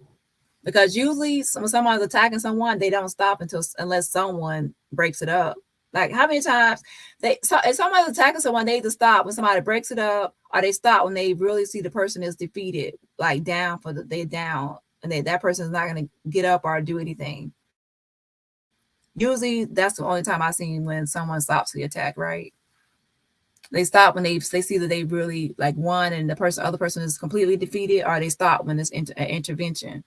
Because usually when someone's attacking someone, they don't stop unless someone breaks it up. Like how many times if someone's attacking someone, they either stop when somebody breaks it up, or they stop when they really see the person is defeated, like down they're down, and that person is not going to get up or do anything. Usually that's the only time I've seen when someone stops the attack, right? They stop when they see that they really like won and the other person is completely defeated, or they stop when it's an intervention.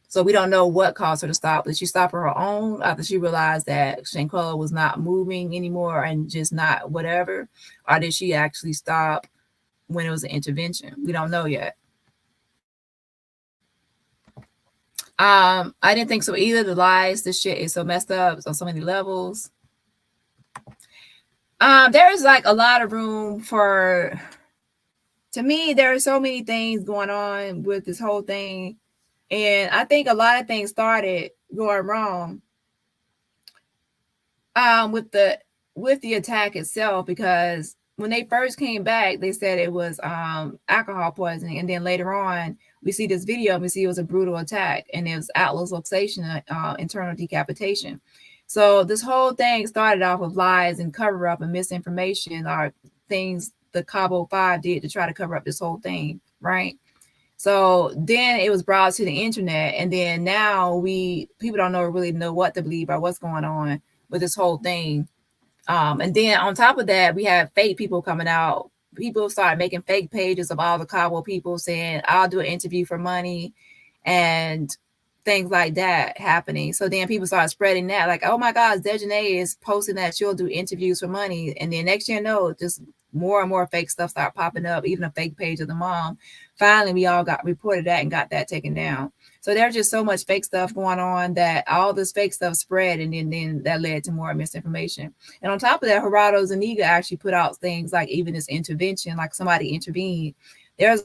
So we don't know what caused her to stop. Did she stop on her own after she realized that Shanquella was not moving anymore and just not whatever? Or did she actually stop when it was an intervention? We don't know yet. I didn't think so either. The lies, this shit is so messed up on so many levels. There is like a lot of room for, to me, there are so many things going on with this whole thing. And I think a lot of things started going wrong with the attack itself, because when they first came back, they said it was alcohol poisoning. And then later on, we see this video, we see it was a brutal attack, and it was atlas luxation, internal decapitation. So this whole thing started off with lies and cover up and misinformation, or things the Cabo 5 did to try to cover up this whole thing, right? So then it was brought to the internet, and then now people don't really know what to believe or what's going on with this whole thing. And then on top of that, we have fake people coming out people started making fake pages of all the Cabo people saying, I'll do an interview for money and things like that happening. So then people started spreading that, like, oh my God, Dejanay is posting that she'll do interviews for money. And then next year, no, just more and more fake stuff started popping up, even a fake page of the mom. Finally, we all got reported that and got that taken down. So there's just so much fake stuff going on that all this fake stuff spread, and then that led to more misinformation. And on top of that, Gerardo Zuniga actually put out things like even this intervention, like somebody intervened. There's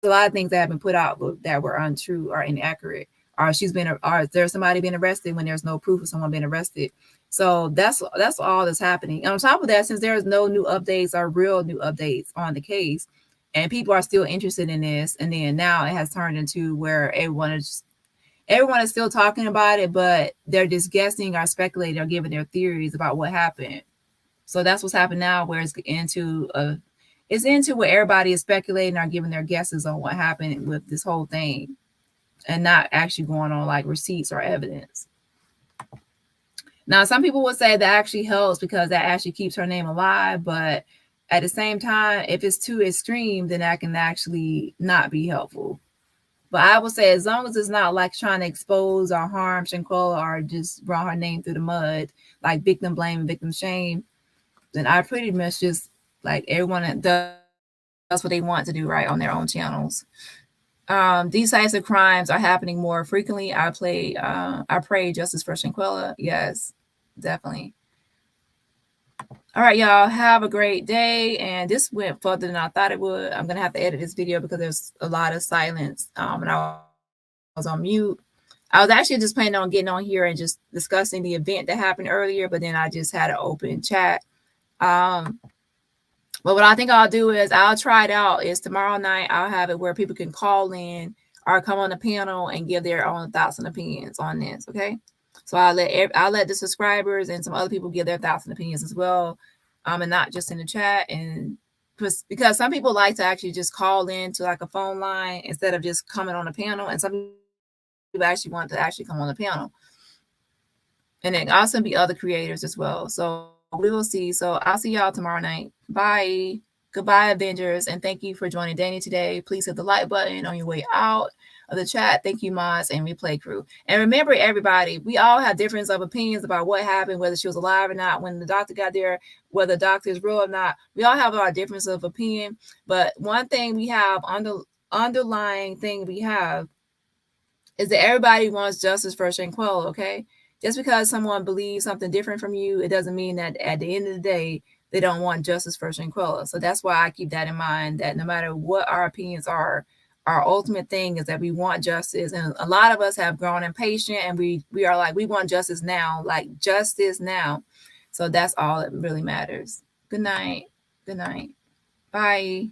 a lot of things that have been put out that were untrue or inaccurate, or there's somebody being arrested when there's no proof of someone being arrested. So that's all that's happening. And on top of that, since there's no new updates or real new updates on the case, and people are still interested in this, and then now it has turned into where everyone is still talking about it, but they're just guessing or speculating or giving their theories about what happened. So that's what's happened now, where it's into where everybody is speculating or giving their guesses on what happened with this whole thing, and not actually going on like receipts or evidence. Now, some people would say that actually helps because that actually keeps her name alive, but at the same time, if it's too extreme, then that can actually not be helpful. But I would say, as long as it's not like trying to expose or harm Shanquella or just run her name through the mud, like victim blame and victim shame, then I pretty much just like everyone does what they want to do, right, on their own channels. These types of crimes are happening more frequently. I pray justice for Shanquella. Yes, definitely. All right, y'all, have a great day. And this went further than I thought it would. I'm going to have to edit this video because there's a lot of silence. And I was on mute. I was actually just planning on getting on here and just discussing the event that happened earlier, but then I just had an open chat. But what I think I'll do is I'll try it out. Is tomorrow night I'll have it where people can call in or come on the panel and give their own thoughts and opinions on this. Okay. So I'll let the subscribers and some other people give their thoughts and opinions as well, and not just in the chat. And because some people like to actually just call in to like a phone line instead of just coming on the panel, and some people actually want to actually come on the panel, and then also be other creators as well. So we will see. So I'll see y'all tomorrow night. Bye. Goodbye, Avengers, and thank you for joining Dani today. Please hit the like button on your way out of the chat. Thank you, mods and replay crew. And remember, everybody, we all have difference of opinions about what happened, whether she was alive or not, when the doctor got there, whether the doctor is real or not. We all have our difference of opinion. But one thing we have, underlying thing we have, is that everybody wants justice for Shanquella, okay? Just because someone believes something different from you, it doesn't mean that at the end of the day, they don't want justice for Shanquella. So that's why I keep that in mind, that no matter what our opinions are, our ultimate thing is that we want justice. And a lot of us have grown impatient, and we are like, we want justice now, like justice now. So that's all that really matters. Good night. Good night. Bye.